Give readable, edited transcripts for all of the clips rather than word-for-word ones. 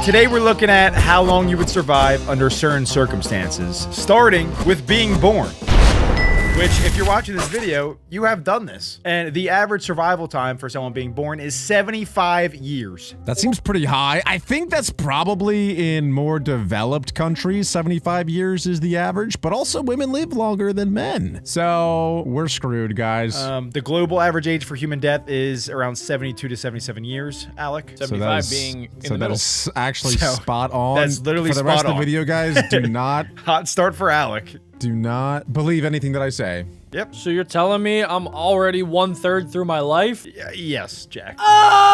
Today we're looking at how long you would survive under certain circumstances, starting with being born. Which, if you're watching this video, you have done this. And the average survival time for someone being born is 75 years. That seems pretty high. I think that's probably in more developed countries. 75 years is the average, but also women live longer than men. So we're screwed, guys. The global average age for human death is around 72 to 77 years, Alec. 75 being in the middle. That is actually spot on. That's literally for the spot rest of on. the video, guys. Do not Hot start for Alec. do not believe anything that I say. Yep. So you're telling me I'm already 1/3 through my life? Yes, Jack. Ah!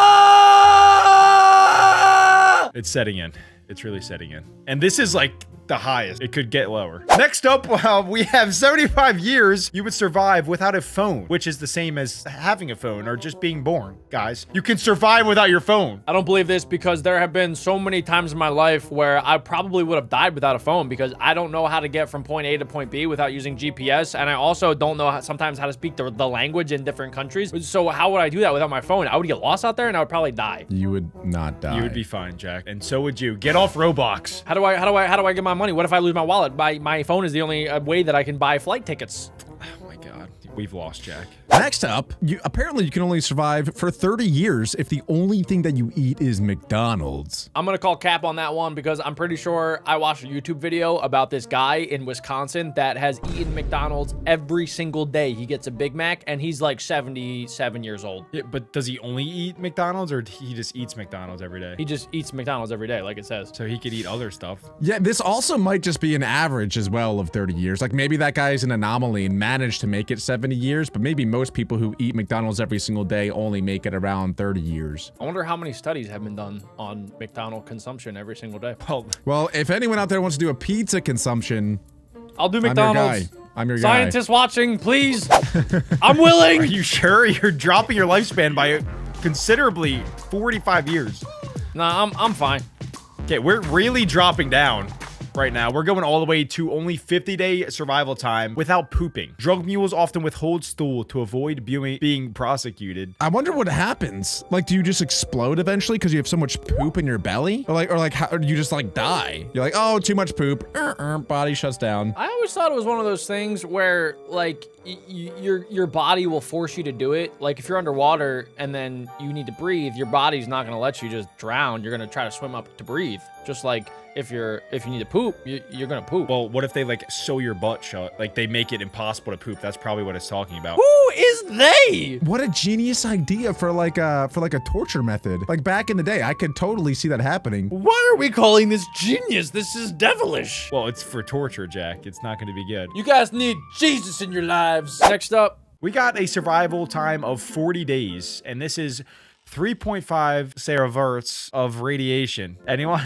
It's setting in. It's really setting in. And this is like the highest. It could get lower. Next up, we have 75 years you would survive without a phone, which is the same as having a phone or just being born, guys. You can survive without your phone. I don't believe this because there have been so many times in my life where I probably would have died without a phone because I don't know how to get from point A to point B without using GPS. And I also don't know sometimes how to speak the language in different countries. So how would I do that without my phone? I would get lost out there and I would probably die. You would not die. You would be fine, Jack. And so would you. Get off Roblox. How do I get my money? What if I lose my wallet? My phone is the only way that I can buy flight tickets. Oh my God. We've lost Jack. Next up, apparently you can only survive for 30 years if the only thing that you eat is McDonald's. I'm gonna call cap on that one because I'm pretty sure I watched a YouTube video about this guy in Wisconsin that has eaten McDonald's every single day. He gets a Big Mac and he's like 77 years old. Yeah, but does he only eat McDonald's or he just eats McDonald's every day? He just eats McDonald's every day, like it says. So he could eat other stuff. Yeah, this also might just be an average as well of 30 years. Like maybe that guy is an anomaly and managed to make it 70 years, but maybe most people who eat McDonald's every single day only make it around 30 years. I wonder how many studies have been done on McDonald's consumption every single day. Well, if anyone out there wants to do a pizza consumption, I'll do McDonald's. I'm your guy. Scientists watching, please. I'm willing. Are you sure you're dropping your lifespan by considerably 45 years? Nah, I'm fine. Okay, we're really dropping down right now. We're going all the way to only 50-day survival time without pooping. Drug mules often withhold stool to avoid being prosecuted. I wonder what happens. Like, do you just explode eventually because you have so much poop in your belly? Or like, how, you just like die? You're like, oh, too much poop. Body shuts down. I always thought it was one of those things where like your body will force you to do it. Like if you're underwater and then you need to breathe, your body's not gonna let you just drown. You're gonna try to swim up to breathe. Just like if you need to poop, you're gonna poop. Well, what if they like sew your butt shut? Like they make it impossible to poop. That's probably what it's talking about. Who is they? What a genius idea for like a torture method. Like back in the day, I could totally see that happening. Why are we calling this genius? This is devilish. Well, it's for torture, Jack. It's not going to be good. You guys need Jesus in your lives. Next up, We got a survival time of 40 days, and this is 3.5 teravolts of radiation.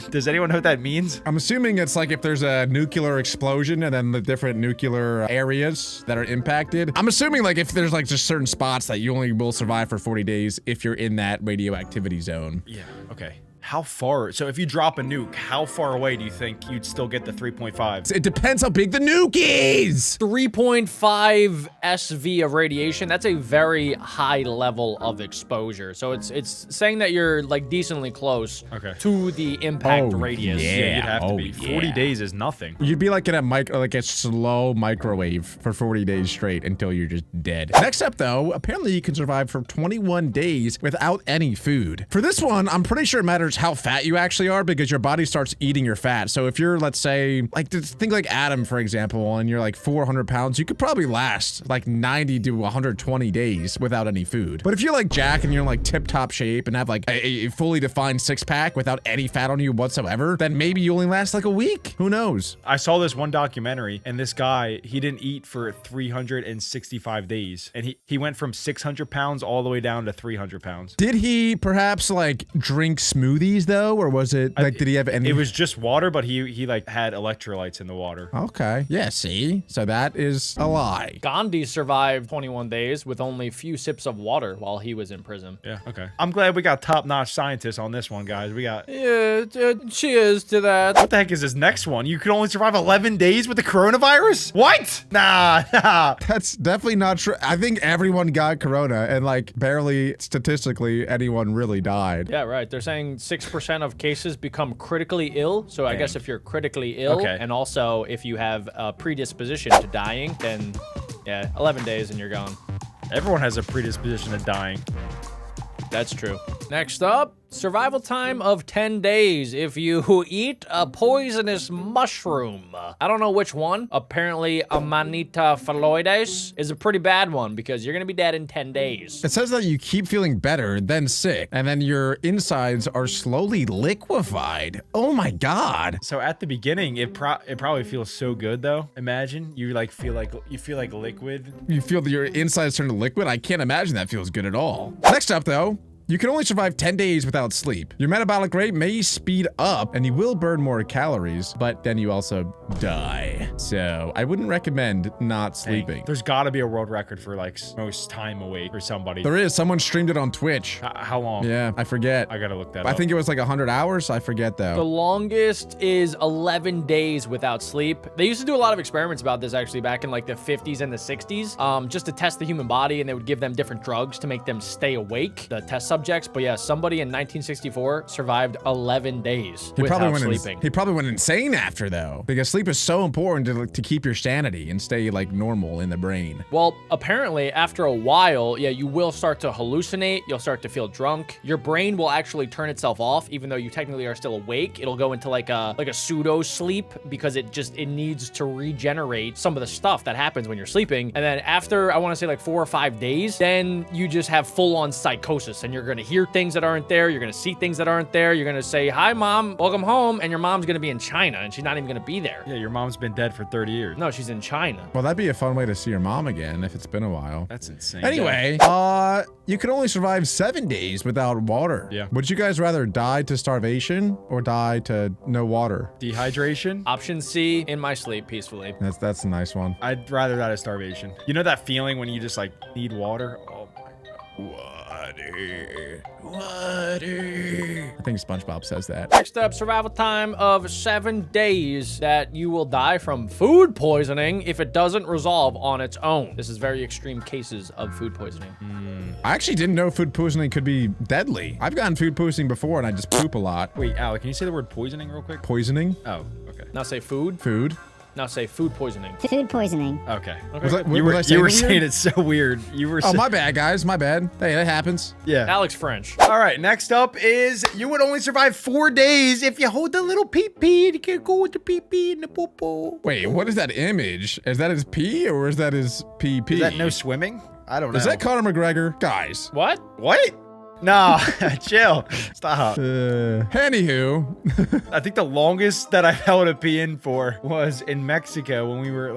Does anyone know what that means? I'm assuming it's like if there's a nuclear explosion and then the different nuclear areas that are impacted. I'm assuming like if there's like just certain spots that you only will survive for 40 days if you're in that radioactivity zone. Yeah, okay. How far? So if you drop a nuke, how far away do you think you'd still get the 3.5? It depends how big the nuke is. 3.5 SV of radiation. That's a very high level of exposure. So it's saying that you're like decently close to the impact radius. Yeah, you'd have to be. 40 days is nothing. You'd be like in a slow microwave for 40 days straight until you're just dead. Next up though, apparently you can survive for 21 days without any food. For this one, I'm pretty sure it matters how fat you actually are because your body starts eating your fat. So if you're, let's say, like think like Adam, for example, and you're like 400 pounds, you could probably last like 90 to 120 days without any food. But if you're like Jack and you're in like tip-top shape and have like a fully defined six-pack without any fat on you whatsoever, then maybe you only last like a week. Who knows? I saw this one documentary, and this guy, he didn't eat for 365 days. And he went from 600 pounds all the way down to 300 pounds. Did he perhaps like drink smoothies though, or was it like did he have any? It was just water, but he like had electrolytes in the water. Okay. Yeah, see? So that is a lie. Gandhi survived 21 days with only a few sips of water while he was in prison. Yeah, okay. I'm glad we got top-notch scientists on this one, guys. We got... Yeah, cheers to that. What the heck is this next one? You could only survive 11 days with the coronavirus? What? Nah. That's definitely not true. I think everyone got corona and like barely statistically anyone really died. Yeah, right. They're saying 6% of cases become critically ill. So I guess if you're critically ill, Okay. and also if you have a predisposition to dying, then yeah, 11 days and you're gone. Everyone has a predisposition to dying. That's true. Next up, survival time of 10 days if you eat a poisonous mushroom. I don't know which one. Apparently, Amanita phalloides is a pretty bad one because you're gonna be dead in 10 days. It says that you keep feeling better, then sick, and then your insides are slowly liquefied. Oh my god. So at the beginning, it probably feels so good though. Imagine you feel like liquid. You feel that your insides turn to liquid? I can't imagine that feels good at all. Next up though, you can only survive 10 days without sleep. Your metabolic rate may speed up and you will burn more calories, but then you also die. So I wouldn't recommend not sleeping. There's got to be a world record for most time awake for somebody. There is. Someone streamed it on Twitch. How long? Yeah, I forget. I gotta look that I up. think it was like 100 hours. I forget The though. longest is 11 days without sleep. They used to do a lot of experiments about this actually back in like the 50s and the 60s, just to test the human body, and they would give them different drugs to make them stay awake, the test subjects. But yeah, somebody in 1964 survived 11 days without sleeping. He probably went insane after though, because sleep is so important to keep your sanity and stay like normal in the brain. Well, apparently after a while, yeah, you will start to hallucinate. You'll start to feel drunk. Your brain will actually turn itself off, even though you technically are still awake. It'll go into like a pseudo sleep because it needs to regenerate some of the stuff that happens when you're sleeping. And then after, I want to say like 4 or 5 days, then you just have full on psychosis and you're going to hear things that aren't there. You're going to see things that aren't there. You're going to say, "Hi mom, welcome home." And your mom's going to be in China and she's not even going to be there. Yeah, your mom's been dead for 30 years. No, she's in China. Well, that'd be a fun way to see your mom again if it's been a while. That's insane. Anyway, you can only survive 7 days without water. Yeah. Would you guys rather die to starvation or die to no water? Dehydration. Option C, in my sleep peacefully. That's a nice one. I'd rather die of starvation. You know that feeling when you just need water? Oh my god. Water. I think SpongeBob says that. Next up, survival time of 7 days that you will die from food poisoning if it doesn't resolve on its own. This is very extreme cases of food poisoning. I actually didn't know food poisoning could be deadly. I've gotten food poisoning before and I just poop a lot. Wait, Alec, can you say the word poisoning real quick? Poisoning? Oh, okay. Now say food. Food? Now say food poisoning. Food poisoning. Okay. Was I- You was I were, saying you were it weird? saying it so weird. You were Oh, my bad, guys. My bad. Hey, that happens. Yeah. Alex French. All right, next up is you would only survive 4 days if you hold the little pee-pee and you can go with the pee-pee and the poo-poo. Wait, what is that image? Is that his pee or is that his PP? Is that no swimming? I don't know. Is that Conor McGregor? Guys. What? What? No, chill. Stop. Anywho. I think the longest that I held a pee in for was in Mexico when we were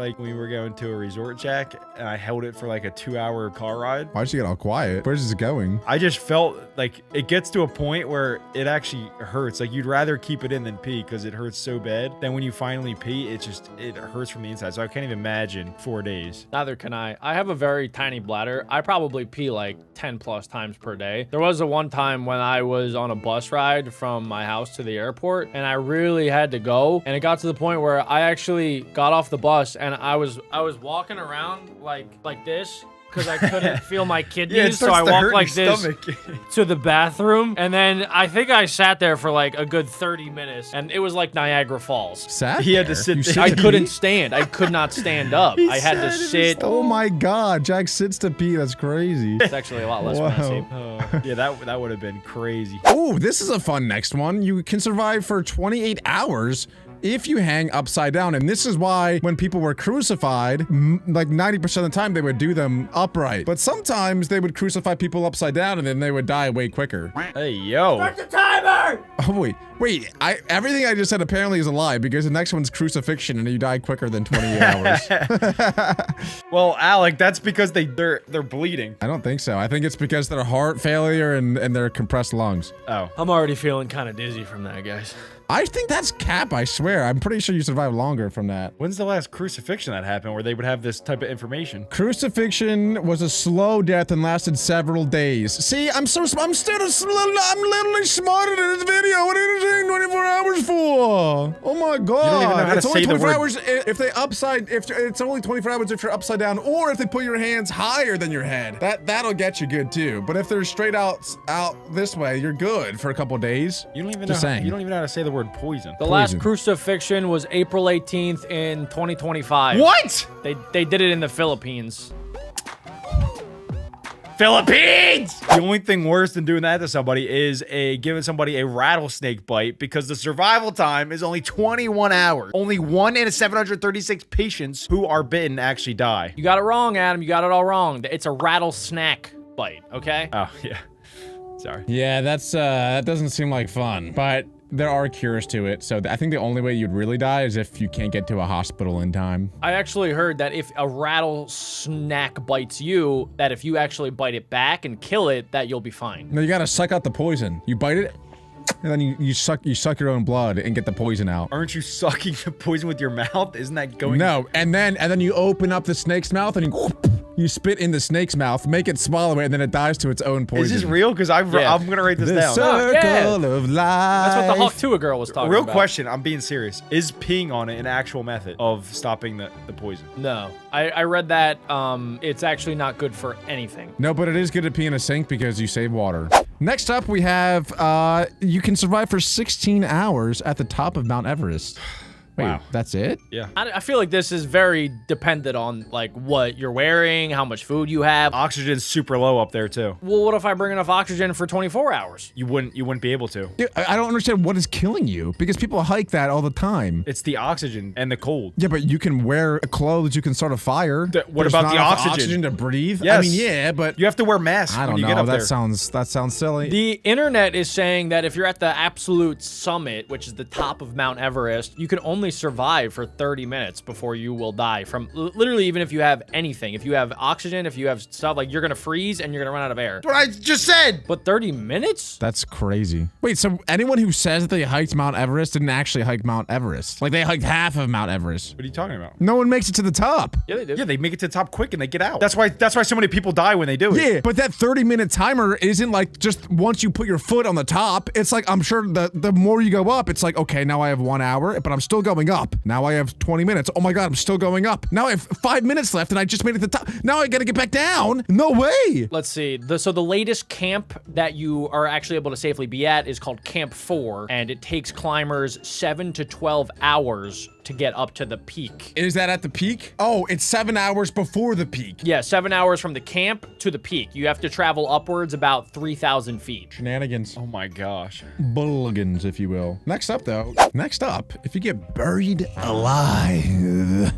going to a resort shack, and I held it for like a 2-hour car ride. Why'd you get all quiet? Where's this going? I just felt like it gets to a point where it actually hurts. Like you'd rather keep it in than pee because it hurts so bad. Then when you finally pee, it hurts from the inside. So I can't even imagine 4 days. Neither can I. I have a very tiny bladder. I probably pee like 10 plus times per day. There was a one time when I was on a bus ride from my house to the airport and I really had to go. And it got to the point where I actually got off the bus and I was walking around like this because I couldn't feel my kidneys. So I walked like this to the bathroom. And then I think I sat there for like a good 30 minutes and it was like Niagara Falls. Sat He had to there? sit You there. sit I to couldn't pee? stand. I could not stand up. I had to sit. Oh my god, Jack sits to pee. That's crazy. It's actually a lot less Wow. messy. Yeah, that would have been crazy. Oh, this is a fun next one. You can survive for 28 hours if you hang upside down. And this is why when people were crucified, like 90% of the time they would do them upright. But sometimes they would crucify people upside down and then they would die way quicker. Hey, yo. Oh, wait, everything I just said apparently is a lie because the next one's crucifixion and you die quicker than 28 hours. Well, Alec, that's because they're bleeding. I don't think so. I think it's because their heart failure and their compressed lungs. Oh. I'm already feeling kind of dizzy from that, guys. I think that's cap, I swear. I'm pretty sure you survive longer from that. When's the last crucifixion that happened where they would have this type of information? Crucifixion was a slow death and lasted several days. See, I'm literally smarter than this video. What are you saying 24 hours for? Oh my god. You don't even know how to it's only say the 24 word. hours if it's only 24 hours if you're upside down, or if they put your hands higher than your head. That'll get you good too. But if they're straight out this way, you're good for a couple days. You don't even Just know. saying. You don't even know how to say the word poison. The last Poison. crucifixion was April 18th in 2025. What? They did it in the Philippines. Philippines! The only thing worse than doing that to somebody is giving somebody a rattlesnake bite, because the survival time is only 21 hours. Only 1 in 736 patients who are bitten actually die. You got it wrong, Adam. You got it all wrong. It's a rattlesnake bite, okay? Oh, yeah. Sorry. Yeah, that doesn't seem like fun. But there are cures to it, so I think the only way you'd really die is if you can't get to a hospital in time. I actually heard that if a rattlesnake bites you, that if you actually bite it back and kill it, that you'll be fine. No, you gotta suck out the poison. You bite it, and then you suck your own blood and get the poison out. Aren't you sucking the poison with your mouth? Isn't that going? No, and then you open up the snake's mouth and you spit in the snake's mouth, make it swallow it, and then it dies to its own poison. Is this real? Because I'm gonna write this The down. circle yeah. of life. That's what the Hawk Tuah girl was talking Real about. question. I'm being serious. Is peeing on it an actual method of stopping the poison? No. I read that it's actually not good for anything. No, but it is good to pee in a sink because you save water. Next up, we have you can survive for 16 hours at the top of Mount Everest. Wait, Wow. that's it? Yeah. I feel like this is very dependent on like what you're wearing, how much food you have. Oxygen's super low up there too. Well, what if I bring enough oxygen for 24 hours? You wouldn't be able to. Dude, I don't understand what is killing you because people hike that all the time. It's the oxygen and the cold. Yeah, but you can wear clothes, you can start a fire. What There's about not the enough oxygen? to breathe? I Yes. mean, yeah, but You have to wear masks I when don't you get know. up That there. sounds silly. The internet is saying that if you're at the absolute summit, which is the top of Mount Everest, you can only survive for 30 minutes before you will die from literally, even if you have anything. If you have oxygen, if you have stuff, like you're gonna freeze and you're gonna run out of air. What I just said. But 30 minutes? That's crazy. Wait, so anyone who says that they hiked Mount Everest didn't actually hike Mount Everest? Like they hiked half of Mount Everest. What are you talking about? No one makes it to the top. Yeah, they do. Yeah, they make it to the top quick and they get out. That's why so many people die when they do it. Yeah, but that 30-minute timer isn't like just once you put your foot on the top. It's like, I'm sure the more you go up, it's like, okay, now I have 1 hour, but I'm still going up. Now I have 20 minutes. Oh my God, I'm still going up. Now I have 5 minutes left and I just made it to the top. Now I gotta get back down. No way. Let's see. So the latest camp that you are actually able to safely be at is called Camp 4, and it takes climbers 7 to 12 hours to get up to the peak. Is that at the peak? Oh, it's 7 hours before the peak. Yeah, 7 hours from the camp to the peak. You have to travel upwards about 3,000 feet. Shenanigans. Oh my gosh. Bulligans, if you will. Next up, if you get buried alive,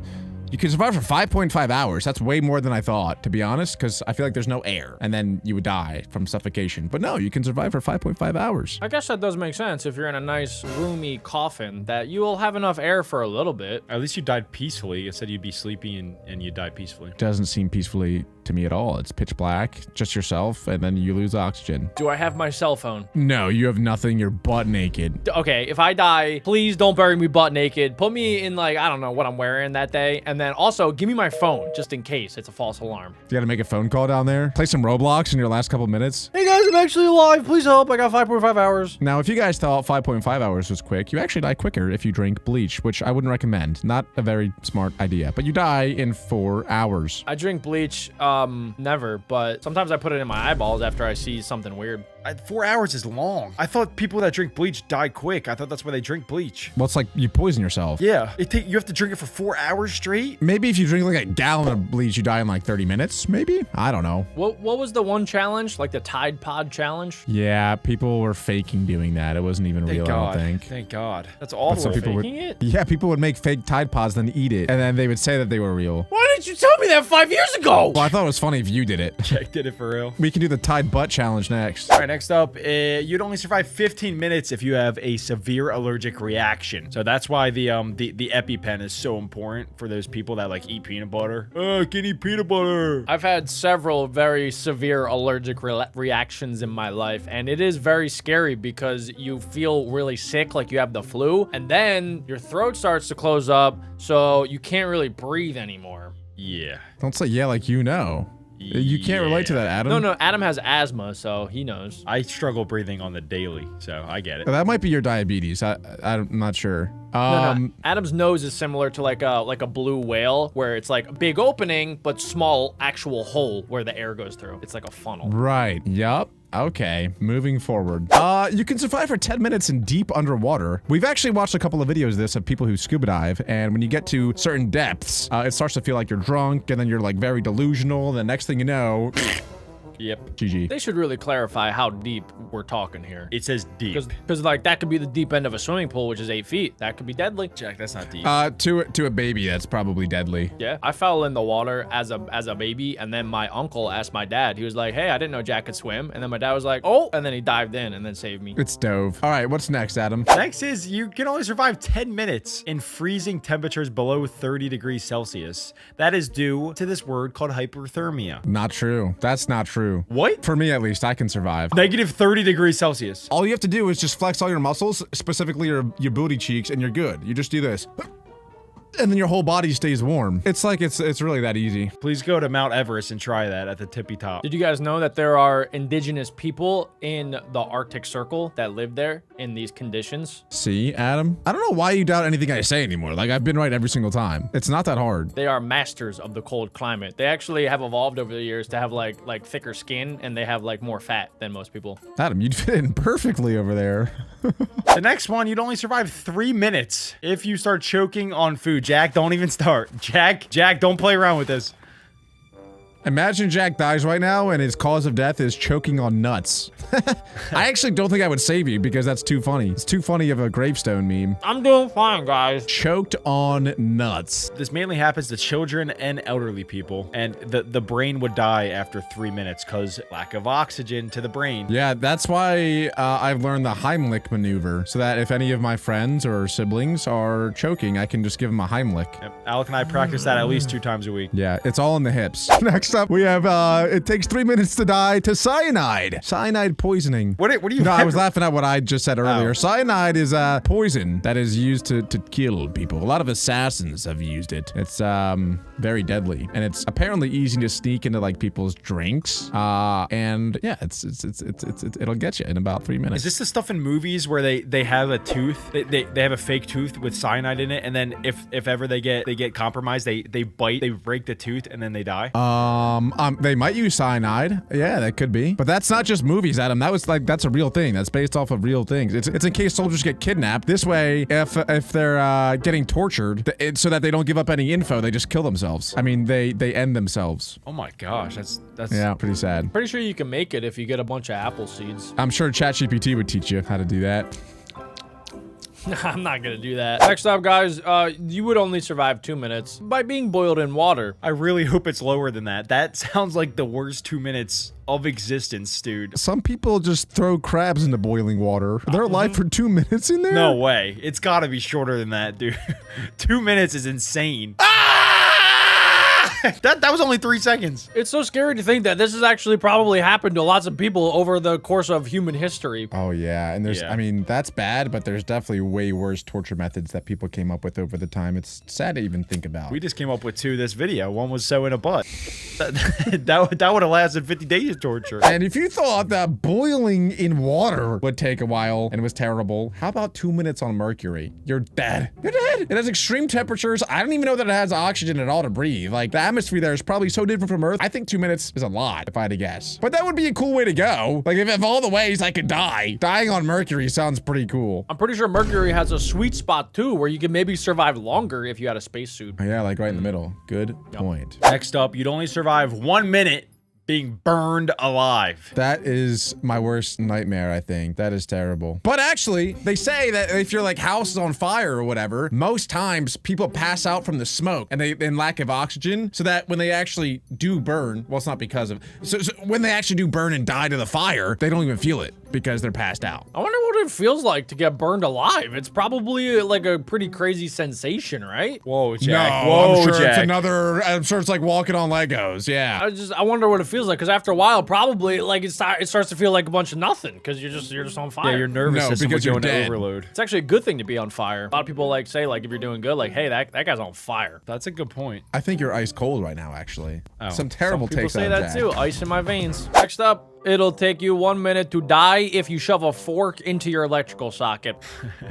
you can survive for 5.5 hours. That's way more than I thought, to be honest, because I feel like there's no air, and then you would die from suffocation. But no, you can survive for 5.5 hours. I guess that does make sense if you're in a nice, roomy coffin, that you will have enough air for a little bit. At least you died peacefully. It said you'd be sleepy and you died peacefully. Doesn't seem peacefully to me at all. It's pitch black, just yourself, and then you lose oxygen. Do I have my cell phone? No, you have nothing. You're butt naked. Okay, if I die, please don't bury me butt naked. Put me in, like, I don't know what I'm wearing that day. And then also, give me my phone, just in case it's a false alarm. You gotta make a phone call down there. Play some Roblox in your last couple minutes. Hey guys, I'm actually alive. Please help. I got 5.5 hours. Now, if you guys thought 5.5 hours was quick, you actually die quicker if you drink bleach, which I wouldn't recommend. Not a very smart idea, but you die in 4 hours. I drink bleach, never, but sometimes I put it in my eyeballs after I see something weird. 4 hours is long. I thought people that drink bleach die quick. I thought that's why they drink bleach. Well, it's like you poison yourself. Yeah. You have to drink it for 4 hours straight? Maybe if you drink like a gallon of bleach, you die in like 30 minutes, maybe? I don't know. What was the one challenge? Like the Tide Pod challenge? Yeah, people were faking doing that. It wasn't even Thank real, God. I don't think. Thank God. That's awful. some people would- Faking it? Yeah, people would make fake Tide Pods, then eat it, and then they would say that they were real. Why didn't you tell me that 5 years ago? Well, I thought it was funny if you did it. Check did it for real. We can do the Tide Butt Challenge next. All right, next up, you'd only survive 15 minutes if you have a severe allergic reaction. So that's why the EpiPen is so important for those people that like eat peanut butter. Oh, I can eat peanut butter. I've had several very severe allergic reactions in my life, and it is very scary because you feel really sick, like you have the flu, and then your throat starts to close up, so you can't really breathe anymore. Yeah. Don't say yeah like you know. You can't relate to that, Adam. No, Adam has asthma, so he knows. I struggle breathing on the daily, so I get it. That might be your diabetes. I'm not sure. No. Adam's nose is similar to like a blue whale, where it's like a big opening but small actual hole where the air goes through. It's like a funnel. Right. Yup. Okay, moving forward. You can survive for 10 minutes in deep underwater. We've actually watched a couple of videos of this of people who scuba dive, and when you get to certain depths, it starts to feel like you're drunk, and then you're like very delusional, and the next thing you know, Yep. GG. They should really clarify how deep we're talking here. It says deep. Because like that could be the deep end of a swimming pool, which is 8 feet. That could be deadly. Jack, that's not deep. To a baby, that's probably deadly. Yeah, I fell in the water as a baby, and then my uncle asked my dad. He was like, "Hey, I didn't know Jack could swim." And then my dad was like, "Oh," and then he dived in and then saved me. It's dove. All right, what's next, Adam? Next is you can only survive 10 minutes in freezing temperatures below 30 degrees Celsius. That is due to this word called hyperthermia. Not true. That's not true. What? For me, at least, I can survive. Negative 30 degrees Celsius. All you have to do is just flex all your muscles, specifically your booty cheeks, and you're good. You just do this. And then your whole body stays warm. It's like, it's really that easy. Please go to Mount Everest and try that at the tippy top. Did you guys know that there are indigenous people in the Arctic Circle that live there in these conditions? See, Adam? I don't know why you doubt anything I say anymore. Like, I've been right every single time. It's not that hard. They are masters of the cold climate. They actually have evolved over the years to have like thicker skin, and they have like more fat than most people. Adam, you'd fit in perfectly over there. The next one, you'd only survive 3 minutes if you start choking on food. Jack, don't even start. Jack, don't play around with this. Imagine Jack dies right now and his cause of death is choking on nuts. I actually don't think I would save you because that's too funny. It's too funny of a gravestone meme. I'm doing fine, guys. Choked on nuts. This mainly happens to children and elderly people, and the brain would die after 3 minutes because lack of oxygen to the brain. Yeah, that's why I've learned the Heimlich maneuver, so that if any of my friends or siblings are choking, I can just give them a Heimlich. Yep. Alec and I practice that at least 2 times a week. Yeah, it's all in the hips. Next up, we have, it takes 3 minutes to die to cyanide. Cyanide poisoning. What do you No, I have- was laughing at what I just said earlier. Oh. Cyanide is a poison that is used to kill people. A lot of assassins have used it. It's, very deadly. And it's apparently easy to sneak into, like, people's drinks. And yeah, it'll get you in about 3 minutes. Is this the stuff in movies where they have a tooth, they have a fake tooth with cyanide in it, and then if ever they get compromised, they bite, they break the tooth, and then they die? They might use cyanide. Yeah, that could be. But that's not just movies, Adam. That's a real thing. That's based off of real things. It's in case soldiers get kidnapped. This way, if they're getting tortured, so that they don't give up any info, they just kill themselves. I mean, they end themselves. Oh my gosh, that's Yeah, pretty sad. Pretty sure you can make it if you get a bunch of apple seeds. I'm sure ChatGPT would teach you how to do that. I'm not gonna do that. Next up, guys, you would only survive 2 minutes by being boiled in water. I really hope it's lower than that. That sounds like the worst 2 minutes of existence, dude. Some people just throw crabs into boiling water. They're alive for 2 minutes in there? No way. It's gotta be shorter than that, dude. 2 minutes is insane. That was only 3 seconds. It's so scary to think that this has actually probably happened to lots of people over the course of human history. Oh, yeah. And there's, Yeah. I mean, that's bad, but there's definitely way worse torture methods that people came up with over the time. It's sad to even think about. We just came up with 2 this video. One was sewing a butt. That would have lasted 50 days of torture. And if you thought that boiling in water would take a while and was terrible, how about 2 minutes on Mercury? You're dead. You're dead. It has extreme temperatures. I don't even know that it has oxygen at all to breathe. Like, the atmosphere there is probably so different from Earth. I think 2 minutes is a lot, if I had to guess. But that would be a cool way to go. Like, if of all the ways I could die, dying on Mercury sounds pretty cool. I'm pretty sure Mercury has a sweet spot too, where you can maybe survive longer if you had a spacesuit. Yeah, like right in the middle. Good point. Next up, you'd only survive 1 minute being burned alive. That is my worst nightmare, I think. That is terrible. But actually, they say that if your like house is on fire or whatever, most times people pass out from the smoke and in lack of oxygen, so that when they actually do burn, well, it's not because of, so when they actually do burn and die to the fire, they don't even feel it because they're passed out. I wonder what what it feels like to get burned alive. It's probably like a pretty crazy sensation, right? Whoa, Jack. No, Whoa, I'm sure Jack. it's another. I'm sure it's like walking on Legos. Yeah. I wonder what it feels like, because after a while, probably like it starts to feel like a bunch of nothing, because you're just on fire. Yeah, your nervous No, system because would go you're into dead. overload. It's actually a good thing to be on fire. A lot of people like say, like, if you're doing good, like, hey, that guy's on fire. That's a good point. I think you're ice cold right now, actually. Oh. Some terrible People takes say on that Jack. too. Ice in my veins. Next up, it'll take you 1 minute to die if you shove a fork into your electrical socket.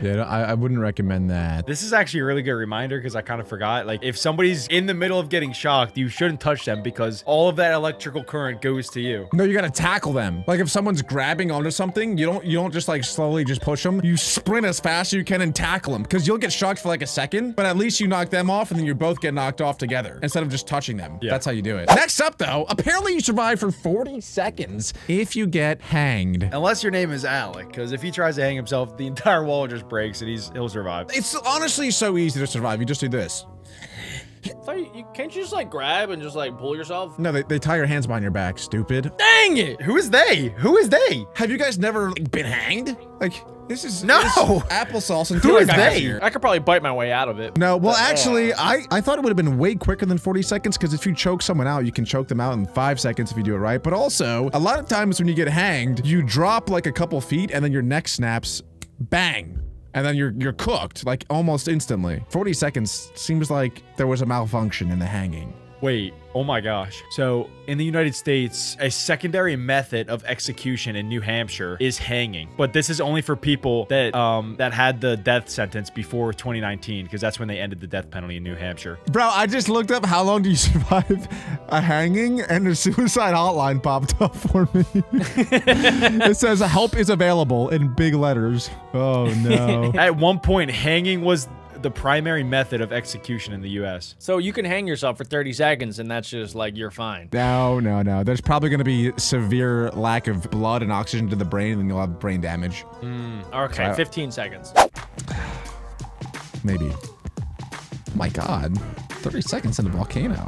Yeah, I wouldn't recommend that. This is actually a really good reminder because I kind of forgot. Like, if somebody's in the middle of getting shocked, you shouldn't touch them because all of that electrical current goes to you. No, you gotta tackle them. Like if someone's grabbing onto something, you don't just like slowly just push them. You sprint as fast as you can and tackle them because you'll get shocked for like a second, but at least you knock them off and then you both get knocked off together instead of just touching them. Yeah. That's how you do it. Next up though, apparently you survive for 40 seconds if you get hanged. Unless your name is Alec, because if he tries to hang himself, the entire wall just breaks and he'll survive. It's honestly so easy to survive. You just do this. Can't you just like grab and just like pull yourself? No, they tie your hands behind your back, stupid. Dang it! Who is they? Who is they? Have you guys never like, been hanged? Like, this is No. this applesauce and Who is I they? I could probably bite my way out of it. No, well, actually, I thought it would have been way quicker than 40 seconds because if you choke someone out, you can choke them out in 5 seconds if you do it right. But also, a lot of times when you get hanged, you drop like a couple feet and then your neck snaps, bang. And then you're cooked like almost instantly. 40 seconds seems like there was a malfunction in the hanging. Wait, oh my gosh. So, in the United States, a secondary method of execution in New Hampshire is hanging. But this is only for people that that had the death sentence before 2019, because that's when they ended the death penalty in New Hampshire. Bro, I just looked up how long do you survive a hanging and a suicide hotline popped up for me. It says help is available in big letters. Oh no. At one point, hanging was the primary method of execution in the US. So you can hang yourself for 30 seconds and that's just like, you're fine. No. There's probably going to be severe lack of blood and oxygen to the brain, and then you'll have brain damage. Okay, 15 seconds. Maybe. My God. 30 seconds in a volcano.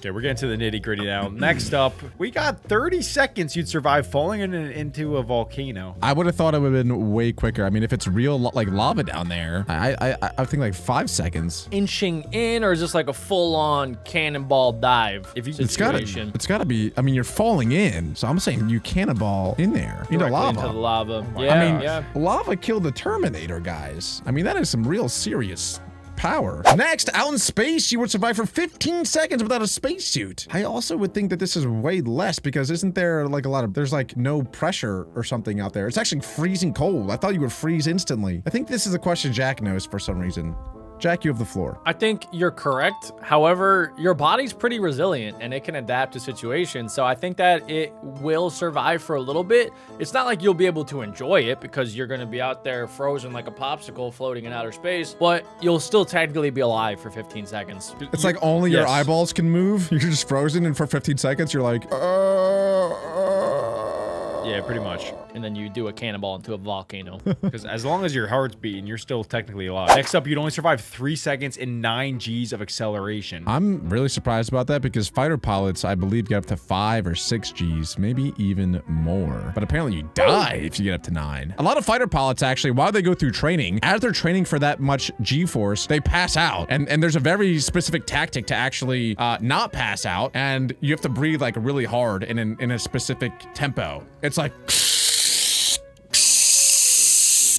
Okay, we're getting to the nitty gritty now. Next up, we got 30 seconds you'd survive falling into a volcano. I would have thought it would have been way quicker. I mean, if it's real like lava down there, I think like 5 seconds. Inching in, or is this like a full-on cannonball dive? If you It's gotta be. I mean, you're falling in, so I'm saying you cannonball in there into Into the lava. lava. Yeah, I mean, yeah. lava killed the Terminator, guys. I mean, that is some real serious power. Next, out in space, you would survive for 15 seconds without a spacesuit. I also would think that this is way less because isn't there like there's like no pressure or something out there? It's actually freezing cold. I thought you would freeze instantly. I think this is a question Jack knows for some reason. Jack, you have the floor. I think you're correct. However, your body's pretty resilient and it can adapt to situations. So I think that it will survive for a little bit. It's not like you'll be able to enjoy it because you're going to be out there frozen like a popsicle floating in outer space, but you'll still technically be alive for 15 seconds. It's like only your Yes. eyeballs can move. You're just frozen, and for 15 seconds, you're like, Yeah, pretty much. And then you do a cannonball into a volcano. Because as long as your heart's beating, you're still technically alive. Next up, you'd only survive 3 seconds in 9 Gs of acceleration. I'm really surprised about that because fighter pilots, I believe, get up to 5 or 6 Gs, maybe even more. But apparently you die if you get up to 9. A lot of fighter pilots, actually, while they go through training, as they're training for that much G-force, they pass out. And there's a very specific tactic to actually not pass out. And you have to breathe like really hard and in a specific tempo. It's like...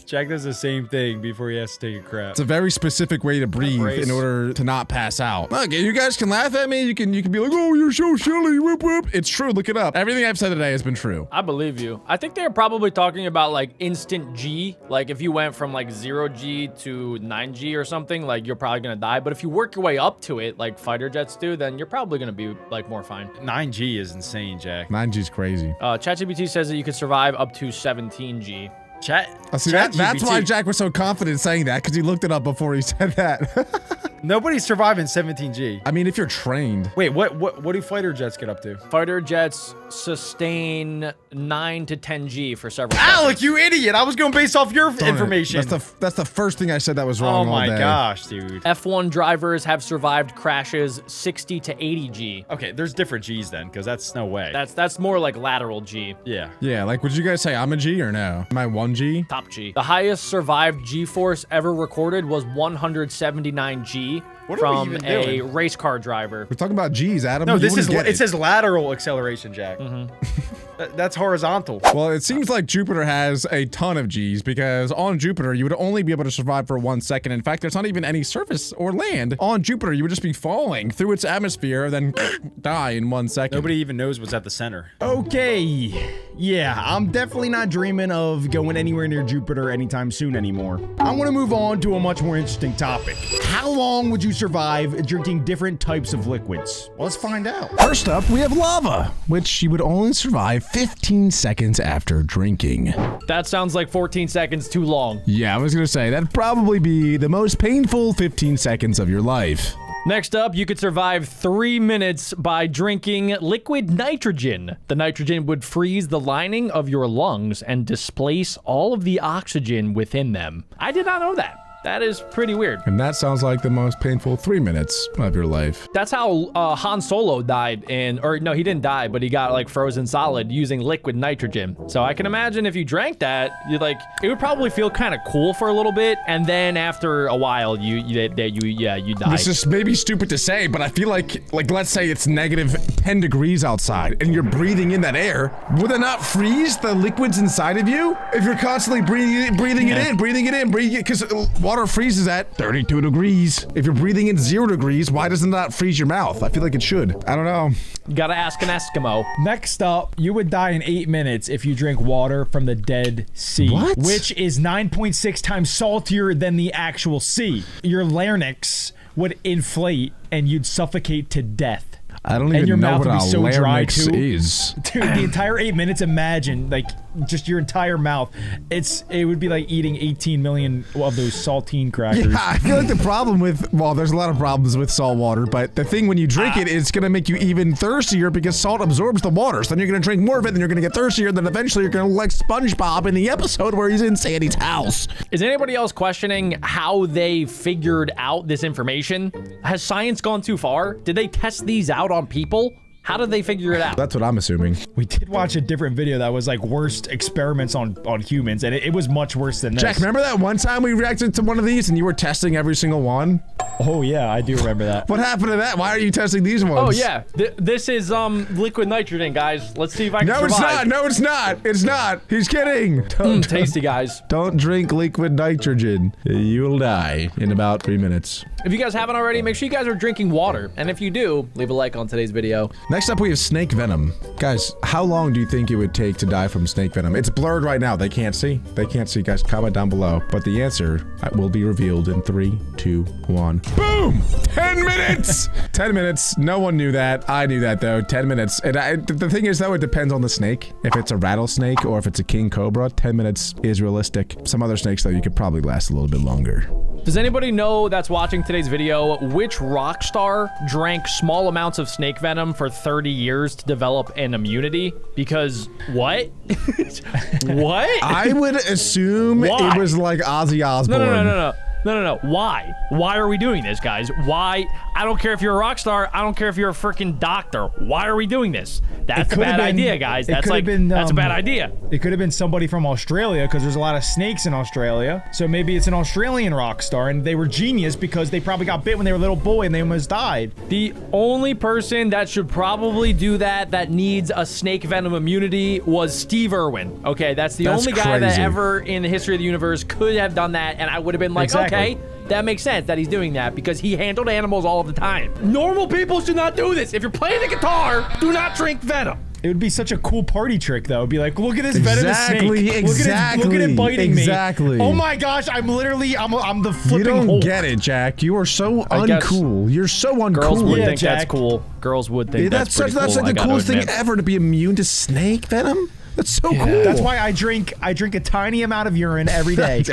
Jack does the same thing before he has to take a crap. It's a very specific way to breathe Brace. in order to not pass out. Look, you guys can laugh at me. You can be like, oh, you're so silly. Whoop, whoop. It's true. Look it up. Everything I've said today has been true. I believe you. I think they're probably talking about like instant G. Like if you went from like 0G to 9G or something, like you're probably gonna die. But if you work your way up to it, like fighter jets do, then you're probably gonna be like more fine. 9G is insane, Jack. 9G's crazy. ChatGPT says that you could survive up to 17G. See, that's why Jack was so confident saying that, because he looked it up before he said that. Nobody's surviving 17G. I mean, if you're trained. Wait, what do fighter jets get up to? Fighter jets sustain 9 to 10 G for several Alec, seconds. you idiot! I was going based off your Darn it. information. That's the first thing I said that was wrong Oh all my day. gosh, dude. F1 drivers have survived crashes 60 to 80 G. Okay, there's different G's then, because that's no way. That's more like lateral G. Yeah. Yeah, like, would you guys say I'm a G or no? Am I 1G? Top G. The highest survived G-force ever recorded was 179 G What are we from even a doing? race car driver. We're talking about G's, Adam. No, You this is wouldn't get it says lateral acceleration, Jack. That's horizontal. Well, it seems like Jupiter has a ton of G's because on Jupiter, you would only be able to survive for 1 second. In fact, there's not even any surface or land. On Jupiter, you would just be falling through its atmosphere, then die in 1 second. Nobody even knows what's at the center. Okay. Yeah, I'm definitely not dreaming of going anywhere near Jupiter anytime soon anymore. I want to move on to a much more interesting topic. How long would you survive drinking different types of liquids? Well, let's find out. First up, we have lava, which you would only survive 15 seconds after drinking. That sounds like 14 seconds too long. Yeah, I was gonna say, that'd probably be the most painful 15 seconds of your life. Next up, you could survive 3 minutes by drinking liquid nitrogen. The nitrogen would freeze the lining of your lungs and displace all of the oxygen within them. I did not know that. That is pretty weird. And that sounds like the most painful 3 minutes of your life. That's how Han Solo died or no, he didn't die, but he got like frozen solid using liquid nitrogen. So I can imagine if you drank that, it would probably feel kind of cool for a little bit, and then after a while, you die. This is maybe stupid to say, but I feel like let's say it's negative 10 degrees outside and you're breathing in that air. Would it not freeze the liquids inside of you? If you're constantly breathing it in, because water freezes at 32 degrees. If you're breathing in 0 degrees, why does it not freeze your mouth? I feel like it should. I don't know. You gotta ask an Eskimo. Next up, you would die in 8 minutes if you drink water from the Dead Sea. What? Which is 9.6 times saltier than the actual sea. Your larynx would inflate and you'd suffocate to death. I don't And even your know mouth what would a be so dry, larynx too. is. Dude, the entire 8 minutes, imagine, like, just your entire mouth. It would be like eating 18 million of those saltine crackers. Yeah, I feel like the problem with, well, there's a lot of problems with salt water, but the thing when you drink it, it's going to make you even thirstier because salt absorbs the water. So then you're going to drink more of it, then you're going to get thirstier, then eventually you're going to look like SpongeBob in the episode where he's in Sandy's house. Is anybody else questioning how they figured out this information? Has science gone too far? Did they test these out on people? How did they figure it out? That's what I'm assuming. We did watch a different video that was like worst experiments on humans, and it was much worse than this. Jack, remember that one time we reacted to one of these and you were testing every single one? Oh yeah, I do remember that. What happened to that? Why are you testing these ones? Oh yeah, this is liquid nitrogen, guys. Let's see if I can No, survive. it's not. No, it's not. It's not. He's kidding. Tasty, guys. Don't drink liquid nitrogen. You'll die in about 3 minutes. If you guys haven't already, make sure you guys are drinking water. And if you do, leave a like on today's video. Next up, we have snake venom. Guys, how long do you think it would take to die from snake venom? It's blurred right now. They can't see. They can't see. Guys, comment down below. But the answer will be revealed in 3, 2, 1. Boom! 10 minutes! 10 minutes. No one knew that. I knew that, though. 10 minutes. And the thing is, though, it depends on the snake. If it's a rattlesnake or if it's a king cobra, 10 minutes is realistic. Some other snakes, though, you could probably last a little bit longer. Does anybody know that's watching today's video which rock star drank small amounts of snake venom for 30 years to develop an immunity? Because what? What? I would assume Why? it was like Ozzy Osbourne. No. Why? Why are we doing this, guys? Why? I don't care if you're a rock star. I don't care if you're a freaking doctor. Why are we doing this? That's a could've bad been- idea, guys. it That's could've like, been, that's a bad idea. It could have been somebody from Australia because there's a lot of snakes in Australia. So maybe it's an Australian rock star and they were genius because they probably got bit when they were a little boy and they almost died. The only person that should probably do that needs a snake venom immunity was Steve Irwin. Okay, that's the That's only guy that crazy. ever in the history of the universe could have done that, and I would have been like, Exactly. okay, that makes sense that he's doing that because he handled animals all of the time. Normal people should not do this. If you're playing the guitar, do not drink venom. It would be such a cool party trick, though. It'd be like, look at this venomous Exactly, snake. Look at it biting exactly. me. Oh my gosh, I'm the You flipping don't Hulk. get it, Jack. You are so I guess uncool. You're so uncool. Girls would Yeah, think that's Jack. cool. Girls would think that's pretty that's cool. like I the gotta coolest thing admit. ever to be immune to snake venom. That's so cool. That's why I drink a tiny amount of urine every day.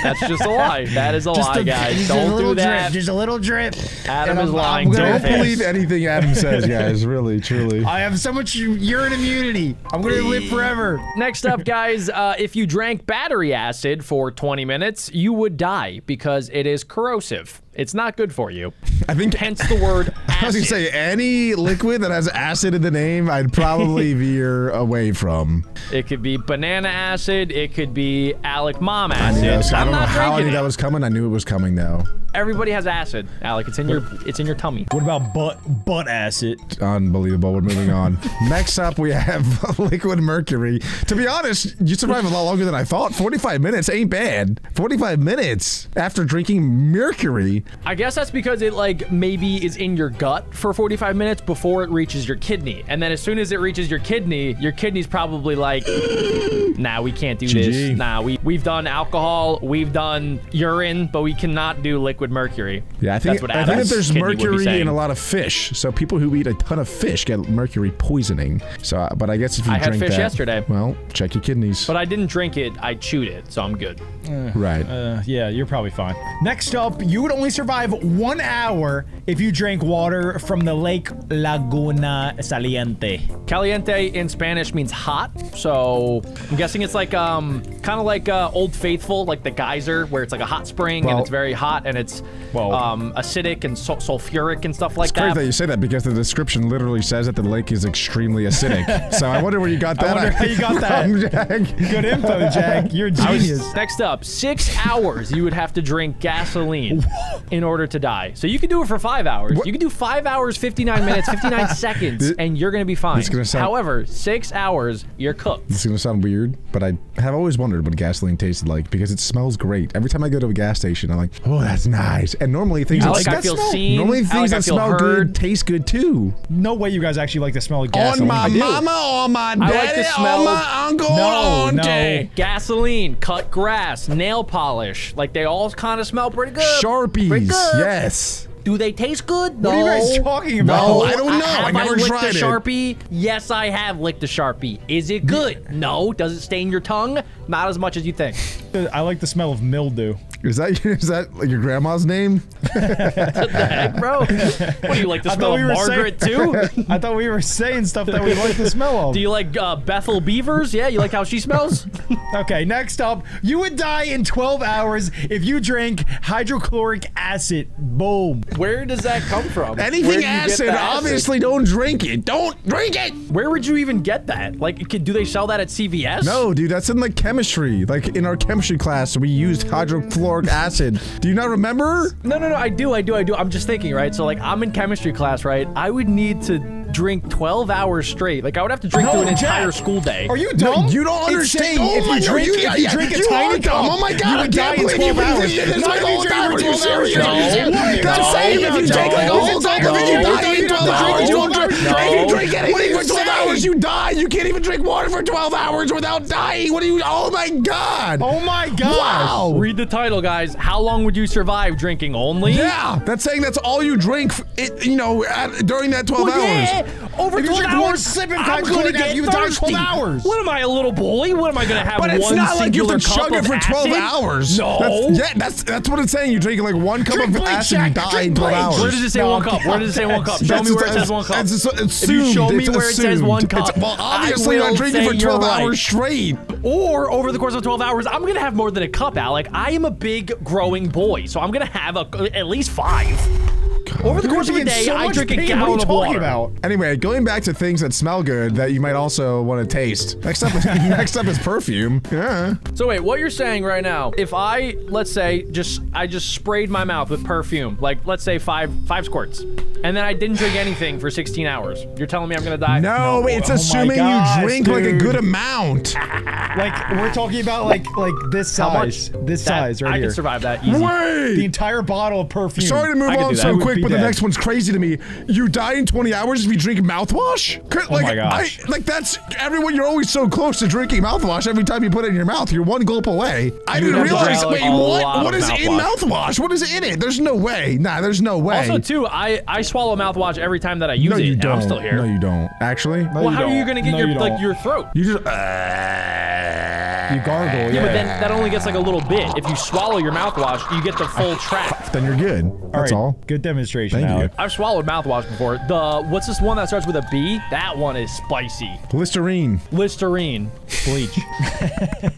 That's just a lie. That is a lie, guys. Just a Don't little do that. drip. Just a little drip. Adam And is I'm lying. gonna Don't Don't believe anything Adam says, guys. Really, truly. I have so much urine immunity. I'm gonna live forever. Next up, guys, if you drank battery acid for 20 minutes, you would die because it is corrosive. It's not good for you. I think Hence the word I was acid. gonna say any liquid that has acid in the name, I'd probably veer away from. It could be banana acid. It could be Alec Mom I acid. don't know not how I drinking knew it. that was coming. I knew it was coming though. Everybody has acid, Alec. It's in your tummy. What about butt acid? Unbelievable. We're moving on. Next up, we have liquid mercury. To be honest, you survived a lot longer than I thought. 45 minutes ain't bad. 45 minutes after drinking mercury. I guess that's because it like maybe is in your gut for 45 minutes before it reaches your kidney. And then as soon as it reaches your kidney's probably like, nah, we can't do GG. this. Nah, we've done alcohol, we've done urine, but we cannot do liquid mercury. Yeah, I think that's what that Adam's there's kidney would be mercury saying. in a lot of fish. So people who eat a ton of fish get mercury poisoning. So, but I guess if you I had drink fish that, yesterday. well, check your kidneys. But I didn't drink it, I chewed it, so I'm good. Right. Yeah, you're probably fine. Next up, you would only survive 1 hour if you drank water from the Lake Laguna Saliente. Caliente in Spanish means hot, so I'm guessing it's like kind of like Old Faithful, like the geyser, where it's like a hot spring and Well- it's very hot and it's Well- acidic and sulfuric and stuff like It's crazy that. that you say that because the description literally says that the lake is extremely acidic. So I wonder where you got that. wonder how you got that. from, Jack. Good info, Jack. You're a genius. Next up, 6 hours you would have to drink gasoline in order to die. So you can do it for 5 hours. What? You can do 5 hours, 59 minutes, 59 seconds, and you're going to be fine. This is gonna sound- However, 6 hours, you're cooked. This is gonna sound weird, but I have always wondered what gasoline tasted like because it smells great. Every time I go to a gas station, I'm like, oh, that's nice. And normally things Alec, that I feel smell, seen. normally things Alec, I that feel smell heard. good taste good too. No way you guys actually like the smell of On gasoline. my I do. mama, on my like daddy, the smell on of- my uncle, No, on no. auntie. Gasoline, cut grass, nail polish. Like they all kind of smell pretty good. Pretty Sharpies, good. yes. Do they taste good? No. What are you guys talking about? No, I don't know. Have I never licked tried a it. Sharpie? Yes, I have licked a Sharpie. Is it good? No. Does it stain your tongue? Not as much as you think. I like the smell of mildew. Is that like your grandma's name? Heck, bro. What do you like the I smell thought we of were Margaret saying- too? I thought we were saying stuff that we like the smell of. Do you like Bethel Beavers? Yeah, you like how she smells? Okay, next up, you would die in 12 hours if you drank hydrochloric acid. Boom. Where does that come from? Where Anything do you get acid, the acid? obviously don't drink it. Don't drink it. Where would you even get that? Like, do they sell that at CVS? No, dude, that's in like chemistry. Like in our chemistry class, we used hydrochloric acid. Do you not remember? No, I do. I'm just thinking, right? So, like, I'm in chemistry class, right? I would need to drink 12 hours straight. Like, I would have to drink No, through an Jack. entire school day. Are you dumb? No, you don't It's understand. saying Oh if my you God, drink, you- if you yeah, drink a you tiny are dumb. cup, Oh my God, you I would die can't in believe 12 you hours. believe this. Not Like, if you all drink hours, for you 12 hours. serious? That's saying if you drink like a whole time, if you die in 12 hours, you won't drink. If you drink anything for 12 hours, you die. You can't even drink water for 12 hours without dying. What are you? Oh my God. Oh my gosh. Wow. Read the title, guys. How long would you survive drinking only? Yeah, that's saying that's all you drink, during that 12 Well, hours. yeah. Over If you 12 drink more hours, sipping I'm hydrochloric gonna acid, get you would die in thirsty. 12 hours. What am I, a little boy? What am I gonna have? But it's one not like you singular have to cup chug it of for 12 acid? hours. No. That's what it's saying. You drink like one cup Drink of bleach, acid and Jack. die in Drink 12 bleach. hours. Where does it say No, one cup? Where does it say one cup? Show me where it says one cup. If you show me where it says one cup, Well, obviously I you're will not drinking say for you're 12 right. hours straight. Or over the course of 12 hours, I'm gonna have more than a cup, Alec. I am a big growing boy, so I'm gonna have at least 5. Over the You're course of gonna a be in day, so I much drink a pain. gallon What are you of talking water. about? Anyway, going back to things that smell good that you might also want to taste. Next up is perfume. Yeah. So wait, what you're saying right now, if I, let's say, I just sprayed my mouth with perfume, like let's say five squirts, and then I didn't drink anything for 16 hours, you're telling me I'm gonna die? No, it's oh my assuming gosh, you drink like a dude. good amount. Like, we're talking about like this How size. much? This That- size right I here. can survive that easy. The Wait. entire bottle of perfume. Sorry to move I can on do that. so I would quick, be but the dead. next one's crazy to me. You die in 20 hours if you drink mouthwash? Like, my gosh. like that's everyone. You're always so close to drinking mouthwash. Every time you put it in your mouth, you're one gulp away. I You'd didn't have to realize. drink, Wait, like, a lot what of is in mouthwash? What is in it? There's no way. Nah, there's no way. Also, too, I swallow mouthwash every time that I use no, it, you and don't. I'm still here. No, you don't. Actually, well, how are you gonna get No, your you don't. your throat? you just. You gargle, Yeah, but then that only gets like a little bit. If you swallow your mouthwash, you get the full track. Then you're good. That's all. Good demonstration, Thank you. Alec. I've swallowed mouthwash before. What's this one that starts with a B? That one is spicy. Listerine. Listerine. Bleach.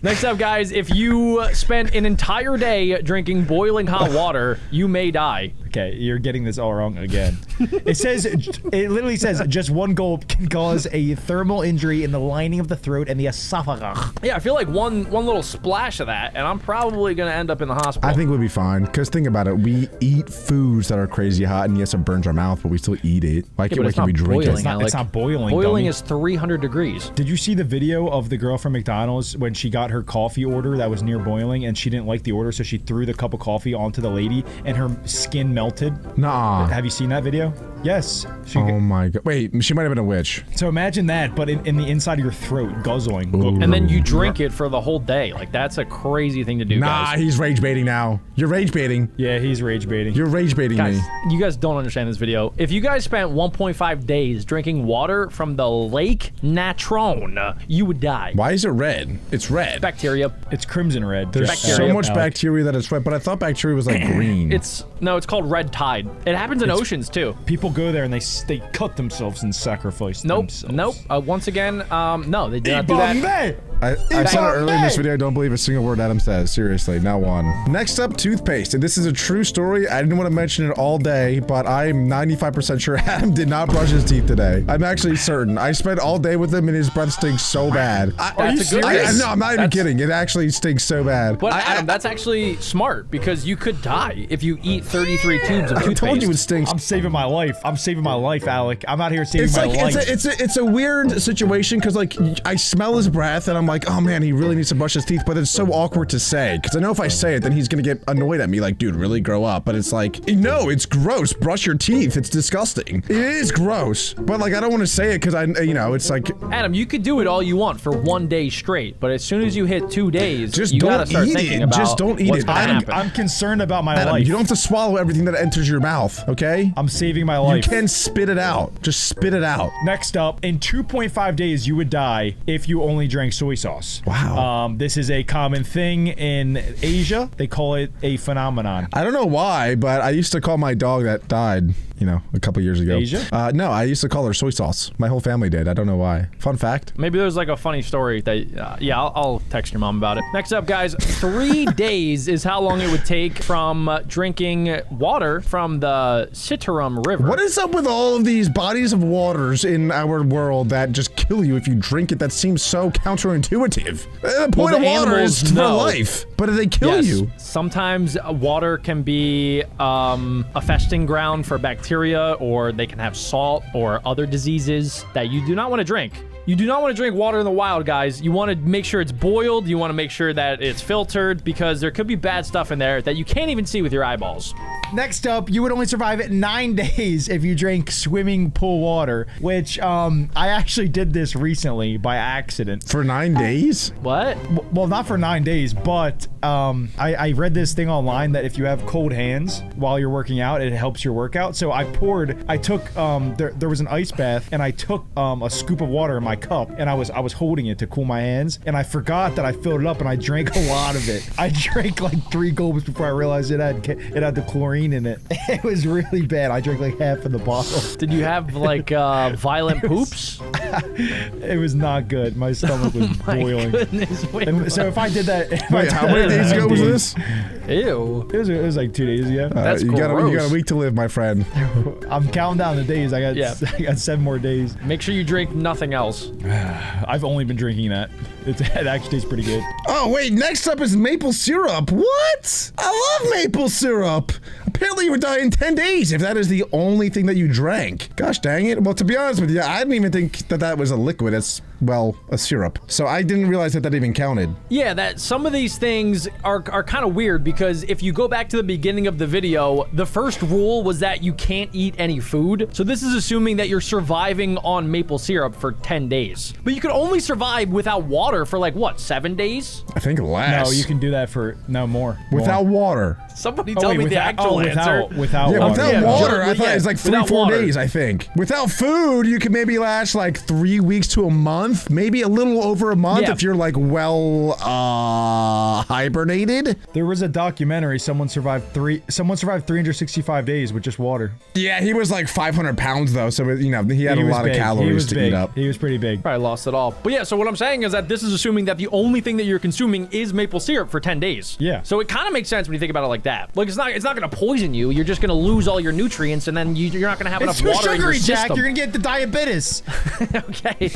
Next up, guys, if you spend an entire day drinking boiling hot water, you may die. Okay, you're getting this all wrong again. It literally says just one gulp can cause a thermal injury in the lining of the throat and the esophagus. Yeah, I feel like one little splash of that, and I'm probably gonna end up in the hospital. I think we'll be fine. Because think about it. We eat foods that are crazy hot, and yes, it burns our mouth, but we still eat it. Why but can't it's we not drink boiling, it? Alec. It's not boiling. Boiling dummy. is 300 degrees. Did you see the video of the girl from McDonald's when she got her coffee order that was near boiling and she didn't like the order, so she threw the cup of coffee onto the lady and her skin melted? Nah. Have you seen that video? Yes. Oh my god. Wait, she might have been a witch. So imagine that, but in the inside of your throat, guzzling. And then you drink it for the whole day. Like, that's a crazy thing to do, Nah, guys. he's rage baiting now. You're rage baiting. Yeah, he's rage baiting. You're rage baiting Guys, me. you guys don't understand this video. If you guys spent 1.5 days drinking water from the Lake Natron, you would die. Why is it red? It's red. Bacteria. It's crimson red. There's bacteria. so much Alec. bacteria that it's red, but I thought bacteria was like green. It's called red tide. It happens in oceans too. People go there and they cut themselves and sacrifice themselves. Nope. Once again, no, they did not do that. I said it earlier in this video, I don't believe a single word Adam says. Seriously, not one. Next up, toothpaste. And this is a true story. I didn't want to mention it all day, but I'm 95% sure Adam did not brush his teeth today. I'm actually certain. I spent all day with him and his breath stinks so bad. Are you serious? No, I'm not even kidding. It actually stinks so bad. But Adam, that's actually smart because you could die if you eat 33 tubes of I toothpaste. told you it stinks. I'm saving my life. I'm saving my life, Alec. I'm out here saving my life. It's a weird situation because like I smell his breath and I'm like, oh man, he really needs to brush his teeth, but it's so awkward to say because I know if I say it, then he's gonna get annoyed at me like, dude, really grow up. But it's like, no, it's gross. Brush your teeth. It's disgusting. It is gross, but like I don't want to say it because it's like Adam, you could do it all you want for 1 day straight, but as soon as you hit 2 days, Just you don't gotta start eat thinking it. about Just don't eat what's it. gonna happen. I'm concerned about my Adam, life. you don't have to swallow everything that enters your mouth, okay? I'm saving my You life. can spit it out. Just spit it out. Next up, in 2.5 days, you would die if you only drank soy sauce. Wow. This is a common thing in Asia. They call it a phenomenon. I don't know why, but I used to call my dog that died, a couple years ago. Asia? No, I used to call her soy sauce. My whole family did. I don't know why. Fun fact. Maybe there's like a funny story that, I'll text your mom about it. Next up, guys, 3 days is how long it would take from drinking water from the Citarum River. What is up with all of these bodies of waters in our world that just kill you if you drink it? That seems so counterintuitive. The point of the water is animals for know. life, but they kill Yes. you. Sometimes water can be a festing ground for bacteria, or they can have salt or other diseases that you do not want to drink. You do not want to drink water in the wild, guys. You want to make sure it's boiled. You want to make sure that it's filtered because there could be bad stuff in there that you can't even see with your eyeballs. Next up, you would only survive 9 days if you drank swimming pool water, which I actually did this recently by accident. For 9 days? What? Well, not for 9 days, but I read this thing online that if you have cold hands while you're working out, it helps your workout. So I took there was an ice bath, and I took a scoop of water in my cup, and I was holding it to cool my hands, and I forgot that I filled it up, and I drank a lot of it. I drank like 3 gulps before I realized it had the chlorine in it. It was really bad. I drank like half of the bottle. Did you have like violent poops? It was not good. My stomach was boiling. Goodness, wait, And so if I did that, Wait, how many days ago was this? ew. It was like 2 days ago. That's you got gross. a week to live, my friend. I'm counting down the days. I got 7 more days. Make sure you drink nothing else. I've only been drinking that. It actually tastes pretty good. Oh, wait, next up is maple syrup. What? I love maple syrup. Apparently you would die in 10 days if that is the only thing that you drank. Gosh dang it. Well, to be honest with you, I didn't even think that was a liquid. It's, well, a syrup. So I didn't realize that even counted. Yeah, that some of these things are kind of weird because if you go back to the beginning of the video, the first rule was that you can't eat any food. So this is assuming that you're surviving on maple syrup for 10 days. But you could only survive without water for like, what, 7 days? I think less. No, you can do that for more. Without water. Somebody tell me the without, actual answer. Without Yeah, water. without Yeah, water, I just- thought yeah, it's like without 3-4 water. days, I think. Without food, you could maybe last like 3 weeks to a month. month, maybe a little over a month Yeah. if you're like well hibernated. There was a documentary. Someone survived 365 days with just water. Yeah, he was like 500 pounds though, so he had a lot of calories to eat up. He was pretty big. Probably lost it all. But yeah, so what I'm saying is that this is assuming that the only thing that you're consuming is maple syrup for 10 days. Yeah. So it kind of makes sense when you think about it like that. Like it's not going to poison you. You're just going to lose all your nutrients, and then you're not going to have It's enough too water in your sugary, Jack. system. You're gonna get the diabetes. Okay.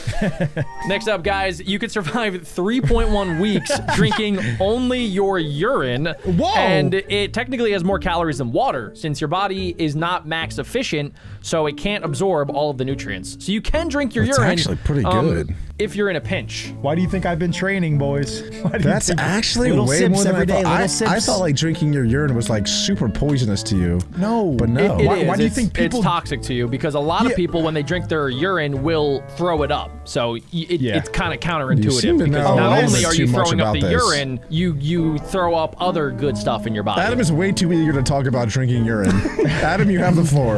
Next up, guys, you could survive 3.1 weeks drinking only your urine. Whoa. And it technically has more calories than water, since your body is not max efficient, so it can't absorb all of the nutrients. So you can drink your That's urine. actually pretty good. If you're in a pinch. Why do you think I've been training, boys? Why do you That's think- actually Little way sips more than every day, I thought. little I sips. thought like drinking your urine was like super poisonous to you. No. But no. It Why- is. why do you It's- think people- It's toxic to you because a lot of Yeah. people, when they drink their urine, will throw it up. So Yeah. it's kind of You counterintuitive seem to because know not a little only bit are you too much throwing up about the this. urine, you throw up other good stuff in your body. Adam is way too eager to talk about drinking urine. Adam, you have the floor.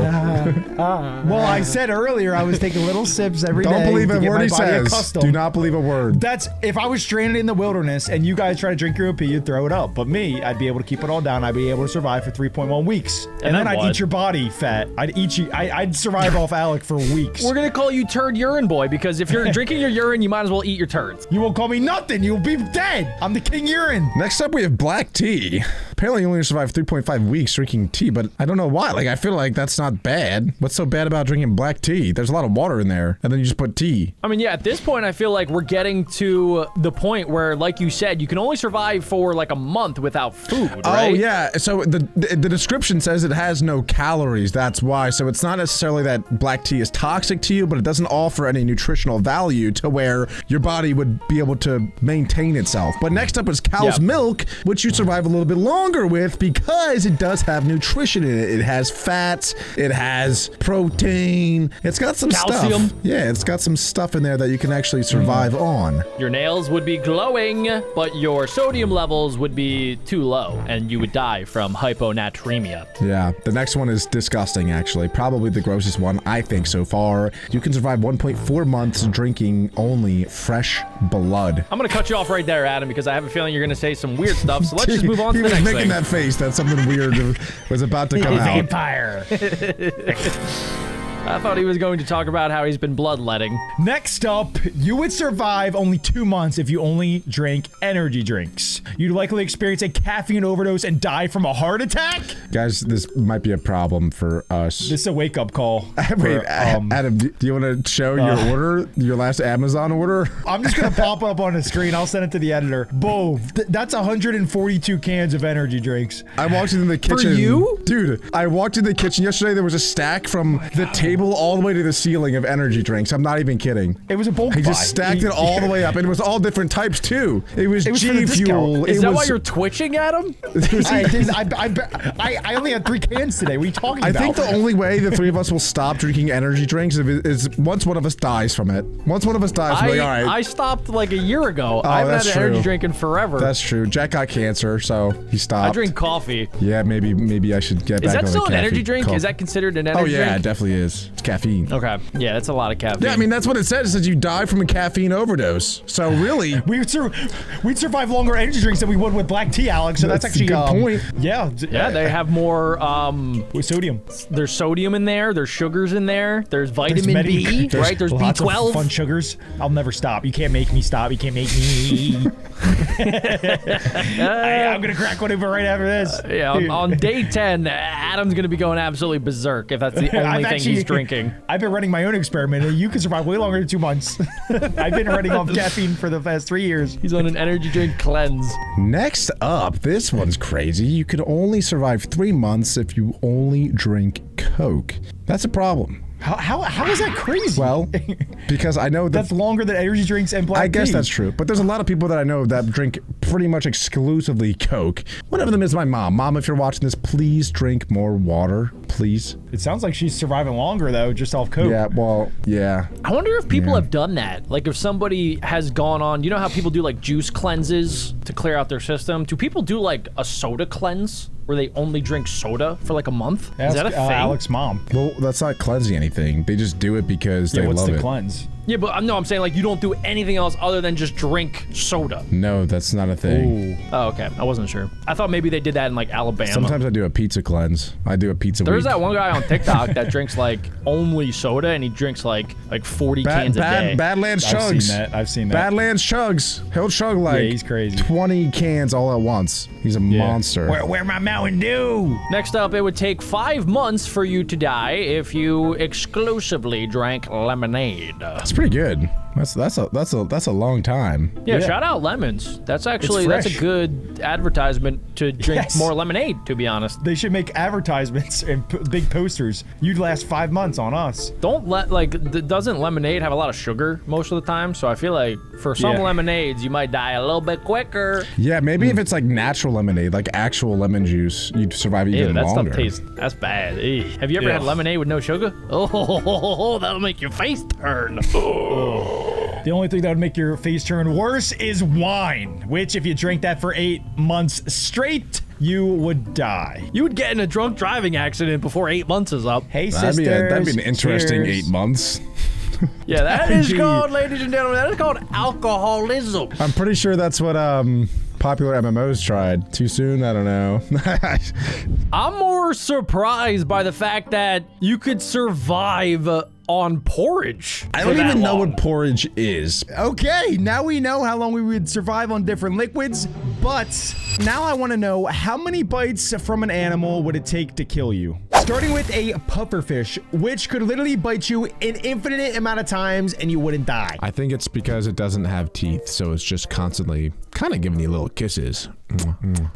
Well, I said earlier I was taking little sips every day. Don't believe to a get word my he body says. accustomed. Do not believe a word. That's if I was stranded in the wilderness and you guys try to drink your own pee, you'd throw it up. But me, I'd be able to keep it all down. I'd be able to survive for 3.1 weeks, and then I I'd would. eat your body fat. I'd eat you. I'd survive off Alec for weeks. We're gonna call you Turd Urine Boy because if you're drinking your urine, you might as well eat your turds. You won't call me nothing. You'll be dead. I'm the king urine. Next up, we have black tea. Apparently, you only survived 3.5 weeks drinking tea, but I don't know why. Like, I feel like that's not bad. What's so bad about drinking black tea? There's a lot of water in there, and then you just put tea. I mean, yeah, at this point, I feel like we're getting to the point where, like you said, you can only survive for like a month without food, right? Oh, yeah. So the description says it has no calories. That's why. So it's not necessarily that black tea is toxic to you, but it doesn't offer any nutritional value to where your body would be able to maintain itself. But next up is cow's Yep. milk, which you survive a little bit longer with because it does have nutrition in it. It has fats. It has protein. It's got some Calcium. stuff. Yeah, it's got some stuff in there that you can actually survive on. Your nails would be glowing, but your sodium levels would be too low, and you would die from hyponatremia. Yeah, the next one is disgusting, actually. Probably the grossest one, I think, so far. You can survive 1.4 months drinking only fresh blood. I'm gonna cut you off right there, Adam, because I have a feeling you're gonna say some weird stuff. So let's just move on to He the was next making thing. that face that something weird was about to come out. Vampire. I thought he was going to talk about how he's been bloodletting. Next up, you would survive only 2 months if you only drank energy drinks. You'd likely experience a caffeine overdose and die from a heart attack. Guys, this might be a problem for us. This is a wake-up call. Wait, for, Adam, do you want to show your order, your last Amazon order? I'm just gonna pop up on the screen. I'll send it to the editor. Boom. That's 142 cans of energy drinks. I walked into the kitchen. you? Dude, I walked into the kitchen yesterday. There was a stack from the table all the way to the ceiling of energy drinks. I'm not even kidding. It was a bulk He buy. just stacked it all the way up, and it was all different types too. It was It was for G the discount. Fuel. Is it that was, why you're twitching, Adam? I only had 3 cans today. What are you talking I about? think the only way the three of us will stop drinking energy drinks is once one of us dies from it. Once one of us dies, we're like, all right. I stopped like a year ago. I haven't had that's an energy true. drink in forever. That's true. Jack got cancer, so he stopped. I drink coffee. Yeah, maybe I should get back Is that on still the an energy caffeine drink? call. Is that considered an Oh energy yeah, it drink? definitely is. It's caffeine. Okay. Yeah, that's a lot of caffeine. Yeah, I mean that's what it says. It says you die from a caffeine overdose. So really, we'd survive longer energy drinks than we would with black tea, Alex. So that's That's a actually good point. Yeah. yeah, they have more. With sodium. There's sodium in there. There's sugars in there. There's vitamin many- B. Right? There's lots of B12. fun sugars. I'll never stop. You can't make me stop. You can't make me. I'm gonna crack one open right after this. Yeah, on day 10, Adam's gonna be going absolutely berserk if that's the only thing he's drinking. I've been running my own experiment, and you can survive way longer than 2 months. I've been running off caffeine for the past 3 years. He's on an energy drink cleanse. next up, this one's crazy. You can only survive 3 months if you only drink Coke. That's a problem. How is that crazy? Well, because I know that that's longer than energy drinks and black I guess tea. that's true. But there's a lot of people that I know that drink pretty much exclusively Coke. One of them is my mom. Mom, if you're watching this, please drink more water, please. It sounds like she's surviving longer though, just off Coke. Yeah, well, yeah. I wonder if people Yeah. have done that. Like if somebody has gone on, you know how people do like juice cleanses to clear out their system? Do people do like a soda cleanse where they only drink soda for like a month? Ask, Is that a thing? Alex's mom. Well, that's not cleansing anything. They just do it because Yeah, they what's love the it. cleanse? Yeah, but no, I'm saying like you don't do anything else other than just drink soda. No, that's not a thing. Oh, okay. I wasn't sure. I thought maybe they did that in like Alabama. Sometimes I do a pizza cleanse. I do a pizza There's week. that one guy on TikTok that drinks like only soda, and he drinks like 40 cans a day. Badlands chugs. I've seen that. Badlands chugs. He'll chug like he's crazy. 20 cans all at once. He's a monster. Where my Mountain Dew? Next up, it would take 5 months for you to die if you exclusively drank lemonade. That's pretty good. That's a long time. Yeah, shout out lemons. That's actually that's a fresh. good advertisement to drink Yes. more lemonade, to be honest. They should make advertisements and big posters. You'd last 5 months on us. Don't let doesn't lemonade have a lot of sugar most of the time? So I feel like for some Yeah. lemonades you might die a little bit quicker. Yeah, maybe if it's like natural lemonade, like actual lemon juice, you'd survive even Ew, that longer. stuff tastes, that's bad. Ew. Have you ever had lemonade with no sugar? Oh, that'll make your face turn. The only thing that would make your face turn worse is wine, which if you drink that for 8 months straight, you would die. You would get in a drunk driving accident before 8 months is up. Hey, That'd be an interesting cheers. 8 months. Yeah, that is Indeed. called, ladies and gentlemen, that is called alcoholism. I'm pretty sure that's what popular MMOs tried. Too soon? I don't know. I'm more surprised by the fact that you could survive on porridge. I for don't that even know long. what porridge is. Okay, now we know how long we would survive on different liquids, but now I want to know how many bites from an animal would it take to kill you? Starting with a pufferfish, which could literally bite you an infinite amount of times and you wouldn't die. I think it's because it doesn't have teeth, so it's just constantly kind of giving you little kisses.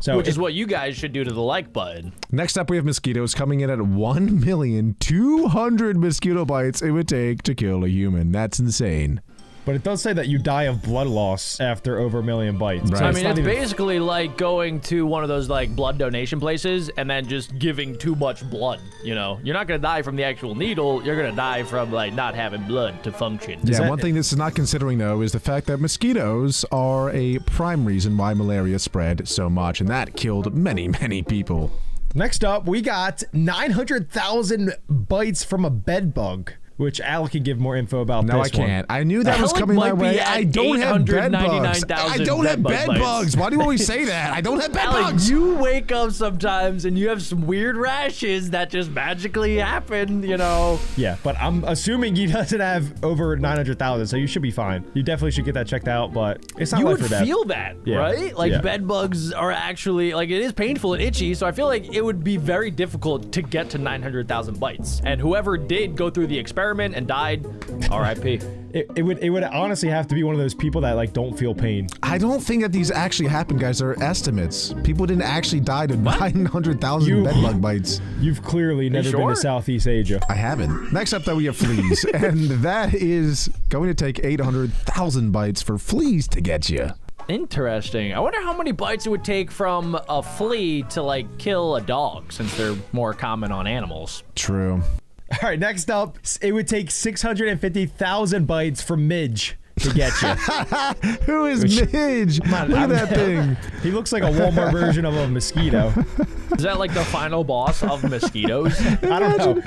So Which is what you guys should do to the like button. Next up, we have mosquitoes coming in at 1,200,000 mosquito bites it would take to kill a human. That's insane. but it does say that you die of blood loss after over 1 million bites. Right. So I It's mean, not it's even- basically like going to one of those like blood donation places and then just giving too much blood. You know, you're not gonna die from the actual needle. You're gonna die from like not having blood to function. Yeah, that- one thing this is not considering, though, is the fact that mosquitoes are a prime reason why malaria spread so much, and that killed many, many people. Next up, we got 900,000 bites from a bed bug, which Al can give more info about. No, I this one. can't. I knew that was Alec coming my might be way. at I don't have bed bugs. 899,000 I don't have bed bed bug bites. bugs. Why do you always say that? I don't have bed Alec, bugs. you wake up sometimes and you have some weird rashes that just magically happen, you know. Yeah, but I'm assuming he doesn't have over 900,000, so you should be fine. You definitely should get that checked out, but it's not You life would or death. feel that, Yeah. right? Like Yeah. bed bugs are actually like it is painful and itchy, so I feel like it would be very difficult to get to 900,000 bites. And whoever did go through the experiment and died, R.I.P. It would honestly have to be one of those people that like don't feel pain. I don't think that these actually happened, guys. They're estimates. People didn't actually die to 900,000 You- bed bug bites. You've clearly never been sure? to Southeast Asia. I haven't. Next up, though, we have fleas, and that is going to take 800,000 bites for fleas to get you. Interesting. I wonder how many bites it would take from a flea to like kill a dog, since they're more common on animals. True. All right, next up, it would take 650,000 bites from Midge to get you. Who is Midge? Look at that thing. He looks like a Walmart version of a mosquito. Is that like the final boss of mosquitoes? I don't know.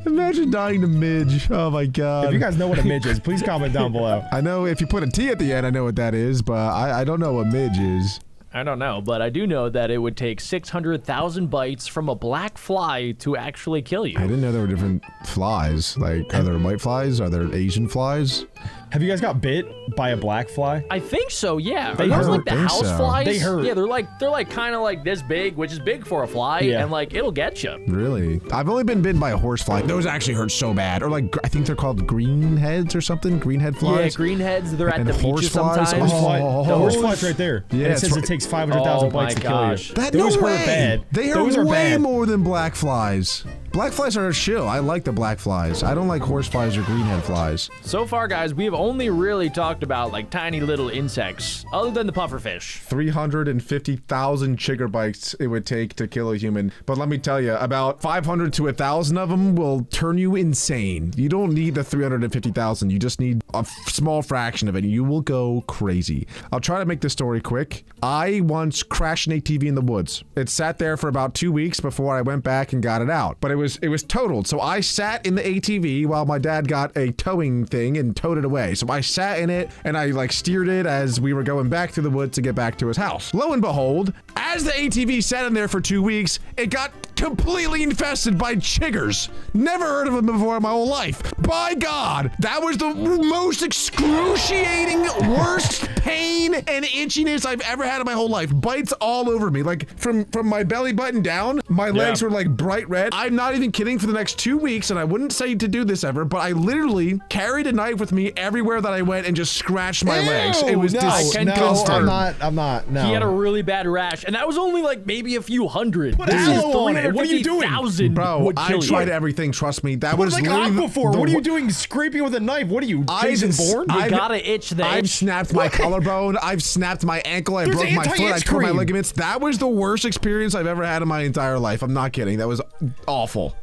Imagine dying to Midge. Oh my god. If you guys know what a Midge is, please comment down below. I know if you put a T at the end, I know what that is, but I don't know what Midge is. I don't know, but I do know that it would take 600,000 bites from a black fly to actually kill I you. didn't know there were different flies. Like, are there white flies? Are there Asian flies? Have you guys got bit by a black fly? I think so, yeah. They Are those hurt. like the Think house so. flies? They hurt. Yeah, they're like kind of like this big, which is big for a fly, Yeah. and like it'll get you. Really? I've only been bitten by a horsefly. Those actually hurt so bad. Or like, I think they're called greenheads or something. Greenhead Yeah, flies. greenheads. They're at And the beaches horseflies? sometimes. Oh, The horse those- fly's right there. Yeah, And it it's says right- it takes 500,000 Oh bites my to gosh. kill you. That Those no hurt way. bad. They hurt Those are way bad. more than black flies. Black flies are a shill. I like the black flies. I don't like horse flies or greenhead flies. So far, guys, we've only really talked about like tiny little insects, other than the pufferfish. 350,000 chigger bites it would take to kill a human. But let me tell you, about 500 to 1,000 of them will turn you insane. You don't need the 350,000. You just need a small fraction of it, you will go crazy. I'll try to make this story quick. I once crashed an ATV in the woods. It sat there for about 2 weeks before I went back and got it out. But it was totaled. So I sat in the ATV while my dad got a towing thing and towed it away. So I sat in it and I like steered it as we were going back through the woods to get back to his house. Lo and behold, as the ATV sat in there for 2 weeks, it got completely infested by chiggers. Never heard of them before in my whole life. By God, that was the most excruciating, worst pain and itchiness I've ever had in my whole life. Bites all over me. Like from my belly button down, my legs were like bright red. I'm not even kidding. For the next 2 weeks, and I wouldn't say to do this ever, but I literally carried a knife with me everywhere that I went and just scratched my legs. It was disgusting. I'm not. No. He had a really bad rash, and that was only like maybe a few hundred. Put aloe on it. What are you doing? Bro, I tried everything. Trust me. That was like literally Aquaphor. What are you doing scraping with a knife? What are you, Jason Bourne? You gotta itch the I've itch. snapped my collarbone. I've snapped my ankle. I broke my foot. I tore my ligaments. That was the worst experience I've ever had in my entire life. I'm not kidding. That was awful.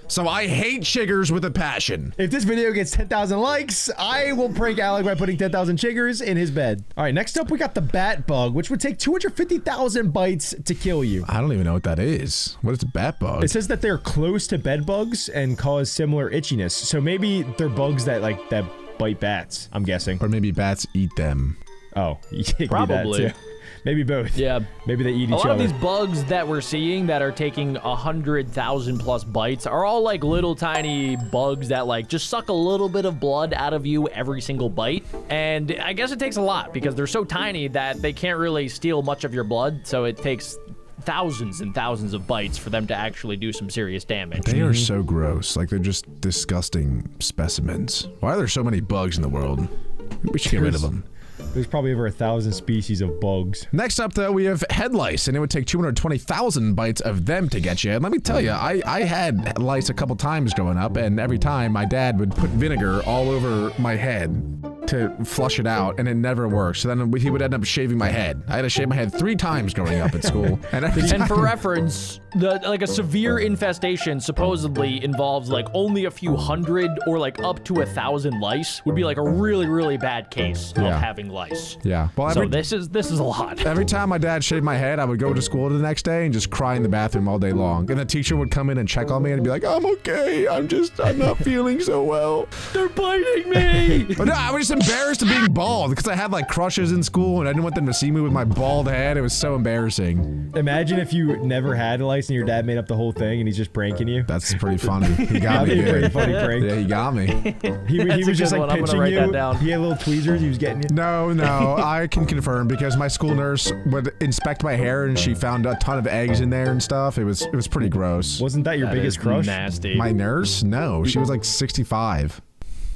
So I hate chiggers with a passion. If this video gets 10,000 likes, I will prank Alec by putting 10,000 chiggers in his bed. All right, next up, we got the bat bug, which would take 250,000 bites to kill you. I don't even know what that is. What is a bat bug? It says that they're close to bed bugs and cause similar itchiness. So maybe they're bugs that that bite bats, I'm guessing. Or maybe bats eat them. Oh, it could Probably. be that too. Maybe both. Yeah. Maybe they eat each A lot other. of these bugs that we're seeing that are taking 100,000 plus bites are all like little tiny bugs that like just suck a little bit of blood out of you every single bite. And I guess it takes a lot because they're so tiny that they can't really steal much of your blood. So it takes thousands and thousands of bites for them to actually do some serious damage. They are so gross. Like, they're just disgusting specimens. Why are there so many bugs in the world? We should get rid of them. There's probably over 1,000 species of bugs. Next up, though, we have head lice, and it would take 220,000 bites of them to get you. And let me tell you, I had lice a couple times growing up, and every time my dad would put vinegar all over my head to flush it out, and it never worked. So then he would end up shaving my head. I had to shave my head 3 times growing up at school. And for reference, like a severe infestation supposedly involves like only a few hundred or like up to 1,000 lice would be like a really, really bad case of having lice. Yeah. Well, So this is a lot. Every time my dad shaved my head, I would go to school the next day and just cry in the bathroom all day long. And the teacher would come in and check on me and be like, I'm okay. I'm not feeling so well. They're biting me. But no, I was just embarrassed of being bald because I had like crushes in school and I didn't want them to see me with my bald head. It was so embarrassing. Imagine if you never had lice and your dad made up the whole thing and he's just pranking you. That's pretty funny. He got me. That'd be a pretty funny prank. Yeah, he got me. He was just like pinching write you. that down. He had little tweezers. He was getting you. No, I can confirm because my school nurse would inspect my hair and she found a ton of eggs in there and stuff. It was pretty gross. Wasn't that your biggest crush? Nasty. My nurse? No, she was like 65.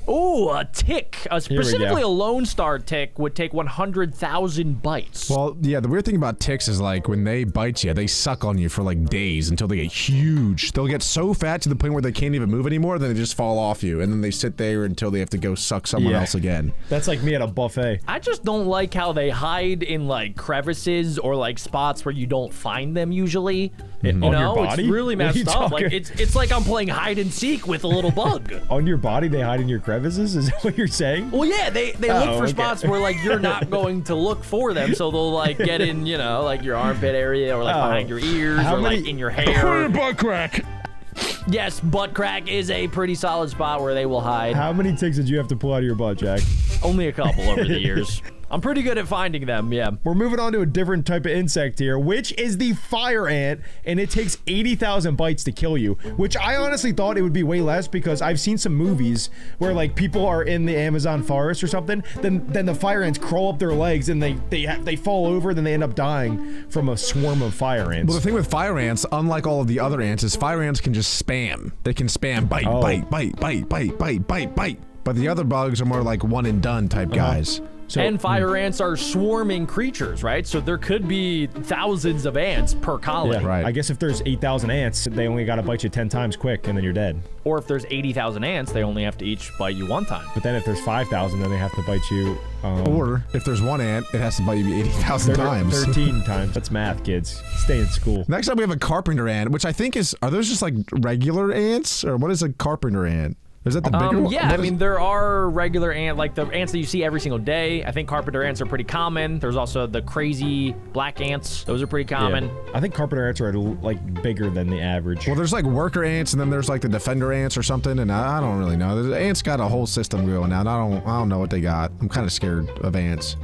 Ooh, a tick. Specifically go. a Lone Star tick would take 100,000 bites. Well, yeah, the weird thing about ticks is like when they bite you, they suck on you for like days until they get huge. They'll get so fat to the point where they can't even move anymore, then they just fall off you, and then they sit there until they have to go suck someone else again. That's like me at a buffet. I just don't like how they hide in like crevices or like spots where you don't find them usually. You On know, your body? it's really What are you messed up. Like talking- it's like I'm playing hide and seek with a little bug. On your body, they hide in your crevices? Is that what you're saying? Well, yeah, they look for okay. spots where like you're not going to look for them, so they'll like get in, you know, like your armpit area or like behind your ears How or many- like in your hair. Butt crack. Yes, butt crack is a pretty solid spot where they will hide. How many ticks did you have to pull out of your butt, Jack? Only a couple over the years. I'm pretty good at finding them, yeah. We're moving on to a different type of insect here, which is the fire ant, and it takes 80,000 bites to kill you, which I honestly thought it would be way less because I've seen some movies where like people are in the Amazon forest or something, then the fire ants crawl up their legs and they fall over, then they end up dying from a swarm of fire ants. Well, the thing with fire ants, unlike all of the other ants, is fire ants can just spam. They can spam bite, bite, bite, bite, bite, bite, bite, bite. But the other bugs are more like one and done type guys. So, And fire ants are swarming creatures, right? So there could be thousands of ants per colony. yeah, Right. I guess if there's 8,000 ants, they only got to bite you 10 times quick, and then you're dead. Or if there's 80,000 ants, they only have to each bite you one time. But then if there's 5,000, then they have to bite you Or if there's one ant, it has to bite you 80,000 times. 13 times. That's math, kids. Stay in school. Next up, we have a carpenter ant, which I think are those just like regular ants? Or what is a carpenter ant? Is that the bigger one? Yeah, I mean, there are regular ant, like the ants that you see every single day. I think carpenter ants are pretty common. There's also the crazy black ants. Those are pretty common. Yeah. I think carpenter ants are like bigger than the average. Well, there's like worker ants, and then there's like the defender ants or something, and I don't really know. The ants got a whole system going now, and I don't know what they got. I'm kind of scared of ants.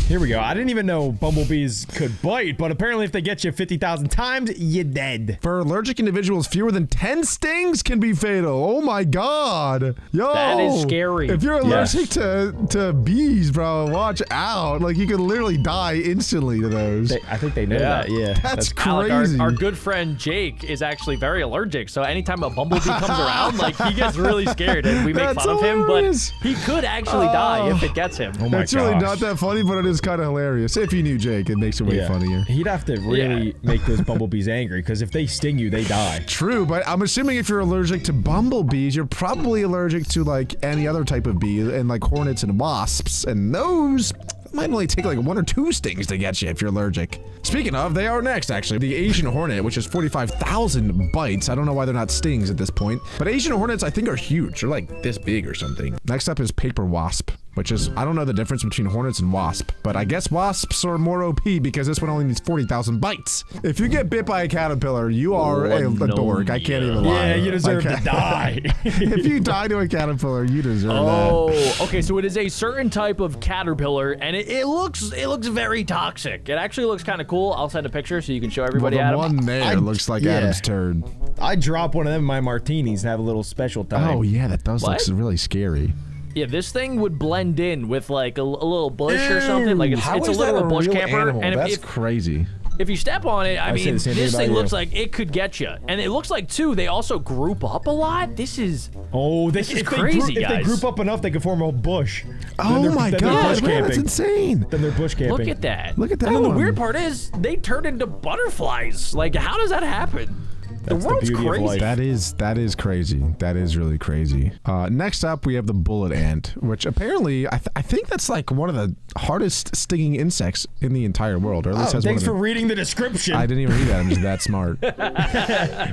Here we go. I didn't even know bumblebees could bite, but apparently if they get you 50,000 times, you're dead. For allergic individuals, fewer than 10 stings can be fatal. Oh my god. Yo. That is scary. If you're allergic to bees, bro, watch out. Like, you could literally die instantly to those. I think they know that, yeah. That's Alec, crazy. our good friend Jake is actually very allergic, so anytime a bumblebee comes around, like, he gets really scared, and we make That's fun of him, but hilarious. he could actually die if it gets him. Oh my It's really gosh. not that funny, but it is kind of hilarious. If you knew Jake, it makes it way funnier. He'd have to really make those bumblebees angry, because if they sting you, they die. True, but I'm assuming if you're allergic to bumblebees, you're probably allergic to like any other type of bee, and like hornets and wasps, and those might only take like 1 or 2 stings to get you if you're allergic. Speaking of, they are next actually. The Asian hornet, which is 45,000 bites. I don't know why they're not stings at this point, but Asian hornets I think are huge. They're like this big or something. Next up is paper wasp, which is, I don't know the difference between hornets and wasp, but I guess wasps are more OP because this one only needs 40,000 bites. If you get bit by a caterpillar, you are a dork. I can't even lie. Yeah, you deserve Okay. to die. If you die to a caterpillar, you deserve Oh, that. okay. So it is a certain type of caterpillar, and it looks very toxic. It actually looks kind of cool. I'll send a picture so you can show Well, everybody. the Adam. one there looks like Adam's turd. I drop one of them in my martinis and have a little special time. Oh yeah, that does What? look really scary. Yeah, this thing would blend in with like a little bush or something. Like it's a literal bush camper, and That's if crazy. if you step on it, I say mean, the same thing this about thing you. looks like it could get you, and it looks like too. They also group up a lot. This is Oh, is if crazy, if they guys. group up enough, they can form a bush. Oh my then they're god, bush man, that's camping. insane. Then they're bush camping. look at that. Look at that And then the one. weird part is they turn into butterflies. Like, how does that happen? That's the world's beauty of crazy. life. That is crazy. That is really crazy. Next up, we have the bullet ant, which apparently I think that's like one of the hardest stinging insects in the entire world, or at least has Thanks for one of reading the description. I didn't even read that. I'm just that smart.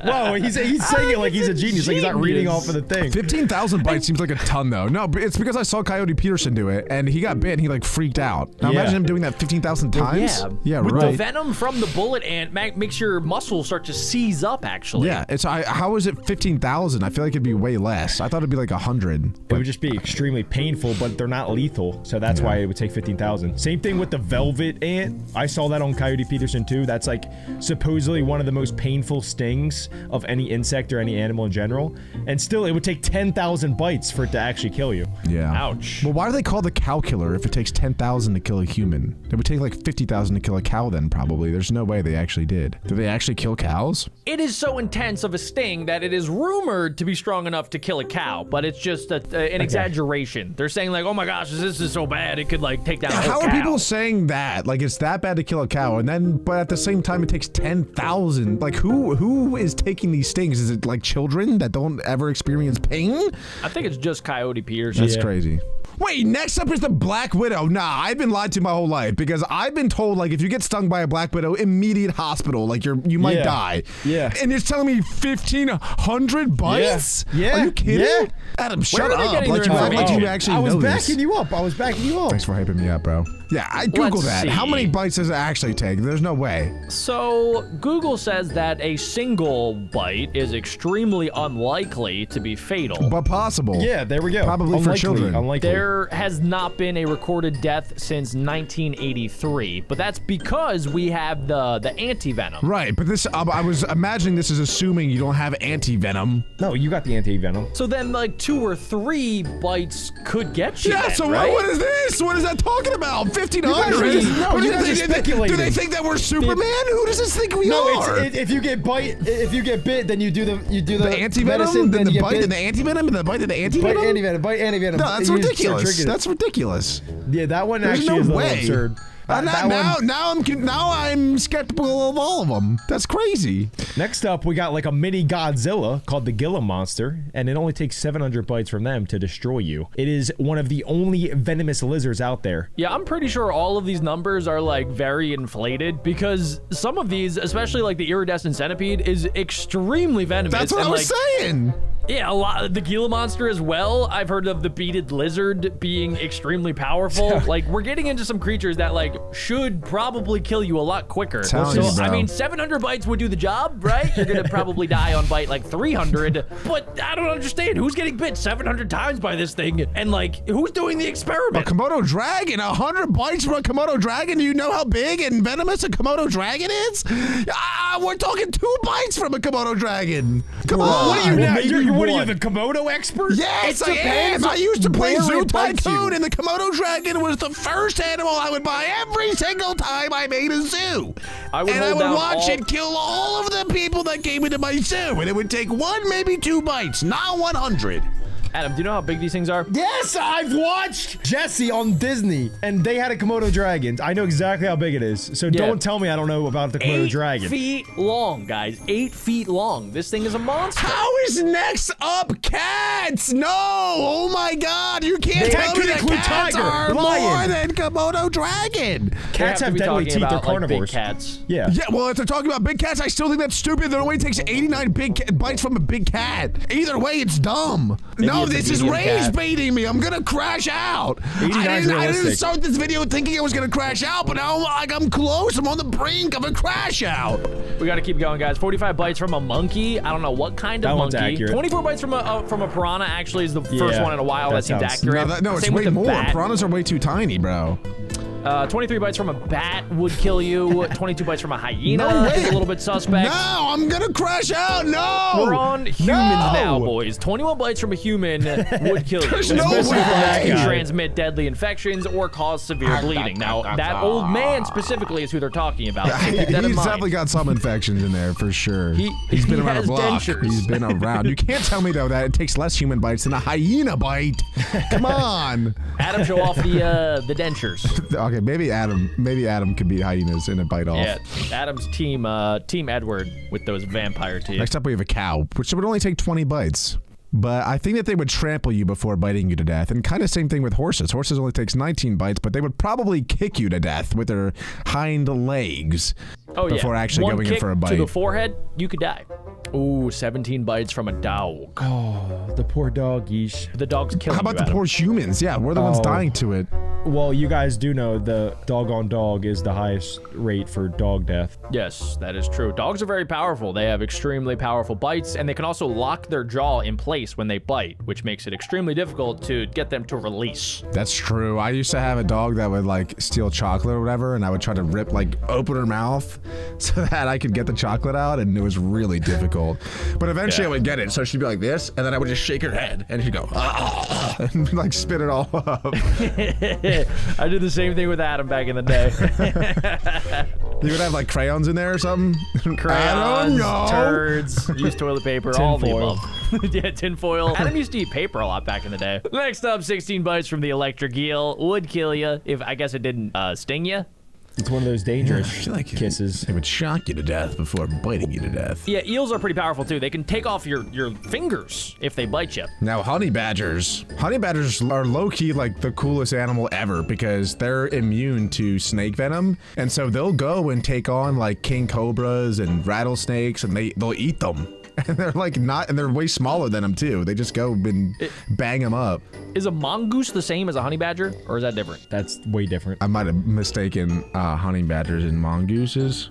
Whoa, he's saying it like he's a genius. Like he's not reading off of the thing. 15,000 bites seems like a ton, though. No, but it's because I saw Coyote Peterson do it, and he got bit, and he like freaked out. Now Yeah. imagine him doing that 15,000 times. Yeah, With right. the venom from the bullet ant makes your muscles start to seize up, actually. Yeah, how is it 15,000? I feel like it'd be way less. I thought it'd be like 100. It would just be extremely painful, but they're not lethal, so that's why it would take 15,000. Same thing with the velvet ant. I saw that on Coyote Peterson too. That's like supposedly one of the most painful stings of any insect or any animal in general, and still it would take 10,000 bites for it to actually kill you. Yeah. Ouch. Well, why do they call the cow killer if it takes 10,000 to kill a human? It would take like 50,000 to kill a cow then, probably. There's no way they actually did. Did they actually kill cows? It is so intense of a sting that it is rumored to be strong enough to kill a cow, but it's just an exaggeration. They're saying like, oh my gosh, this is so bad, it could like take down a whole How cow. are people saying that? Like, it's that bad to kill a cow, and then, but at the same time, it takes 10,000. Like, who is taking these stings? Is it like children that don't ever experience pain? I think it's just Coyote Peterson. That's crazy. Wait, next up is the Black Widow. Nah, I've been lied to my whole life because I've been told like if you get stung by a Black Widow, immediate hospital, like you might Yeah. die. Yeah. And it's telling me 1,500 bites? Yeah. Are you kidding? Yeah. Adam, Where shut are they up. getting Like their you act like information? you actually I was know backing this. you up. I was backing you up. Thanks for hyping me up, bro. Yeah, I Googled Let's that. How see. many bites does it actually take? There's no way. So Google says that a single bite is extremely unlikely to be fatal. But possible. Yeah, there we go. Probably for Unlikely, children. Unlikely. There has not been a recorded death since 1983, but that's because we have the anti-venom. Right, but this, I was imagining this is assuming you don't have anti-venom. No, you got the anti-venom. So then like 2 or 3 bites could get you. Yeah, then, so right? what is this? What is that talking about? 1,500? guys are just- no, What you do guys are do speculating. they think that we're Superman? Who does this think we No, are? if you get bit, then you do the the anti-venom, medicine, then the you get bite, bit. and the anti-venom, and the bite, and the Bite anti-venom? anti-venom, bite anti-venom. No, that's You just ridiculous. triggered it. That's ridiculous. Yeah, that one There's actually no is a little way. absurd. Now I'm skeptical of all of them. That's crazy. Next up, we got like a mini Godzilla called the Gila Monster, and it only takes 700 bites from them to destroy you. It is one of the only venomous lizards out there. Yeah, I'm pretty sure all of these numbers are like very inflated because some of these, especially like the iridescent centipede, is extremely venomous. That's what and, I was like, saying. Yeah, a lot. The Gila monster as well. I've heard of the beaded lizard being extremely powerful. Like, we're getting into some creatures that, like, should probably kill you a lot quicker. Telling you, So, bro. I mean, 700 bites would do the job, right? You're gonna probably die on bite like 300. But I don't understand. Who's getting bit 700 times by this thing? And, like, who's doing the A experiment? Komodo dragon, 100 bites from a Komodo dragon. Do you know how big and venomous a Komodo dragon is? We're talking 2 bites from a Komodo dragon. Come on. What are you Well, now? maybe What are you, one. the Komodo expert? Yes, It I depends am. I used to play where Zoo it bites Tycoon, you. and the Komodo dragon was the first animal I would buy every single time I made a zoo. I would and I hold would down watch all- it kill all of the people that came into my zoo, and it would take 1, maybe 2 bites, not 100. Adam, do you know how big these things are? Yes, I've watched Jesse on Disney, and they had a Komodo dragon. I know exactly how big it is, so Yeah. don't tell me I don't know about the Komodo 8 dragon. feet long, guys. 8 feet long. This thing is a monster. How is next up cats? No! Oh my God! You can't That tell me could that include cats tiger, are lion. more than Komodo dragon. Cats We have to be deadly talking teeth. They're about, like, big carnivores. cats. Yeah. Yeah, well, if they're talking about big cats, I still think that's stupid. That only takes 89 bites from a big cat. Either way, it's dumb. No, it's a this is medium rage cat. baiting me. I'm gonna crash out. 89 I is didn't realistic. start this video thinking I was gonna crash out, but now I'm close. I'm on the brink of a crash out. We got to keep going, guys. 45 bites from a monkey. I don't know what kind of That one's monkey. accurate. 24 bites from a piranha actually is the first Yeah, one in a while. that That seems sounds- accurate. No, it's Same way with the more. bat. Piranhas are way too tiny, bro. 23 bites from a bat would kill you. 22 bites from a hyena No way. is a little bit suspect. No, I'm gonna crash out. No. We're on humans No. now, boys. 21 bites from a human would kill you. There's no Especially way. if it can Yeah. transmit deadly infections or cause severe bleeding. Now, that old man specifically is who they're talking about. So keep that in He's mind. definitely got some infections in there for sure. He's been he around has the block. dentures. He's been around. You can't tell me though that it takes less human bites than a hyena bite. Come on. Adam, show off the dentures. Okay, maybe Adam could beat hyenas in a bite off. Yeah, Adam's team Edward with those vampire teeth. Next up, we have a cow, which would only take 20 bites. But I think that they would trample you before biting you to death. And kind of same thing with horses. Horses only takes 19 bites, but they would probably kick you to death with their hind legs before actually One going in kick for a bite. to the forehead, you could die. Ooh, 17 bites from a dog. Oh, the poor doggies. The dog's killing How about you, the Adam. poor humans? Yeah, we're the ones Oh. dying to it. Well, you guys do know the dog on dog is the highest rate for dog death. Yes, that is true. Dogs are very powerful. They have extremely powerful bites, and they can also lock their jaw in place when they bite, which makes it extremely difficult to get them to release. That's true. I used to have a dog that would like steal chocolate or whatever, and I would try to rip like open her mouth so that I could get the chocolate out, and it was really difficult. But eventually I would get it, so she'd be like this, and then I would just shake her head, and she'd go and like spit it all up. I did the same thing with Adam back in the day. You would have like crayons in there or something. Crayons, I don't know. turds, use toilet paper, all the Tinfoil. above. Yeah, tinfoil. Adam used to eat paper a lot back in the day. Next up, 16 bites from the electric eel would kill you if I guess it didn't sting you. It's one of those dangerous I feel like kisses. It would shock you to death before biting you to death. Yeah, eels are pretty powerful too. They can take off your fingers if they bite you. Now, honey badgers are low-key like the coolest animal ever because they're immune to snake venom, and so they'll go and take on like king cobras and rattlesnakes, and they'll eat them. And they're like and they're way smaller than them too. They just go and bang them up. Is a mongoose the same as a honey badger, or is that different? That's way different. I might have mistaken honey badgers and mongooses.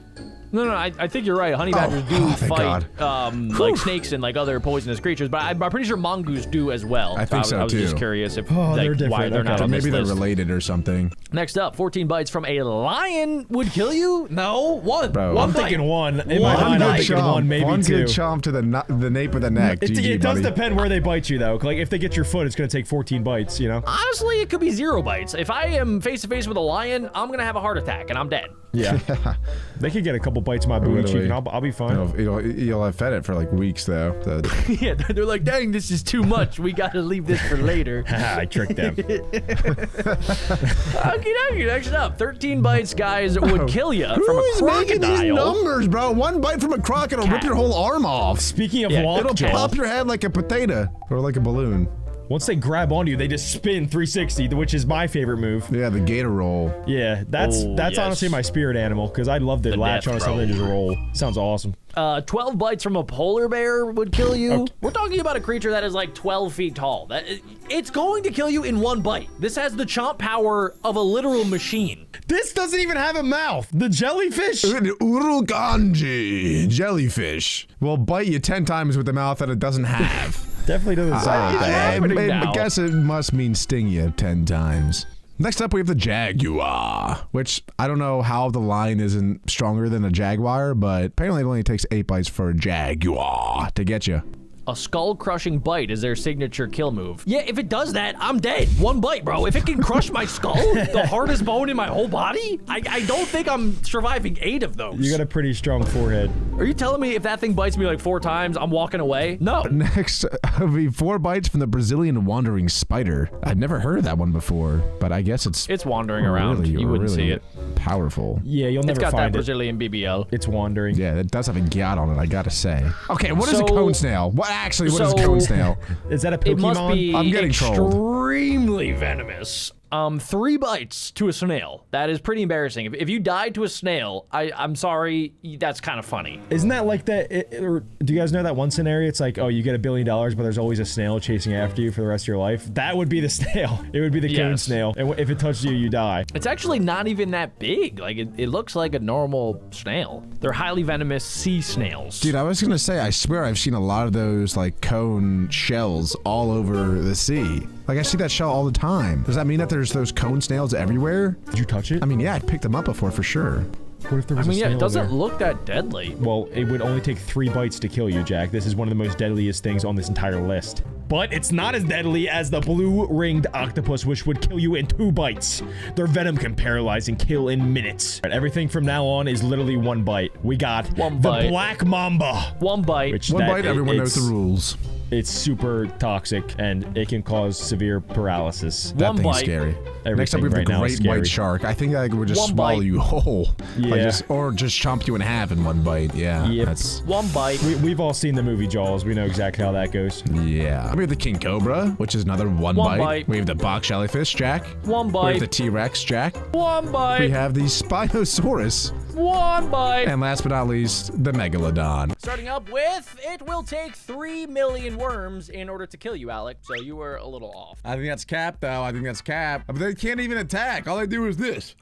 No, I think you're right. Honey badgers do thank fight God. like snakes and like other poisonous creatures, but I'm pretty sure mongoose do as well. I think so, I was just too. curious if Oh, they're like, why different. they're not Okay. on this Maybe they're list. related or something. Next up, 14 bites from a lion would kill you? No, one. Bro. One I'm bite. thinking one. In my One mind, I'm bite. thinking one, maybe one two. good chomp to the nape of the neck. It GG, does buddy. depend where they bite you, though. Like, if they get your foot, it's going to take 14 bites, you know? Honestly, it could be 0 bites. If I am face to face with a lion, I'm gonna have a heart attack and I'm dead. Yeah. They could get a couple bites of my booty cheek, Literally. and I'll be fine. You'll have fed it for like weeks though. Yeah, they're like, dang, this is too much. We gotta leave this for later. I tricked them. Okie dokie, next up, 13 bites, guys, would kill you from a Who's making these crocodile. numbers, bro? One bite from a croc and it'll rip your whole arm off. Speaking of Yeah, It'll lockjaw, pop your head like a potato or like a balloon. once they grab onto you, they just spin 360, which is my favorite move. Yeah, the gator roll. Yeah, that's Oh, that's yes. honestly my spirit animal, because I'd love to latch death on something and roll. just roll. Sounds awesome. 12 bites from a polar bear would kill you. Okay. We're talking about a creature that is like 12 feet tall. It's going to kill you in one bite. This has the chomp power of a literal machine. This doesn't even have a mouth. The jellyfish. Uruganji jellyfish will bite you 10 times with the mouth that it doesn't have. Definitely doesn't sound like that. I guess it must mean sting you 10 times. Next up, we have the jaguar, which I don't know how the lion isn't stronger than a jaguar, but apparently it only takes 8 bites for a jaguar to get you. A skull-crushing bite is their signature kill move. Yeah, if it does that, I'm dead. One bite, bro. If it can crush my skull, the hardest bone in my whole body, I don't think I'm surviving 8 of those. You got a pretty strong forehead. Are you telling me if that thing bites me like 4 times, I'm walking away? No. Next, will be 4 bites from the Brazilian wandering spider. I've never heard of that one before, but I guess it's wandering around. Really, you wouldn't really see it. Powerful. Yeah, you'll never find it. It's got that Brazilian BBL. It's wandering. Yeah, it does have a gyat on it, I gotta say. Okay, what is a cone snail? What is a cone snail? Is that a Pokemon? It must be I'm getting extremely venomous. 3 bites to a snail. That is pretty embarrassing. If you died to a snail, I'm sorry, that's kind of funny. Isn't that like that? Or do you guys know that one scenario? It's like, oh, you get $1 billion, but there's always a snail chasing after you for the rest of your life. That would be the snail. It would be the cone snail. And if it touches you, you die. It's actually not even that big. Like it looks like a normal snail. They're highly venomous sea snails. Dude, I was gonna say, I swear I've seen a lot of those like cone shells all over the sea. Like I see that shell all the time. Does that mean that there's those cone snails everywhere? Did you touch it? I mean, yeah, I picked them up before for sure. What if there was a snail it doesn't there? look that deadly. Well, it would only take 3 bites to kill you, Jack. This is one of the most deadliest things on this entire list. But it's not as deadly as the blue-ringed octopus, which would kill you in 2 bites. Their venom can paralyze and kill in minutes. Everything from now on is literally 1 bite. We got one the bite. Black Mamba. 1 bite. One bite, everyone knows the rules. It's super toxic, and it can cause severe paralysis. That One thing's bite. scary. Everything Next up, we have right the now is great white scary. shark. I think that would just One swallow bite. you whole. Yeah. Or just chomp you in half in 1 bite. Yeah. Yep. That's... 1 bite. We've all seen the movie Jaws. We know exactly how that goes. Yeah. We have the king cobra, which is another 1 One bite. bite. We have the box jellyfish, Jack. 1 We have the bite. T-Rex, Jack. 1 bite. We have the Spinosaurus. 1 bite. And last but not least, the Megalodon. Starting up with, it will take 3 million worms in order to kill you, Alec. So you were a little off. I think that's cap, though. I think that's cap. But they can't even attack. All they do is this.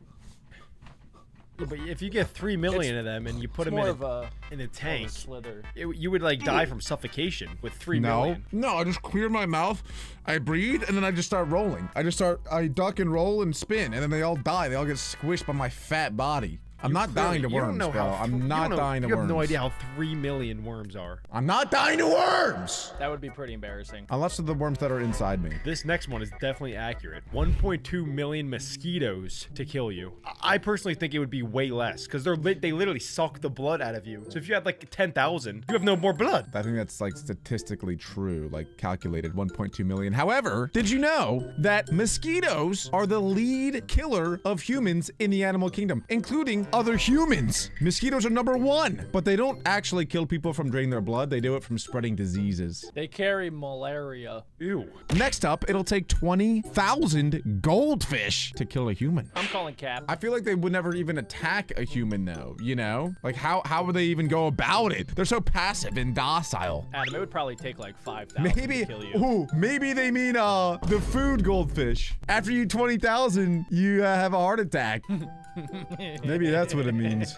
Yeah, but if you get 3 million of them and you put them More in of a a tank, slither. you would like die from suffocation with 3 million. No, I just clear my mouth, I breathe, and then I just start rolling. I duck and roll and spin, and then they all die. They all get squished by my fat body. I'm not dying to You don't worms, know bro. how. I'm not dying to You worms. have no idea how 3 million worms are. I'm not dying to worms! That would be pretty embarrassing. Unless they're the worms that are inside me. This next one is definitely accurate. 1.2 million mosquitoes to kill you. I personally think it would be way less because they literally suck the blood out of you. So if you had like 10,000, you have no more blood. I think that's like statistically true, like calculated 1.2 million. However, did you know that mosquitoes are the lead killer of humans in the animal kingdom, including other humans? Mosquitoes are number 1, but they don't actually kill people from draining their blood. They do it from spreading diseases. They carry malaria. Ew. Next up, it'll take 20,000 goldfish to kill a human. I'm calling cap. I feel like they would never even attack a human though, you know? Like how would they even go about it? They're so passive and docile. Adam, it would probably take like 5,000 Maybe, to kill you. ooh, maybe they mean the food goldfish. After you 20,000, you have a heart attack. Maybe that's what it means.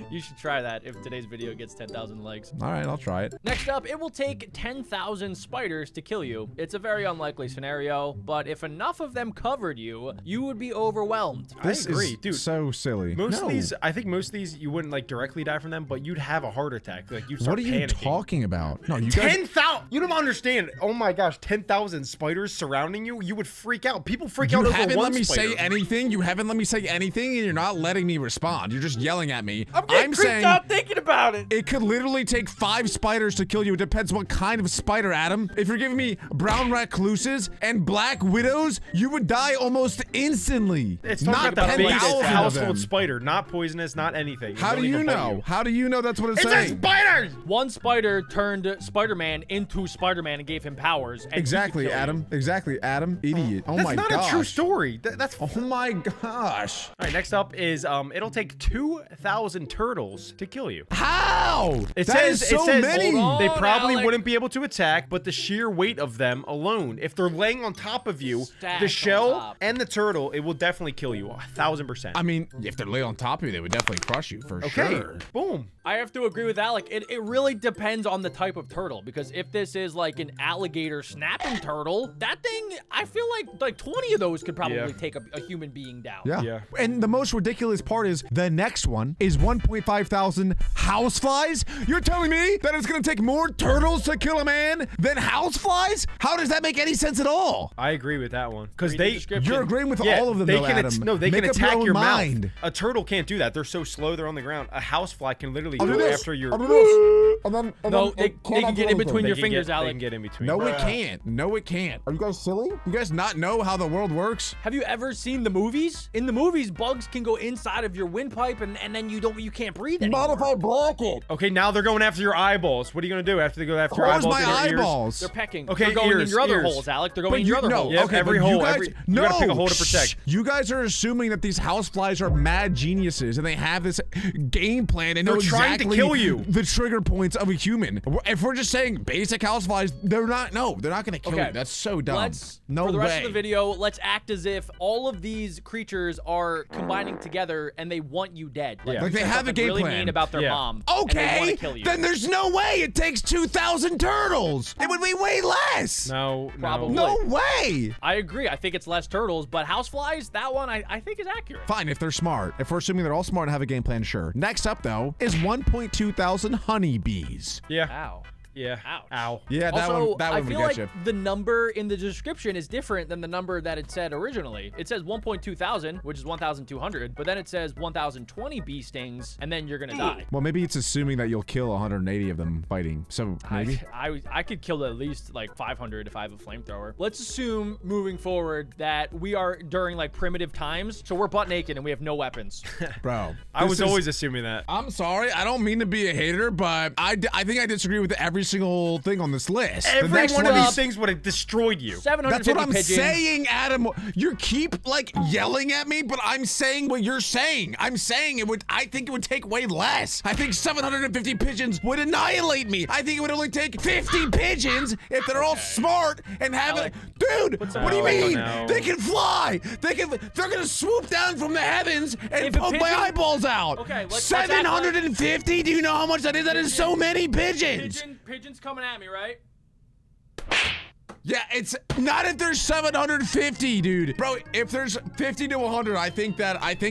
You should try that if today's video gets 10,000 likes. All right, I'll try it. Next up, it will take 10,000 spiders to kill you. It's a very unlikely scenario, but if enough of them covered you, you would be overwhelmed. This I agree, is dude. so silly. Most No. of these, I think most of these, you wouldn't like directly die from them, but you'd have a heart attack. Like you'd start What are you panicking. talking about? No, you guys. 10,000! You don't understand. Oh my gosh, 10,000 spiders surrounding you. You would freak out. People freak out You over haven't one let me spider. say anything. You haven't let me say anything, and you're not letting me respond. You're just yelling at me. I'm saying thinking about it. it could literally take 5 spiders to kill you. It depends what kind of spider, Adam. If you're giving me brown recluses and black widows, you would die almost instantly. It's talking not about that big 10,000 of them. household spider, not poisonous, not anything. How It do won't you even bite know? you. How do you know that's what it's It's a saying? spider! One spider turned Spider-Man into Spider-Man and gave him powers. And he could Exactly, kill you. Adam. Exactly, Adam. Idiot. Oh That's my not gosh. a true story. That's Oh my gosh. All right, next Next up is it'll take 2,000 turtles to kill you. How? It That says is so many. Hold they on, probably Alec. wouldn't be able to attack, but the sheer weight of them alone, if they're laying on top of you, Stacked the on shell top. and the turtle, it will definitely kill you 1,000%. I mean, if they're lay on top of you, they would definitely crush you for Okay, sure. boom. I have to agree with Alec. It really depends on the type of turtle, because if this is like an alligator snapping turtle, that thing, I feel like 20 of those could probably Yeah. take a human being down. Yeah. Yeah. And the most ridiculous part is the next one is 1.5 thousand houseflies. You're telling me that it's gonna take more turtles to kill a man than houseflies? How does that make any sense at all? I agree with that one. Because Read the they, description. You're agreeing with yeah, all of them, they though, can Adam. no, they Make can up attack your, own your mind. mouth. A turtle can't do that. They're so slow. They're on the ground. A housefly can literally I'll do go this. after your. I'll do this. And then, No, they can get in between your fingers, They Alec. can get in between. No, it can't. No, it can't. Are you guys silly? You guys not know how the world works? Have you ever seen the movies? In the movies, bugs can go inside of your windpipe and then you can't breathe anymore. Not if I block it. Okay, now they're going after your eyeballs. What are you gonna do after they go after your Close eyeballs? my and your ears? eyeballs. They're pecking. Okay, They're going in ears, your other ears. holes, Alec. They're But going in your other no, holes. Yeah, okay, every but you hole, guys, every- you no, gotta pick a hole to shh. protect. You guys are assuming that these houseflies are mad geniuses and they have this game plan and know They're trying to exactly kill you. the trigger points of a human. If we're just saying basic houseflies, they're not. No, they're not going to kill Okay. you. That's so dumb. Let's, no for the way. rest of the video, let's act as if all of these creatures are combining together and they want you dead. Yeah. Like you they said have a something game really plan. mean about their Yeah. mom. And they want Okay, to kill you. then there's no way it takes 2,000 turtles. It would be way less. No, Probably. No way. I agree. I think it's less turtles, but houseflies, that one I think is accurate. Fine, if they're smart. If we're assuming they're all smart and have a game plan, sure. Next up, though, is 1.2 thousand honeybees. Yeah. Ow. Yeah. Ouch. Ow. Yeah, that Also, one I would feel get like you. the number in the description is different than the number that it said originally. It says 1.2 thousand, which is 1,200, but then it says 1,020 bee stings, and then you're gonna die. Well, maybe it's assuming that you'll kill 180 of them fighting. So maybe. I could kill at least like 500 if I have a flamethrower. Let's assume moving forward that we are during like primitive times, so we're butt naked and we have no weapons. Bro, I was this is- always assuming that. I'm sorry. I don't mean to be a hater, but I think I disagree with every single thing on this list. The Every next one of one- these things would have destroyed you. 750 That's what I'm pigeons. saying, Adam. You keep like yelling at me, but I'm saying what you're saying. I'm saying it would. I think it would take way less. I think 750 pigeons would annihilate me. I think it would only take 50 pigeons if they're all smart and have Alec, it. Dude, what do you some- mean? No. They can fly. They're gonna swoop down from the heavens and If a poke my pigeon- eyeballs out. Okay, let's act like- 750. Do you know how much that is? That is so many pigeons. Pigeons coming at me, right? Yeah, it's not if there's 750, dude. Bro, if there's 50 to 100, I think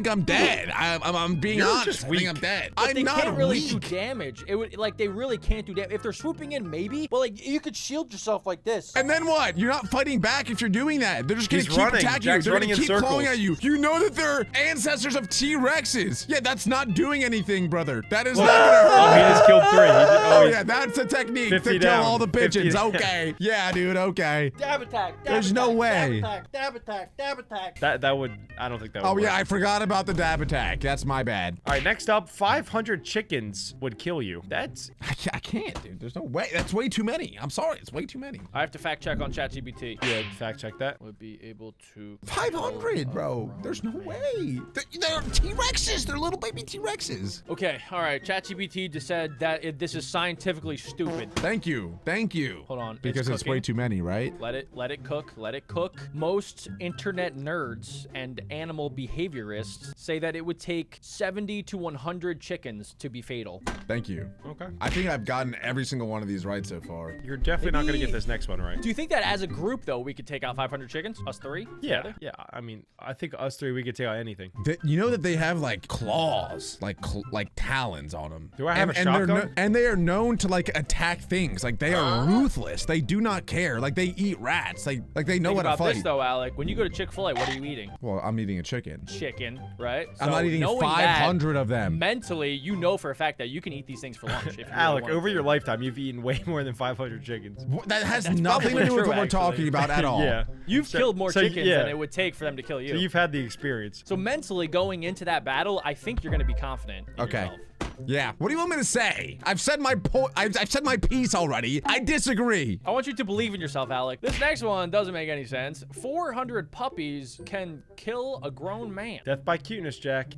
I'm dead. I'm being You're honest. just I think weak. I'm dead. But I'm they not can't really weak. do damage. It would like they really can't do damage. If they're swooping in, maybe. But like you could shield yourself like this. And then what? You're not fighting back if you're doing that. They're just gonna He's keep running. attacking Jack's you. They're running gonna in keep clawing circles. at you. You know that they're ancestors of T-Rexes. Yeah, that's not doing anything, brother. That is not gonna Oh, he hurt. just killed 3. He just, Oh he- yeah, that's a technique 50 to kill down. all the 50 pigeons. down. Okay. Yeah, dude. Okay. Dab attack. Dab There's attack, no way. Dab attack. Dab attack. Dab attack. That would. I don't think that would. Oh work. yeah, I forgot about the dab attack. That's my bad. All right, next up, 500 chickens would kill you. That's I can't, dude. There's no way. That's way too many. I'm sorry. It's way too many. I have to fact check on ChatGPT. yeah. Fact check that. Would be able to 500, bro. There's no way. They're T-Rexes. They're little baby T-Rexes. Okay, all right. ChatGPT just said that this is scientifically stupid. Thank you. Thank you. Hold on, Because it's way cooking. too many, right? Let it cook. Let it cook. Most internet nerds and animal behaviorists say that it would take 70 to 100 chickens to be fatal. Thank you. Okay. I think I've gotten every single one of these right so far. You're definitely not gonna Maybe- get this next one right. Do you think that as a group though we could take out 500 chickens? Us three? Yeah. together? Yeah. I mean, I think us 3 we could take out anything. You know that they have like claws, like talons on them. Do I have a they're shotgun? and they are known to like attack things. Like they are ruthless. They do not care. Like they eat rats. Like they know Think how to about fight. this though, Alec. When you go to Chick-fil-A, what are you eating? Well, I'm eating a chicken. Chicken, right? I'm So not eating knowing 500 that, of them. Mentally, you know for a fact that you can eat these things for lunch. If you really Alec, wanted over to. your lifetime, you've eaten way more than 500 chickens. That has That's nothing to probably do with true, what we're actually. talking about at all. Yeah. You've killed more so, chickens yeah. than it would take for them to kill you. So you've had the experience. So mentally going into that battle, I think you're going to be confident in Okay. yourself. Yeah. What do you want me to say? I've said my I've said my piece already. I disagree. I want you to believe in yourself, Alec. This next one doesn't make any sense. 400 puppies can kill a grown man. Death by cuteness, Jack.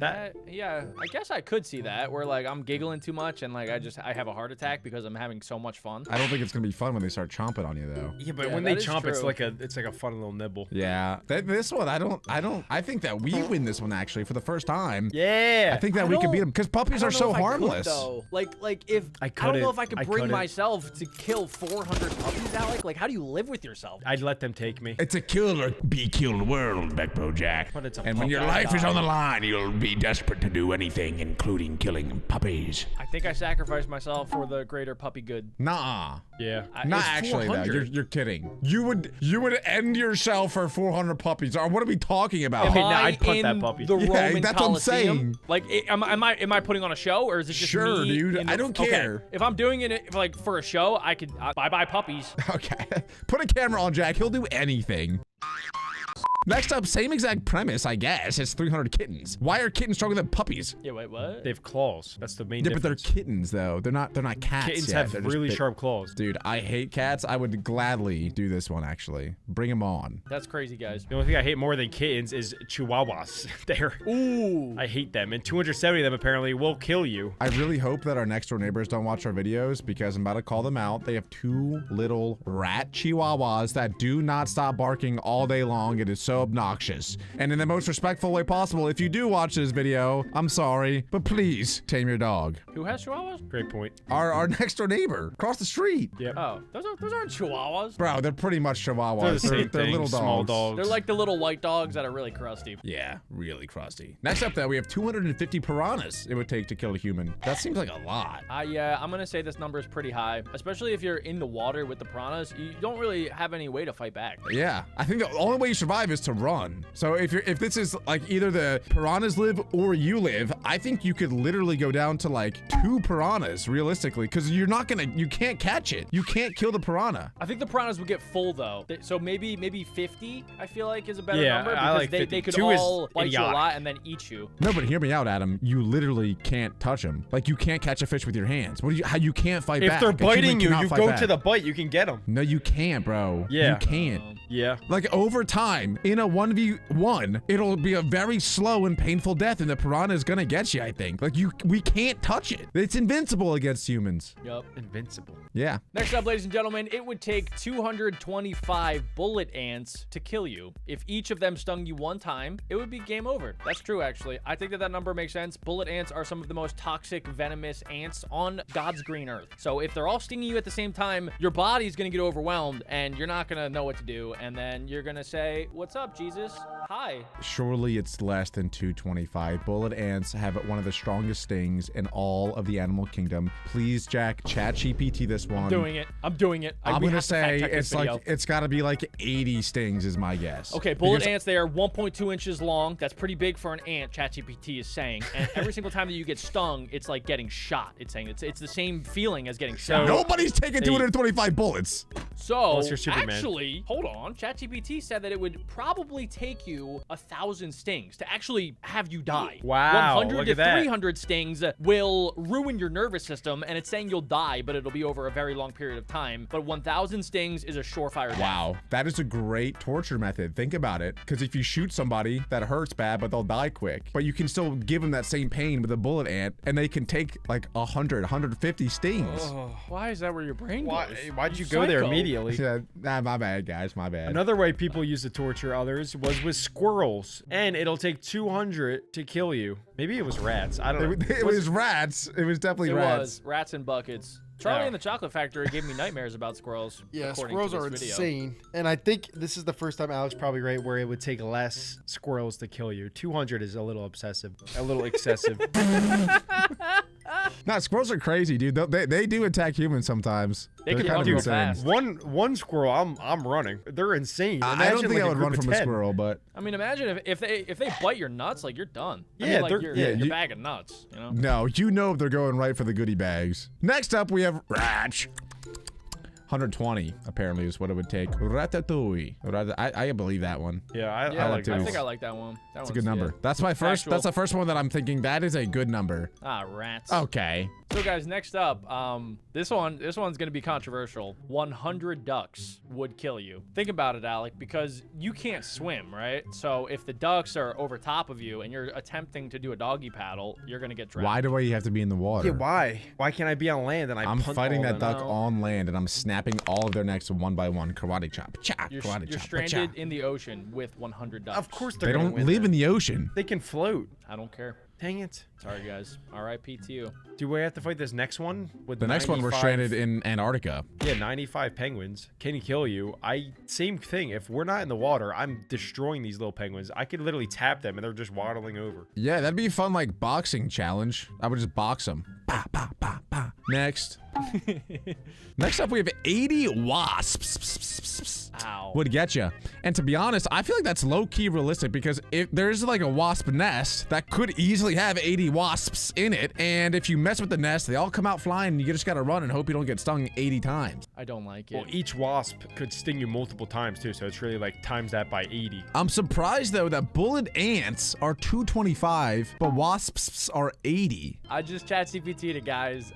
Yeah, I guess I could see that, where like I'm giggling too much and like I have a heart attack because I'm having so much fun. I don't think it's gonna be fun when they start chomping on you though. Yeah, but Yeah, when they that is chomp, it's true. like a fun little nibble. Yeah. This one, I think that we win this one actually for the first time. Yeah. I think that we can beat them because puppies are so harmless. Like if I don't know if I couldn't. could bring myself to kill 400 puppies, Alec. Like, how do you live with yourself? I'd let them take me. It's a kill or be killed world, Beckbo Jack. But it's a And when your puppy. life is on the line, you'll be desperate to do anything, including killing puppies. I think I sacrificed myself for the greater puppy good. Nuh-uh. Yeah. Not It's actually, though. 400. You're kidding. You would end yourself for 400 puppies. Or what are we talking about? Okay, Am nah, I I'd punt in that puppy. the Yeah, Roman that's what I'm Colosseum? saying. Like, am I putting on a show, or is it just Sure, me dude. in the- I don't Okay, care. if I'm doing it like for a show, I could bye puppies. Okay. Put a camera on Jack. He'll do anything. Next up, same exact premise, I guess. It's 300 kittens. Why are kittens stronger than puppies? Yeah, wait, what? They have claws. That's the main Yeah, but they're difference. kittens though. They're not cats. Kittens yet. have They're just really big- sharp claws. Dude, I hate cats. I would gladly do this one actually. Bring them on. That's crazy, guys. The only thing I hate more than kittens is chihuahuas. Ooh. I hate them, and 270 of them apparently will kill you. I really hope that our next door neighbors don't watch our videos because I'm about to call them out. They have 2 little rat chihuahuas that do not stop barking all day long. It is so obnoxious. And in the most respectful way possible, if you do watch this video, I'm sorry, but please tame your dog. Who has chihuahuas? Great point. Our next door neighbor across the street. Yep. Oh, those aren't chihuahuas. Bro, they're pretty much chihuahuas. They're the same they're thing, little dogs. small dogs. They're like the little white dogs that are really crusty. Yeah, really crusty. Next up, though, we have 250 piranhas it would take to kill a human. That seems like a lot. Yeah, I'm gonna say this number is pretty high, especially if you're in the water with the piranhas. You don't really have any way to fight back. Yeah, I think the only way you survive is to run. So if this is like either the piranhas live or you live, I think you could literally go down to like 2 piranhas realistically, because you can't catch it. You can't kill the piranha. I think the piranhas would get full though, so maybe 50. I feel like is a better Yeah, number I because like 50. they could 2 is all bite you a idiotic. lot and then eat you. No, but hear me out, Adam. You literally can't touch them. Like you can't catch a fish with your hands. How you can't fight If back. they're A human biting you, cannot you fight go back. to the bite. You can get them. No, you can't, bro. Yeah. You can't. Yeah. Like over time, in a 1v1, it'll be a very slow and painful death, and the piranha is gonna get you, I think. Like we can't touch it. It's invincible against humans. Yup. Invincible. Yeah. Next up, ladies and gentlemen, it would take 225 bullet ants to kill you. If each of them stung you one time, it would be game over. That's true, actually. I think that number makes sense. Bullet ants are some of the most toxic, venomous ants on God's green earth. So if they're all stinging you at the same time, your body's gonna get overwhelmed, and you're not gonna know what to do, and then you're gonna say, "What's up, Jesus? Hi." Surely it's less than 225. Bullet ants have one of the strongest stings in all of the animal kingdom. Please, Jack, ChatGPT this one. I'm doing it. I'm We gonna have to fact say check this it's like video. it's got to be like 80 stings is my guess. Okay, bullet Because- ants, they are 1.2 inches long. That's pretty big for an ant, ChatGPT is saying. And every single time that you get stung, it's like getting shot. It's saying it's the same feeling as getting shot. Nobody's taking 225 bullets. So, Unless you're Superman. actually, hold on. ChatGPT said that it would probably take you 1,000 stings to actually have you die. Wow, 100 look to at that. 300 stings will ruin your nervous system, and it's saying you'll die, but it'll be over a very long period of time. But 1,000 stings is a surefire death. Wow, that is a great torture method. Think about it. Because if you shoot somebody, that hurts bad, but they'll die quick. But you can still give them that same pain with a bullet ant, and they can take like 100, 150 stings. Why is that where your brain goes? Why'd you go there psycho. immediately? Yeah, nah, my bad, guys. My bad. Another way people used to torture others was with squirrels, and it'll take 200 to kill you. Maybe it was rats. I don't know. It was rats. It was definitely It rats. was rats and buckets. Charlie Oh. and the Chocolate Factory gave me nightmares about squirrels. Yeah, according squirrels to are this video. insane. And I think this is the first time Alex probably right where it would take less squirrels to kill you. 200 is a little obsessive, a little excessive. Nah, squirrels are crazy, dude. They do attack humans sometimes. They They're can kind run of real insane. fast. One squirrel, I'm running. They're insane. I don't Imagine, think like, I a would group run of from 10. a squirrel, but I mean, imagine if they bite your nuts, like you're done. I Yeah, mean, like they're- you're yeah, a you- bag of nuts, you know? no, you know they're going right for the goodie bags. Next up, we have rats. 120 apparently is what it would take. Ratatouille. I believe that one. Yeah, I Yeah, like I that. think I like that one. It's a good number. That's my first. Factual. That's the first one that I'm thinking. That is a good number. Ah, rats. Okay. So guys, next up, this one's gonna be controversial. 100 ducks would kill you. Think about it, Alec, because you can't swim, right? So if the ducks are over top of you and you're attempting to do a doggy paddle, you're gonna get drowned. Why do I have to be in the water? Yeah, why? Why can't I be on land and I'm punt fighting all that them? duck on land and I'm snapping all of their necks one by one. Karate chop. Cha. You're Karate chop. stranded Cha. in the ocean with 100 ducks. Of course they're They gonna don't win live then. in the ocean. They can float. I don't care. Dang it. Sorry, guys. R.I.P. to you. Do we have to fight this next one? With The next one, we're 95 stranded in Antarctica. Yeah, 95 penguins can kill you. Same thing. If we're not in the water, I'm destroying these little penguins. I could literally tap them and they're just waddling over. Yeah, that'd be a fun, like, boxing challenge. I would just box them. Bah, bah, bah, bah. Next. Next up, we have 80 wasps. Ow. Would get you. And to be honest, I feel like that's low-key realistic because if there's like a wasp nest that could easily have 80 wasps in it, and if you mess with the nest, they all come out flying and you just gotta run and hope you don't get stung 80 times. I don't like it. Well, each wasp could sting you multiple times too, so it's really like times that by 80. I'm surprised though that bullet ants are 225, but wasps are 80. I just chat CPT'd it, guys.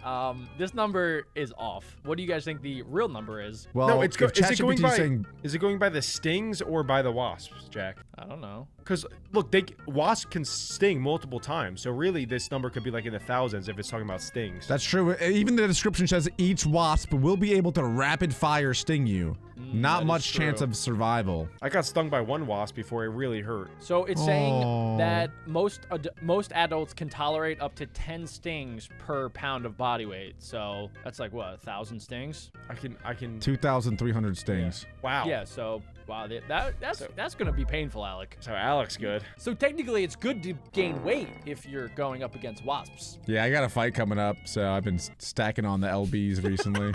This number is off. What do you guys think the real number is? Well, No, if is it going ChatGPT by? is saying Is it going by the stings or by the wasps, Jack? I don't know. Because look, wasps can sting multiple times, so really this number could be like in the thousands if it's talking about stings. that's true. Even the description says each wasp will be able to rapid fire sting you. Not that is much chance true. of survival. I got stung by one wasp before it really hurt. So it's saying Aw. that most adults can tolerate up to 10 stings per pound of body weight. So that's like what, 1,000 stings? I can. 2,300 stings. Wow. Yeah. So wow, that's gonna be painful, Alec. So Alex good. So technically, it's good to gain weight if you're going up against wasps. Yeah, I got a fight coming up, so I've been stacking on the LBs recently.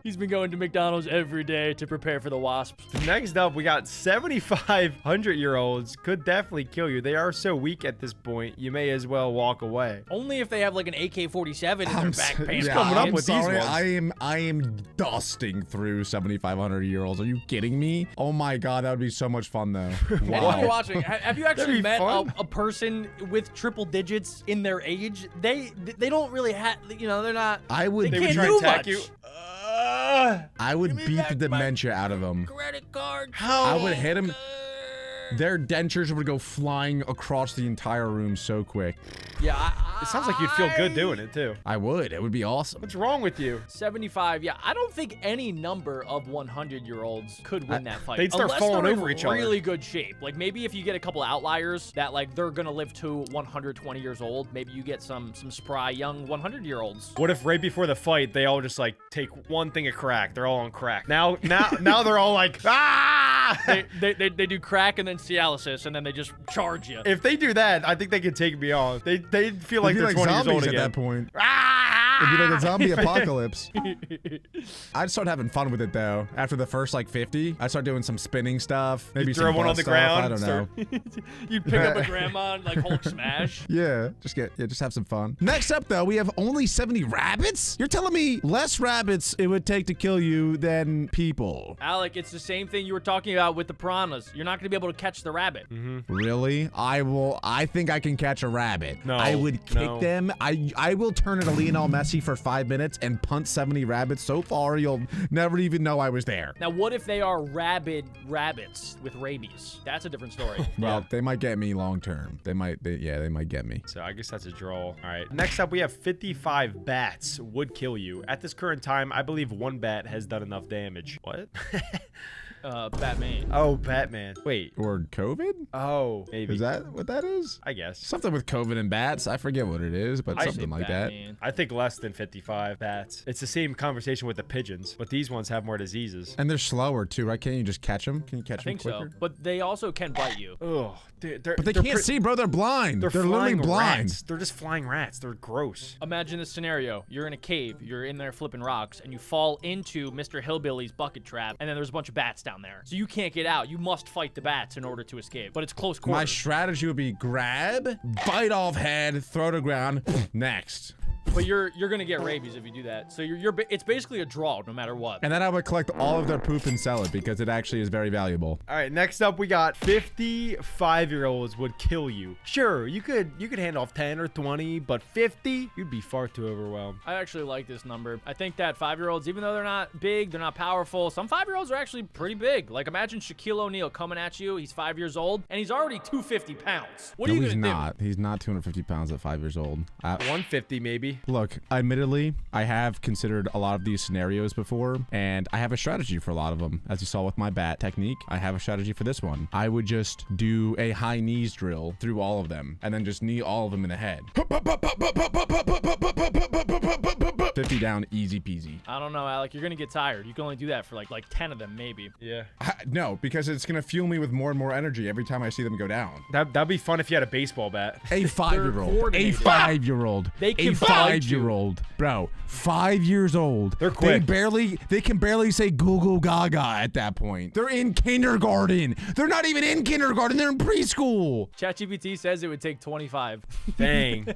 He's been going to McDonald's every day to prepare for the wasps. Next up, we got 7,500-year-olds could definitely kill you. They are so weak at this point, you may as well walk away. Only if they have like an AK-47 in their back pants. coming up I'm with these sorry, ones. I am dusting through 7,500-year-olds. Are you kidding me? Oh my god, that would be so much fun though. Anyone Wow. watching, have you actually be met fun. a person with triple digits in their age? They don't really have, you know, they're not. I would They Can't would try do and attack much. you. I would me beat back the dementia out of them. Credit card. I would hit them. Their dentures would go flying across the entire room so quick. Yeah, It sounds like you'd feel good doing it too. I would. It would be awesome. What's wrong with you? 75. Yeah, I don't think any number of 100-year-olds could win that fight. they'd start Unless falling they're in over each other. really good shape. Like maybe if you get a couple outliers that like they're gonna live to 120 years old, maybe you get some spry young 100-year-olds. What if right before the fight they all just like take one thing of crack? They're all on crack. Now they're all like they do crack and then Cialis and then they just charge you. If they do that, I think they could take me on. They feel like It'd they're be 20 years zombies old at again. that point. Ah! It'd be like a zombie apocalypse. I'd start having fun with it though. After the first like 50, I'd start doing some spinning stuff. Maybe throw some one on butt the stuff, ground, I don't know. You'd pick up a grandma and like Hulk smash. Yeah, just have some fun. Next up though, we have only 70 rabbits? You're telling me less rabbits it would take to kill you than people? Alec, it's the same thing you were talking about with the piranhas. You're not gonna be able to catch the rabbit. Really? I think I can catch a rabbit. No, I would kick no. them. I will turn into Lionel Messi for 5 minutes and punt 70 rabbits so far you'll never even know I was there. Now, what if they are rabid rabbits with rabies? That's a different story. Well, they might get me long term. They might get me. So I guess that's a draw. All right. Next up, we have 55 bats would kill you. At this current time, I believe one bat has done enough damage. What? Batman. Oh, Batman. Wait. Or COVID? Oh, maybe. Is that what that is? I guess. Something with COVID and bats. I forget what it is, but I something Say like that. Batman. I think less than 55 bats. It's the same conversation with the pigeons, but these ones have more diseases. And they're slower too, right? Can't you just catch them? Can you catch I think them so. quicker? But they also can bite you. Ugh. But they can't see, bro. They're blind. They're literally flying blind. Rats. They're just flying rats. They're gross. Imagine this scenario. You're in a cave, you're in there flipping rocks, and you fall into Mr. Hillbilly's bucket trap, and then there's a bunch of bats down there. So you can't get out. You must fight the bats in order to escape. But it's close My quarters. strategy would be grab, bite off head, throw to ground, next. But you're gonna get rabies if you do that. So it's basically a draw no matter what. And then I would collect all of their poop and sell it because it actually is very valuable. All right, next up we got 55-year-olds would kill you. Sure, you could hand off 10 or 20, but 50, you'd be far too overwhelmed. I actually like this number. I think that 5-year-olds, even though they're not big, they're not powerful, some 5-year-olds are actually pretty big. Like imagine Shaquille O'Neal coming at you. He's 5 years old and he's already 250 pounds. What are you gonna not. He's not 250 pounds at 5 years old. 150 maybe. Look, admittedly, I have considered a lot of these scenarios before, and I have a strategy for a lot of them. As you saw with my bat technique, I have a strategy for this one. I would just do a high knees drill through all of them, and then just knee all of them in the head. 50 down, easy peasy. I don't know, Alec. You're gonna get tired. You can only do that for like 10 of them, maybe. Yeah. No, because it's gonna fuel me with more and more energy every time I see them go down. That'd be fun if you had a baseball bat. A 5-year-old. A coordinated. 5-year-old. They can a bite you. 5-year-old. Bro, 5 years old. They're quick. They can barely say goo goo gaga at that point. They're in kindergarten. They're not even in kindergarten. They're in preschool. ChatGPT says it would take 25. Dang.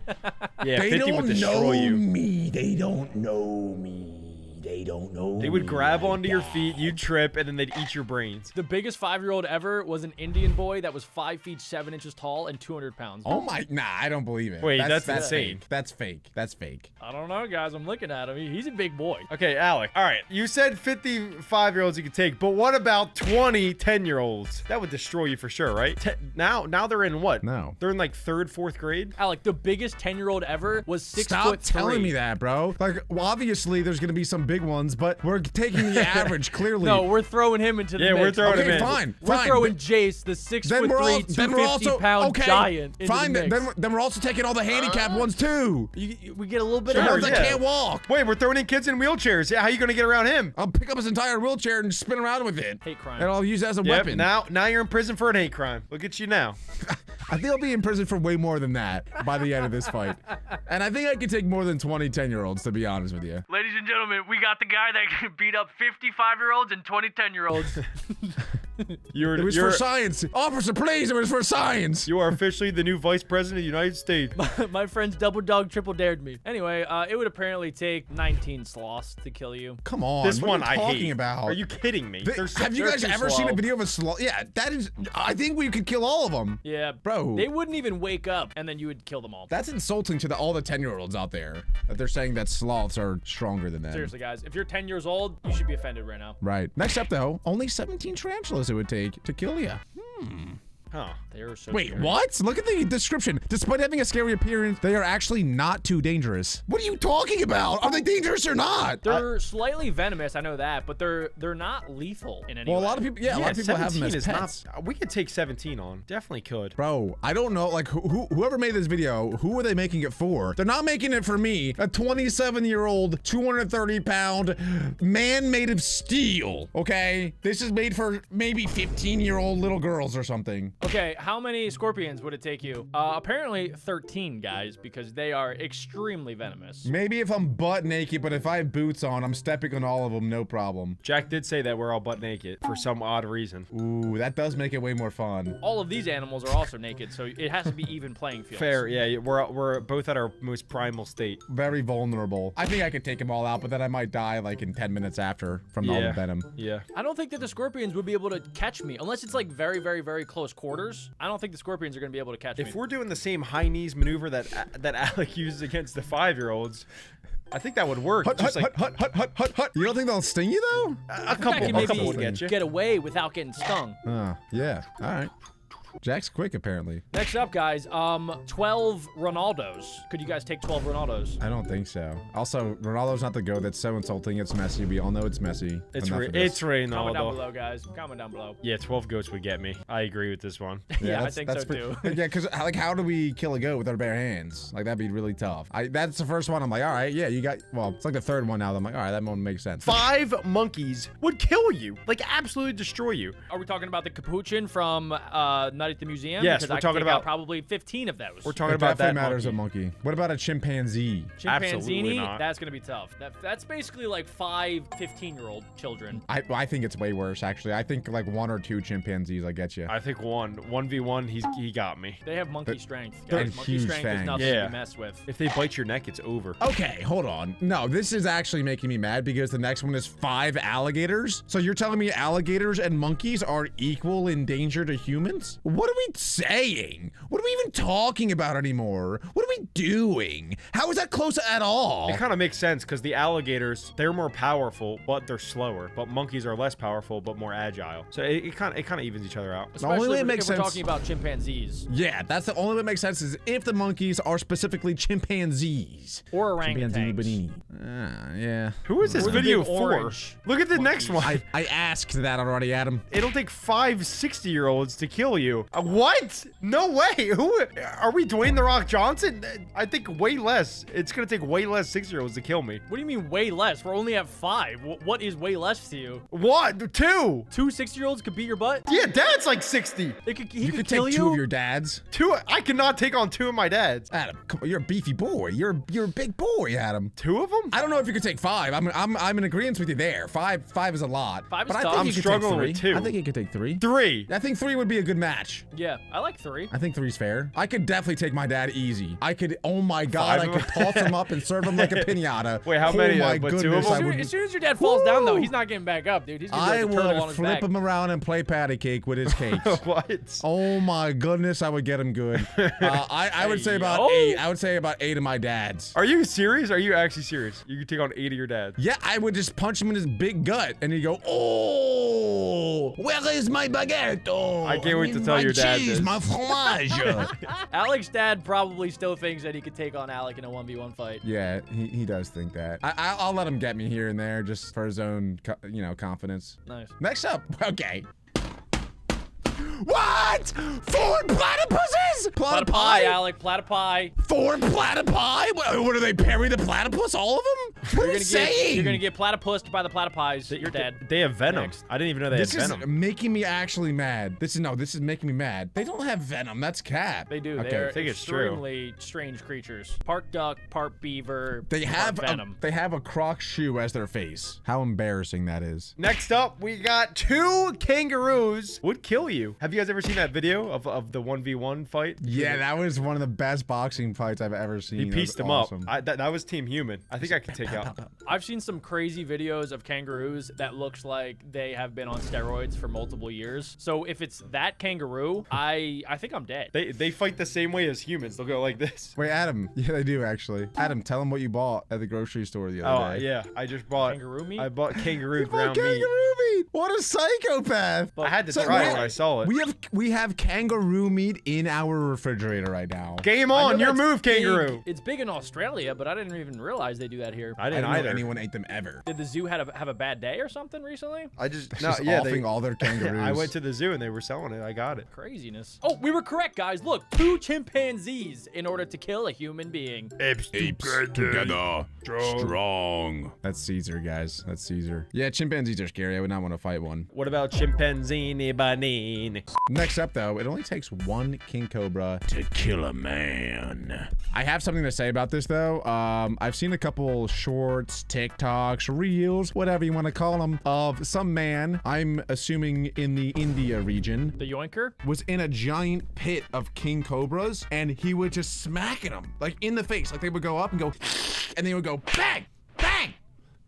Yeah, They 50 would don't destroy know you. me. They don't know me. They don't know They would me grab like onto your that. feet, you'd trip, and then they'd eat your brains. The biggest 5-year-old ever was an Indian boy that was 5 feet 7 inches tall and 200 pounds. Oh my, nah, I don't believe it. Wait, that's insane. Fake. That's fake. That's fake. I don't know, guys. I'm looking at him. He's a big boy. Okay, Alec. All right, you said 55-year-olds you could take, but what about 20 10-year-olds? That would destroy you for sure, right? Now they're in what? No. They're in like 3rd, 4th grade? Alec, the biggest 10-year-old ever was 6 Stop foot 3. telling me that, bro. Like, well, obviously there's gonna be some big ones, but we're taking the average, clearly. No, we're throwing him into the Yeah, mix. we're throwing him Okay, in. fine. We're fine. throwing Jace, the 6 foot 3, 250 pound giant. Into Fine. the mix. Then we're also taking all the handicapped ones too. We get a little bit The of ones that yeah. can't walk. Wait, we're throwing in kids in wheelchairs. Yeah, how you gonna get around him? I'll pick up his entire wheelchair and spin around with it. Hate crime. And I'll use it as a Yep, weapon. now you're in prison for an hate crime. Look at you now. I think I'll be in prison for way more than that by the end of this fight. And I think I could take more than 20 10-year-olds, to be honest with you. Ladies and gentlemen, we got the guy that can beat up 55-year-olds and 20 10-year-olds. It was for science. Officer, please, it was for science. You are officially the new vice president of the United States. My friends double dog triple dared me. Anyway, it would apparently take 19 sloths to kill you. Come on. This what one are you I talking hate. about? Are you kidding me? Have you guys too ever seen a slow. video of a sloth? Yeah, that is. I think we could kill all of them. Yeah, Bro. They wouldn't even wake up, and then you would kill them all. That's insulting to all the 10-year-olds out there that they're saying that sloths are stronger than them. Seriously, guys, if you're 10 years old, you should be offended right now. Right. Next up, though, only 17 tarantulas it would take to kill you. Huh. They are so Wait, scary. what? Look at the description. Despite having a scary appearance, they are actually not too dangerous. What are you talking about? Are they dangerous or not? They're slightly venomous, I know that, but they're not lethal in any Well, way. a lot of people, a lot of people have them as pets. We could take 17 on. Definitely could. Bro, I don't know, like, whoever made this video, who are they making it for? They're not making it for me, a 27-year-old, 230-pound man made of steel, okay? This is made for maybe 15-year-old little girls or something. Okay, how many scorpions would it take you? Apparently 13, guys, because they are extremely venomous. Maybe if I'm butt naked, but if I have boots on, I'm stepping on all of them, no problem. Jack did say that we're all butt naked for some odd reason. Ooh, that does make it way more fun. All of these animals are also naked, so it has to be even playing field. Fair, yeah. We're both at our most primal state. Very vulnerable. I think I could take them all out, but then I might die like in 10 minutes after from all the venom. Yeah. I don't think that the scorpions would be able to catch me, unless it's like very, very, very close quarters. I don't think the scorpions are going to be able to catch me. If we're doing the same high knees maneuver that Alec uses against the 5-year-olds, I think that would work. Hut. Just like You don't think they'll sting you though? a I couple can maybe would get you. get away without getting stung. Yeah. All right. Jack's quick, apparently. Next up, guys, 12 Ronaldos. Could you guys take 12 Ronaldos? I don't think so. Also, Ronaldo's not the GOAT. That's so insulting. It's messy. We all know it's messy. It's Enough of this. it's Comment down Ronaldo. below, guys. Comment down below. Yeah, 12 goats would get me. I agree with this one. Yeah, I that's- think that's so too. Yeah, because like, how do we kill a goat with our bare hands? Like, that'd be really tough. That's the first one. I'm like, all right, yeah, you got. Well, it's like the third one now. That I'm like, all right, that one makes sense. 5 monkeys would kill you, like absolutely destroy you. Are we talking about the capuchin from Nutty outside at the museum? Yes, because we're I talking could take about- out probably 15 of those. We're talking It about definitely that matters monkey. a monkey. What about a chimpanzee? Absolutely Chimpanzini, not. that's gonna be tough. That's basically like 5 15-year-old children. I think it's way worse, actually. I think like 1 or 2 chimpanzees, I get you. I think 1v1, he got me. They have monkey strength. they're Guys. Monkey huge strength is fangs. nothing Yeah. to mess with. If they bite your neck, it's over. Okay, hold on. No, this is actually making me mad because the next one is 5 alligators. So you're telling me alligators and monkeys are equal in danger to humans? What are we saying? What are we even talking about anymore? What are we doing? How is that close at all? It kind of makes sense because the alligators, they're more powerful, but they're slower. But monkeys are less powerful, but more agile. So it kind of evens each other out. The only way it Especially makes if we're sense. talking about chimpanzees Yeah, that's the only way it makes sense is if the monkeys are specifically chimpanzees. or Chimpanzee orangutans. banini. Yeah. Who is this Or the video big for? orange Look at the next one. I asked that already, Adam. It'll take 5 60-year-olds to kill you. What? No way. Who are we, Dwayne the Rock Johnson? I think way less. It's gonna take way less 6-year-olds to kill me. What do you mean way less? We're only at 5. What is way less to you? What? 2? 2 6-year-olds could beat your butt? Yeah, Dad's like 60. He You could could kill take you? 2 of your dads. 2? I cannot take on 2 of my dads. Adam, come on, you're a beefy boy. You're a big boy, Adam. 2 of them? I don't know if you could take 5. I'm in agreement with you there. 5 is a lot. 5 is but I tough. think I'm you could struggling take with 3. 2. I think you could take 3. 3. I think 3 would be a good match. Yeah, I like 3. I think 3's fair. I could definitely take my dad easy. I could, oh my god, 5 I could toss him up and serve him like a pinata. Wait, how oh many, my but 2 of goodness, them? I As would, soon as your dad falls down, though, he's not getting back up, dude. He's gonna I be like a turtle on would his flip back. him around and play patty cake with his cakes. What? Oh my goodness, I would get him good. I would say about yo. 8. I would say about 8 of my dads. Are you serious? Are you actually serious? You could take on 8 of your dads. Yeah, I would just punch him in his big gut, and he'd go, "Oh, where is my baguette? Oh, I can't wait to need tell my your dad cheese, this." my fromage." Alec's dad probably still thinks that he could take on Alec in a 1v1 fight. Yeah, he does think that. I'll let him get me here and there just for his own, confidence. Nice. Next up, okay. What? 4 platypuses? Platypi, Alec, platypi. 4 platypi? What do they parry the platypus? All of them? What are you saying? You're gonna get platypused by the platypis. You're dead. They have venom. Next. I didn't even know they This had is venom. making me actually mad. This is making me mad. They don't have venom. That's cap. They do. Okay. They're I think it's true. extremely strange creatures. Part duck, part beaver. They have part venom. a Croc shoe as their face. How embarrassing that is. Next up, we got 2 kangaroos would kill you. Have you guys ever seen that video of the 1v1 fight? Yeah, that was one of the best boxing fights I've ever seen. He That pieced was him awesome. up. That was Team Human. I think I could take out. I've seen some crazy videos of kangaroos that looks like they have been on steroids for multiple years. So if it's that kangaroo, I think I'm dead. They fight the same way as humans. They'll go like this. Wait, Adam. Yeah, they do actually. Adam, tell them what you bought at the grocery store the Oh other day. yeah, I just bought Kangaroo meat? I bought kangaroo Oh, ground meat. kangaroo meat. What a psychopath. I had to So try it wait, when I saw it. We have kangaroo meat in our refrigerator right now. Game I know on, your that's move, big- kangaroo. It's big in Australia, but I didn't even realize they do that here. I I didn't don't know either. anyone ate them ever. Did the zoo have a bad day or something recently? I just Just offing all their kangaroos. I went to the zoo and they were selling it. I got it. Craziness. Oh, we were correct, guys. Look, 2 chimpanzees in order to kill a human being. Apes together, strong. That's Caesar, guys. That's Caesar. Yeah, chimpanzees are scary. I would not want to fight one. What about chimpanzee banine? Next up, though, it only takes 1 king cobra to kill a man. I have something to say about this, though. I've seen a couple shorts, TikToks, reels, whatever you want to call them, of some man, I'm assuming in the India region, The yoinker? was in a giant pit of king cobras, and he would just smacking them, like in the face. Like they would go up and go, and they would go bang, bang,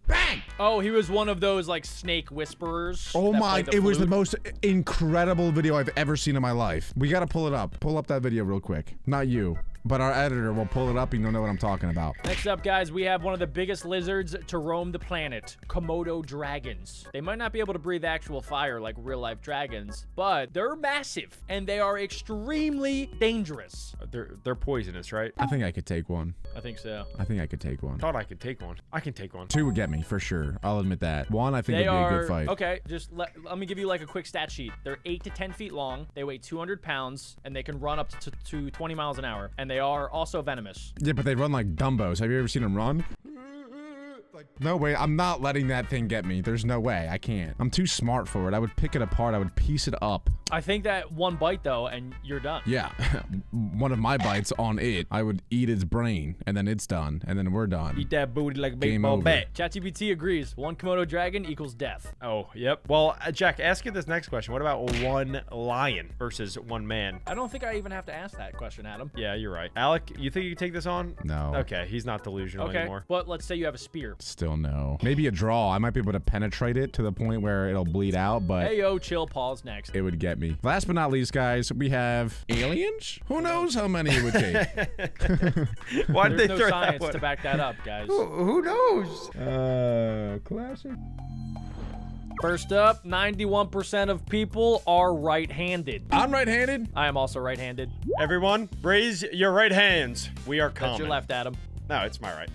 bang. Oh, he was one of those like snake whisperers. Oh that my, played the it was the flute. most incredible video I've ever seen in my life. We gotta pull it up. Pull up that video real quick. Not you, but our editor will pull it up and you'll know what I'm talking about. Next up, guys, we have one of the biggest lizards to roam the planet, Komodo dragons. They might not be able to breathe actual fire like real-life dragons, but they're massive, and they are extremely dangerous. They're poisonous, right? I think I could take one. I think so. I think I could take one. Thought I could take one. I can take one. 2 would get me, for sure. I'll admit that. 1, I think They would be a are, good fight. okay, just let me give you like a quick stat sheet. They're 8 to 10 feet long, they weigh 200 pounds, and they can run up to 20 miles an hour, and they are also venomous. Yeah, but they run like Dumbos. Have you ever seen them run? No way. I'm not letting that thing get me. There's no way. I can't. I'm too smart for it. I would pick it apart. I would piece it up. I think that one bite though, and you're done. Yeah. One of my bites on it, I would eat its brain, and then it's done, and then we're done. Eat that booty like a Game baseball over. bat. ChatGPT agrees. One Komodo dragon equals death. Oh, yep. Well, Jack, ask you this next question. What about one lion versus one man? I don't think I even have to ask that question, Adam. Yeah, you're right. Alec, you think you can take this on? No. Okay, he's not delusional Okay, anymore. but let's say you have a spear. Still no. Maybe a draw. I might be able to penetrate it to the point where it'll bleed out, but Hey yo, chill. Pause next. it would get me. Last but not least, guys, we have aliens. Who knows how many it would take? Why did There's they no throw that science one? to back that up, guys. Who knows? Classic. First up, 91% of people are right-handed. I'm right-handed. I am also right-handed. Everyone, raise your right hands. We are That's common. your left, Adam. No, it's my right.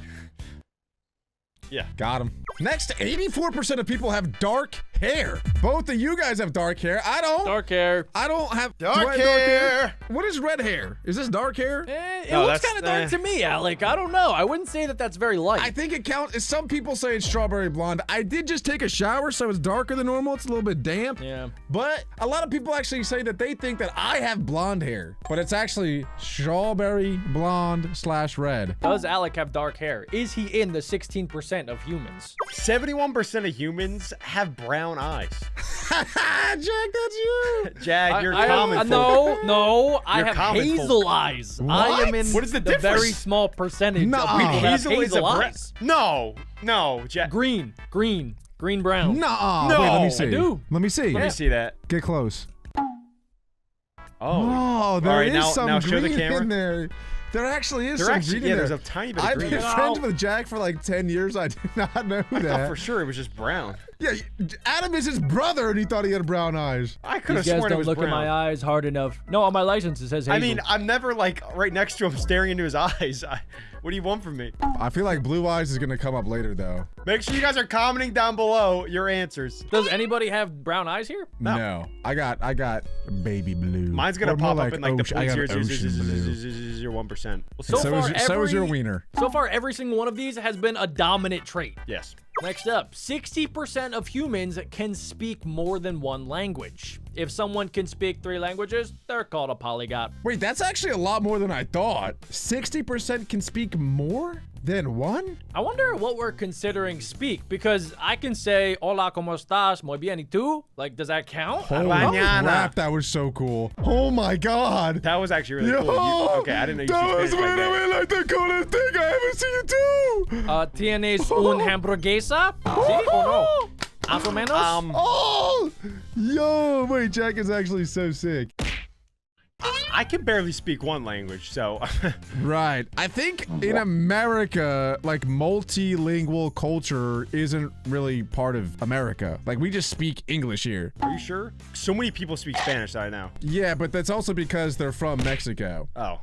Yeah. Got him. Next, 84% of people have dark hair. Both of you guys have dark hair. I don't. Dark hair. I don't have Dark do I have hair. What is red hair? Is this dark hair? It No, looks that's- kind of dark to me, Alec. I don't know. I wouldn't say that that's very light. I think it counts. Some people say it's strawberry blonde. I did just take a shower, so it's darker than normal. It's a little bit damp. Yeah. But a lot of people actually say that they think that I have blonde hair, but it's actually strawberry blonde / red. Does Alec have dark hair? Is he in the 16% of humans? 71% of humans have brown eyes. Jack, that's you. Jack, you're I common. folk. no. I You're have common hazel eyes. I am in What is the very difference? small percentage of Nuh-uh. people that have Hazel is a hazel bra- eyes. No, Jack. Green, brown. Nuh-uh. No, Wait, let me I see. do. Let me see. Let me see that. Get close. Oh. Oh, there is right, now- some now show the green camera. in there. There actually is There some actually, green yeah, in there. there's a tiny bit of I've green. been friends with Jack for like 10 years. I did not know I that. thought for sure it was just brown. Yeah, Adam is his brother, and he thought he had brown eyes. I could have These guys sworn it don't was look brown. in my eyes hard enough. No, on my license it says hazel. I mean, I'm never like right next to him staring into his eyes. What do you want from me? I feel like blue eyes is gonna come up later, though. Make sure you guys are commenting down below your answers. does anybody have brown eyes here? No, I got baby blue. Mine's gonna Or more pop up in like the ocean- I got ocean blue. 0.001%. So So far, is your every- wiener. So far, every single one of these has been a dominant trait. Yes. Next up, 60% of humans can speak more than one language. If someone can speak 3 languages, they're called a polyglot. Wait, that's actually a lot more than I thought. 60% can speak more than one? I wonder what we're considering speak, because I can say, hola, ¿cómo estás? Muy bien, ¿y tú? Like, does that count? I don't know. Mañana. Crap, that was so cool. Oh my god. That was actually really cool. Okay, I didn't know you That was speak Spanish like that. like the coolest thing I ever seen you do. ¿Tienes un hamburguesa? ¿Sí o no? ¿Más o menos? Oh! Yo, wait, Jack is actually so sick. I can barely speak one language, so Right. I think in America, like multilingual culture isn't really part of America. Like we just speak English here. are you sure? So many people speak Spanish that I know. Yeah, but that's also because they're from Mexico. Oh.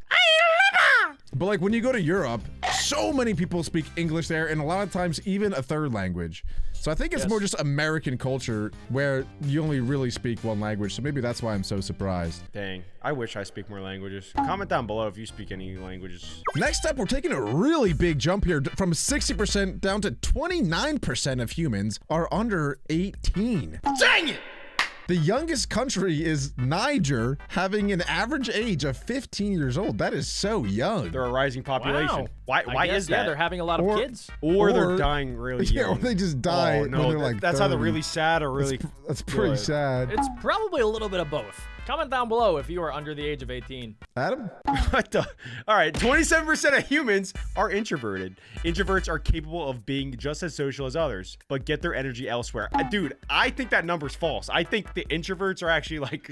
But like when you go to Europe, so many people speak English there, and a lot of times even a third language. So I think it's Yes. more just American culture where you only really speak one language. So maybe that's why I'm so surprised. Dang. I wish I speak more languages. Comment down below if you speak any languages. Next up, we're taking a really big jump here from 60% down to 29% of humans are under 18. Dang it! The youngest country is Niger, having an average age of 15 years old. That is so young. They're a rising population. Wow. Why I guess, is that? Yeah, they're having a lot of Or- kids. or they're or- dying really Yeah, or young. they just die Oh, when no, they're like that's either 30. really sad or really That's pretty good. sad. It's probably a little bit of both. Comment down below if you are under the age of 18. Adam? What the? All right, 27% of humans are introverted. Introverts are capable of being just as social as others, but get their energy elsewhere. Dude, I think that number's false. I think the introverts are actually like,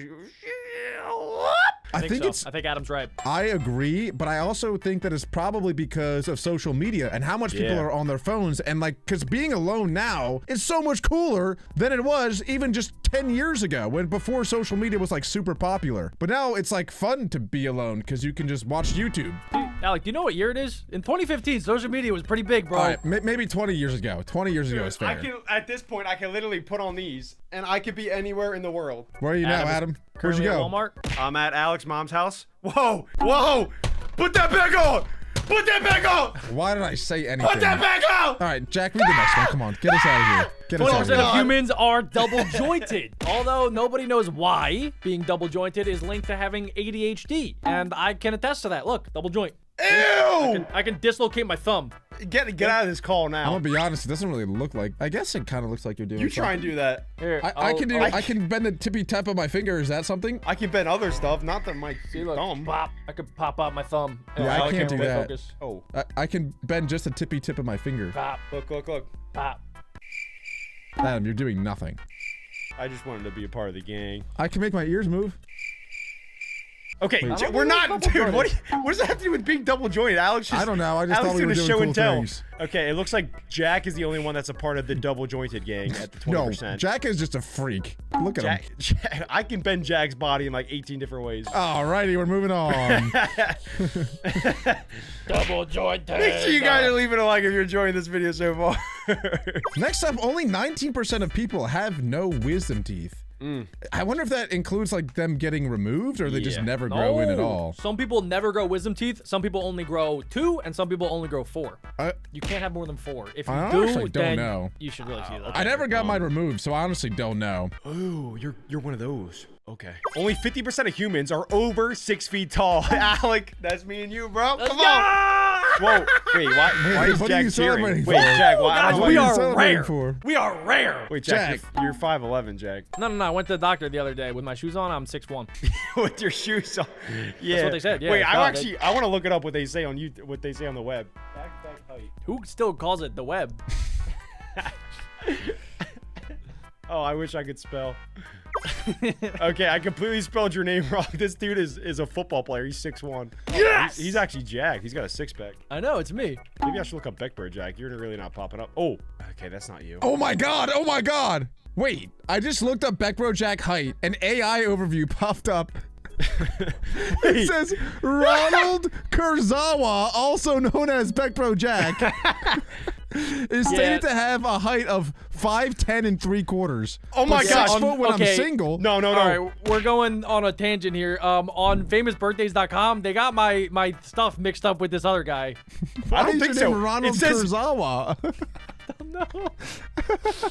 I think so. it's I think Adam's right. I agree, but I also think that it's probably because of social media and how much people Yeah. are on their phones, and like, because being alone now is so much cooler than it was even just 10 years ago when before social media was like super popular. But now it's like fun to be alone because you can just watch YouTube. Dude, Alec, do you know what year it is? In 2015, social media was pretty big, bro. All right, maybe 20 years ago. 20 years ago is I fair. can, at this point, I can literally put on these, and I could be anywhere in the world. Where are you now, Adam? Where'd you Currently go? at Walmart. I'm at Alex's mom's house. Whoa, whoa! Put that back on! Put that back on! Why did I say anything? Put that back on! All right, Jack, read the next one. Come on, get us out of here. Get us out of 20% here. of humans are double jointed. Although nobody knows why being double jointed is linked to having ADHD. And I can attest to that. Look, double joint. Ew! I can dislocate my thumb. Get out of this call I'm now. gonna be honest, it doesn't really look like. I guess it kind of looks like you're doing. You try and something. do that. Here, I can do. I can bend the tippy tap of my finger. Is that something? I can bend other stuff, not that my See, look, thumb. pop. I could pop out my thumb. Yeah, I can't do that. Focus. Oh, I can bend just the tippy tip of my finger. Pop, look. pop. Adam, you're doing nothing. I just wanted to be a part of the gang. I can make my ears move. Okay, Wait. we're not, double dude. jointed. What does that have to do with being double jointed? Alex just, I don't know. I just Alex thought we doing were a doing show cool and tell. things. Okay, it looks like Jack is the only one that's a part of the double jointed gang at the 20%. No, Jack is just a freak. Look at him. Jack, I can bend Jack's body in like 18 different ways. Alrighty, we're moving on. Double jointed. Make sure you guys are leaving a like if you're enjoying this video so far. Next up, only 19% of people have no wisdom teeth. I wonder if that includes like them getting removed or they just Yeah. never grow in at all. Some people never grow wisdom teeth. Some people only grow 2, and some people only grow 4. You can't have more than 4. If you I do, actually don't then know. you should really see that. I never got mine removed, so I honestly don't know. Ooh, you're one of those. Okay. Only 50% of humans are over 6 feet tall. Alec, that's me and you, bro. Come on. Whoa. Wait, why is what are Jack you cheering? celebrating Wait, for? Jack, why? Guys, why we you are celebrating rare. for? We are rare. Wait, Jack, Jack. you're 5'11", Jack. No. I went to the doctor the other day with my shoes on. I'm 6'1". With your shoes on. Yeah. what they said, yeah, Wait, no, I want to look it up what they say on what they say on the web. Backpack height. Who still calls it the web? Oh, I wish I could spell. Okay, I completely spelled your name wrong. This dude is a football player. He's 6'1". Yes! He's actually Jack. He's got a six-pack. I know, it's me. Maybe I should look up Beckbird Jack. You're really not popping up. Oh, okay, that's not you. Oh my god! Oh my god! Wait, I just looked up Beckbro Jack height, and AI overview popped up. It says Ronald Kurzawa, also known as Beckbro Jack, is stated to have a height of 5'10" and 3/4. Oh my But gosh. 6 foot when Okay. I'm single. No. All right, we're going on a tangent here. On famousbirthdays.com, they got my stuff mixed up with this other guy. I Why don't is think your name so. Ronald It says, Kurzawa. No.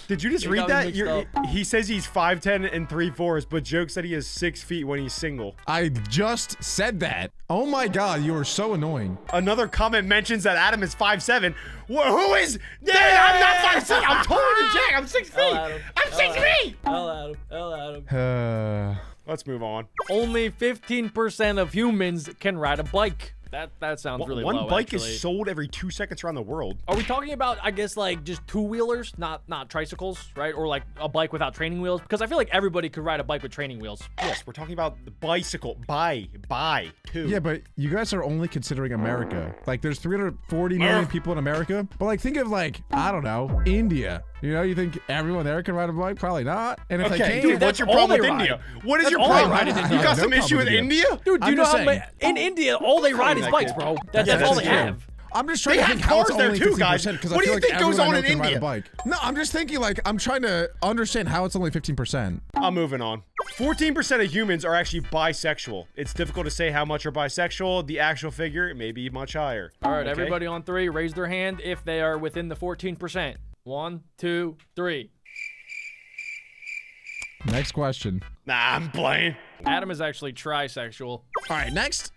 did you just They read got me that? mixed You're, up. he says he's 5'10" and 3/4, but Joke said he is 6 feet when he's single. I just said that. Oh my god, you are so annoying. Another comment mentions that Adam is 5'7". Who is? Yeah, I'm not 5'6". I'm taller than Jack. I'm 6 feet. Adam. I'm 6 feet. Hell Adam. Let's move on. Only 15% of humans can ride a bike. That sounds really One low, bike actually. is sold every 2 seconds around the world. Are we talking about, I guess, like just two-wheelers, not tricycles, right? Or like a bike without training wheels? Because I feel like everybody could ride a bike with training wheels. Yes, we're talking about the bicycle. Buy two. Yeah, but you guys are only considering America. Like, there's 340 million people in America. But, like, think of, like, I don't know, India. You know, you think everyone there can ride a bike? Probably not. And if they Okay, can, dude, what's your problem with India? What is That's your all they problem? ride in You India. got No some issue problem with with India? Dude, do I'm you know just how many, saying. in India, all they ride is that bikes, kid. bro. That's all they true. have. I'm just trying They to have think how it's cars there only too, guys. 15% because I What do feel you like think goes everyone on I know in can ride a India? bike. No, I'm just thinking like I'm trying to understand how it's only 15%. I'm moving on. 14% of humans are actually bisexual. It's difficult to say how much are bisexual. The actual figure may be much higher. All right, Okay? everybody on 3, raise their hand if they are within the 14%. 1, 2, 3. Next question. Nah, I'm playing. Adam is actually trisexual. All right, next.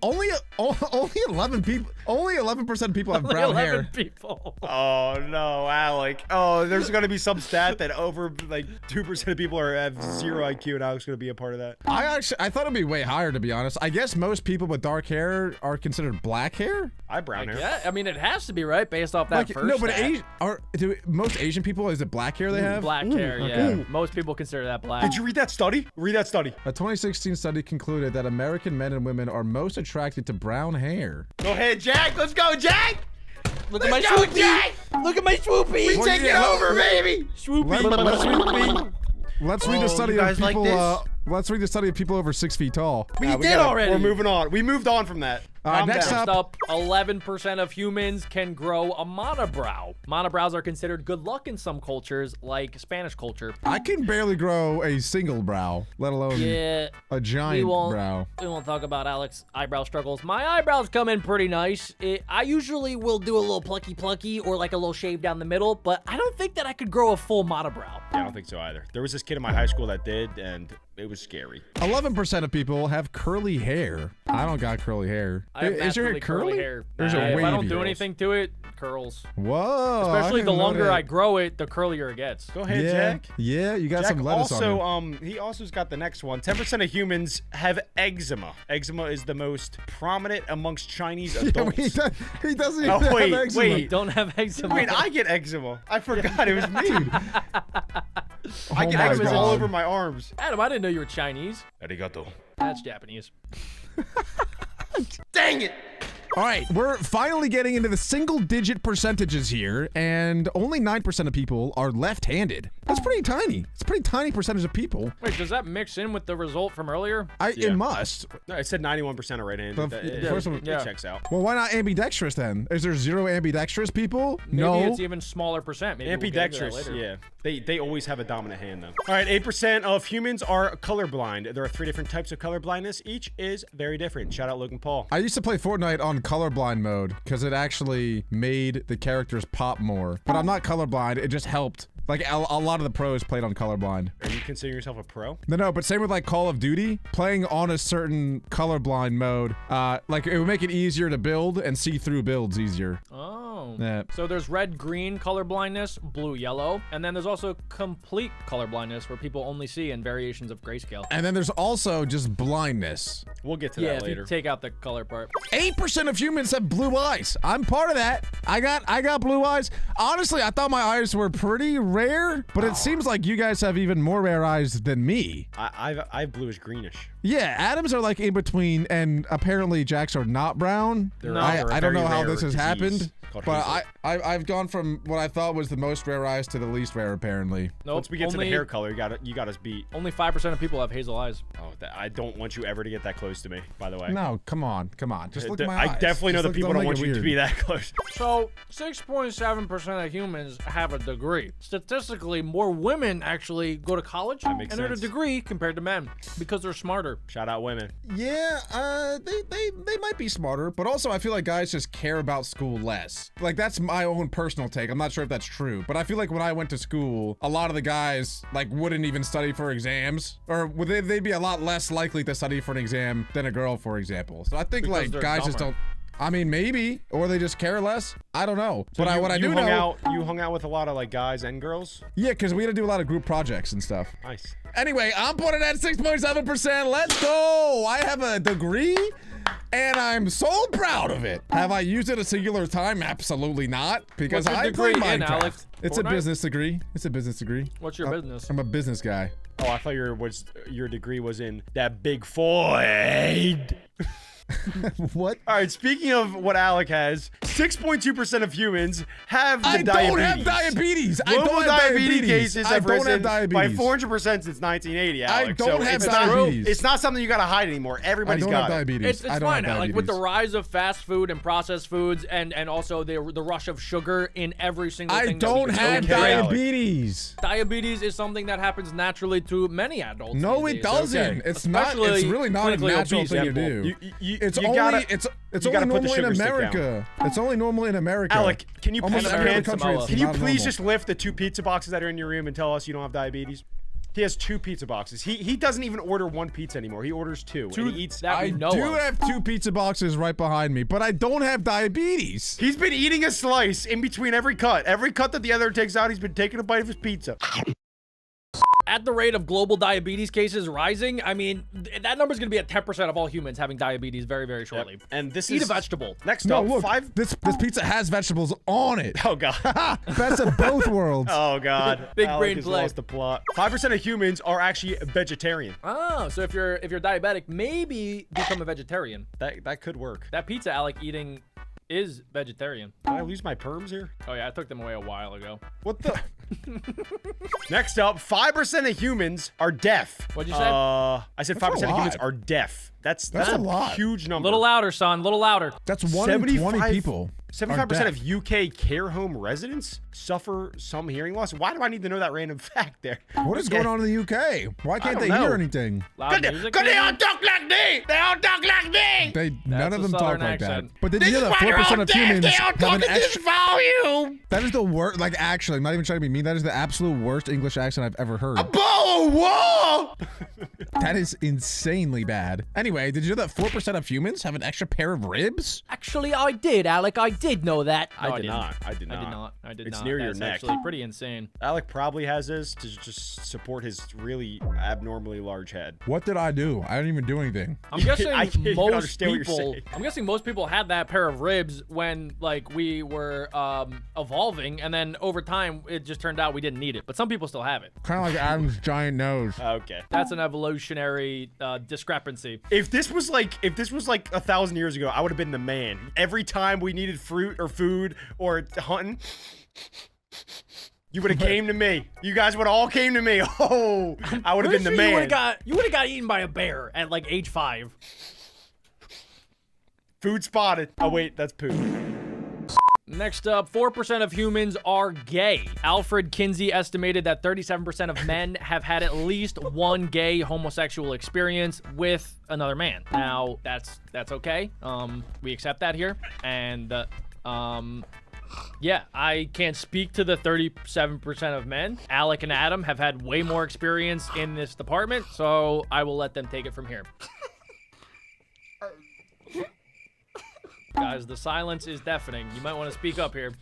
Only 11 people. Only 11% of people have brown 11 hair. people. Oh no, Alec. Oh, there's gonna be some stat that over like 2% of people have 0 IQ, and Alec's gonna be a part of that. I thought it'd be way higher to be honest. I guess most people with dark hair are considered black hair. I have brown hair. Yeah, I mean, it has to be, right? Based off that Like first no, but stat. do most Asian people is it black hair they have? Black hair, yeah. okay. Most people consider that black. Did you read that study? Read that study. A 2016 study concluded that American men and women are most attracted to brown hair. Go ahead, Jack. Let's go, Jack. Look at my Let's go, swoopy! Jack. Look at my swoopy! We take it over, baby. Swoopy! Let's read the study you of guys like people. this? Let's read the study of people over 6 feet tall. We did gotta- already. We're moving on. We moved on from that. All right, Calm next down. Next up, 11% of humans can grow a monobrow. Monobrows are considered good luck in some cultures, like Spanish culture. I can barely grow a single brow, let alone Yeah, a giant brow. we won't talk about Alex's eyebrow struggles. My eyebrows come in pretty nice. I usually will do a little plucky or like a little shave down the middle, but I don't think that I could grow a full monobrow. Yeah, I don't think so either. There was this kid in my high school that did, and it was scary. 11% of people have curly hair. I don't got curly hair. I have Is your hair naturally curly? hair. Or is it If I don't do wavy? anything to it, curls. Whoa. Especially the didn't know longer that. I grow it, the curlier it gets. Go ahead, Yeah, Jack. yeah, you got Jack some lettuce also, on you. he also's got the next one. 10% of humans have eczema. Eczema is the most prominent amongst Chinese adults. he doesn't even Oh, have wait, eczema. wait. Don't have eczema. Wait, I get eczema. I forgot it was me. I get my eczema all God. over my arms. Adam, I didn't know you were Chinese. Arigato. That's Japanese. Dang it! All right, we're finally getting into the single-digit percentages here, and only 9% of people are left-handed. That's pretty tiny. It's a pretty tiny percentage of people. Wait, does that mix in with the result from earlier? It must. No, I said 91% are right-handed. But That- first of all- it Yeah. checks out. Well, why not ambidextrous then? Is there 0 ambidextrous people? Maybe no. it's even smaller percent. Maybe we'll get into that Ambidextrous, later. yeah. They always have a dominant hand, though. All right, 8% of humans are colorblind. There are 3 different types of colorblindness. Each is very different. Shout out Logan Paul. I used to play Fortnite on colorblind mode because it actually made the characters pop more. But I'm not colorblind. It just helped. Like, a lot of the pros played on colorblind. Are you considering yourself a pro? No, but same with like Call of Duty, playing on a certain colorblind mode, like it would make it easier to build and see through builds easier. Oh. Yeah. So there's red, green color blindness, blue, yellow, and then there's also complete color blindness where people only see in variations of grayscale. And then there's also just blindness. We'll get to Yeah, that if later. you take out the color part. 8% of humans have blue eyes. I'm part of that. I got blue eyes. Honestly, I thought my eyes were pretty rare, but it seems like you guys have even more rare eyes than me. I have bluish greenish. Yeah, Adams are like in between, and apparently Jacks are not brown. They're No. a I don't very know how rare this has disease happened, called but hazel. I've gone from what I thought was the most rare eyes to the least rare apparently. Nope. Once we get to only, the hair color, you got us beat. Only 5% of people have hazel eyes. Oh, I don't want you ever to get that close to me, by the way. No, come on. Just look at my I eyes. definitely know Just that look- people don't make want it you to weird. be that close. So 6.7% of humans have a degree. Statistically, more women actually go to college and makes earn a sense. degree compared to men because they're smarter. Shout out women. Yeah, they might be smarter, but also I feel like guys just care about school less. Like that's my own personal take. I'm not sure if that's true, but I feel like when I went to school, a lot of the guys like wouldn't even study for exams, or would they'd be a lot less likely to study for an exam than a girl, for example. So I think Because like they're guys just dumber. don't. I mean, maybe, or they just care less. I don't know. But what I do know, you hung out with a lot of like guys and girls. yeah, because we had to do a lot of group projects and stuff. Nice. Anyway, I'm putting at 6.7%. Let's go. I have a degree, and I'm so proud of it. Have I used it a singular time? Absolutely not, because What's your I play degree in, Minecraft. Alex? It's a Fortnite? business degree. It's a business degree. What's your business? I'm a business guy. Oh, I thought your degree was in that big void. What? All right, speaking of what Alec has, 6.2% of humans have the I diabetes. don't have diabetes. I Global don't have diabetes diabetes. cases I have don't have risen diabetes. by 400% since 1980, Alec. don't So have it's not- diabetes. It's not something you gotta hide anymore. I Everybody's don't got have it. diabetes. It's I don't fine. have Like with the diabetes. rise of fast food and processed foods, and also the rush of sugar in every single I thing. that we don't have consume today. Alex. diabetes. Diabetes is something that happens naturally to many adults. No, these it days. doesn't. okay. It's not. It's Especially really not a clinically natural obese thing to people. do. You It's gotta- it's you only gotta put the normal in sugar stick down. America. It's only normal in America. Alec, can you Almost please every other American country, Samoa. it's Can you not please normal. just lift the 2 pizza boxes that are in your room and tell us you don't have diabetes? He has 2 pizza boxes. He doesn't even order 1 pizza anymore. He orders 2. And he eats that we I know do of. have 2 pizza boxes right behind me, but I don't have diabetes. He's been eating a slice in between every cut. Every cut that the other takes out, he's been taking a bite of his pizza. At the rate of global diabetes cases rising, I mean, that number's going to be at 10% of all humans having diabetes very, very shortly. And this Eat is a vegetable. Next No, up, look, 5. this pizza has vegetables on it. Oh god. Best of both worlds. Oh god. Big Alec brain has play. lost the plot. 5% of humans are actually vegetarian. Oh, so if you're diabetic, maybe become a vegetarian. That could work. That pizza Alec eating is vegetarian. Did I lose my perms here? Oh yeah, I took them away a while ago. What the? Next up, 5% of humans are deaf. What'd you say? I said That's 5% a of humans lot. are deaf. That's a lot. huge A number. little louder, son. A little louder. That's 1 in 20 75 people. 75% of UK care home residents suffer some hearing loss. Why do I need to know that random fact there? What is going on in the UK? Why can't don't they know. hear anything? Loud music. Because they maybe? all talk like me. They all talk like me. None a of them talk southern like accent. that. But did This you is know that why they're 4% all of deaf. humans They all have talk an at this extra? volume. That is the worst. Like, actually, I'm not even trying to be mean. That is the absolute worst English accent I've ever heard. Whoa! That is insanely bad. Anyway, did you know that 4% of humans have an extra pair of ribs? Actually, I did, Alec. I did know that. I No, did didn't. not. I did I not. did not. I did It's not. near your That's neck. actually pretty insane. Alec probably has this to just support his really abnormally large head. What did I do? I didn't even do anything. I'm guessing I can't even most understand what you're people. saying. I'm guessing most people had that pair of ribs when like we were evolving, and then over time it just turned out we didn't need it. But some people still have it. Kind of like Adam's giant nose. Okay. That's an evolutionary discrepancy. If this was like 1,000 years ago, I would have been the man. Every time we needed fruit or food or hunting, you would have came to me. You guys would have all came to me. Oh, I would have been the man. You would have got eaten by a bear at like age 5. Food spotted. Oh wait, that's poop. Next up, 4% of humans are gay. Alfred Kinsey estimated that 37% of men have had at least one gay homosexual experience with another man. Now, that's okay. We accept that here. And, yeah, I can't speak to the 37% of men. Alec and Adam have had way more experience in this department, so I will let them take it from here. Guys, the silence is deafening. You might want to speak up here.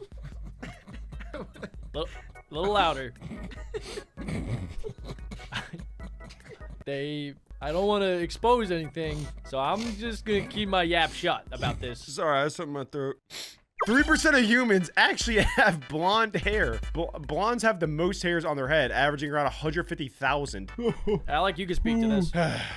Little louder. I don't want to expose anything, so I'm just gonna keep my yap shut about this. Sorry, I have something in my throat. 3% of humans actually have blonde hair. Blondes have the most hairs on their head, averaging around 150,000. Alec, you can speak to this.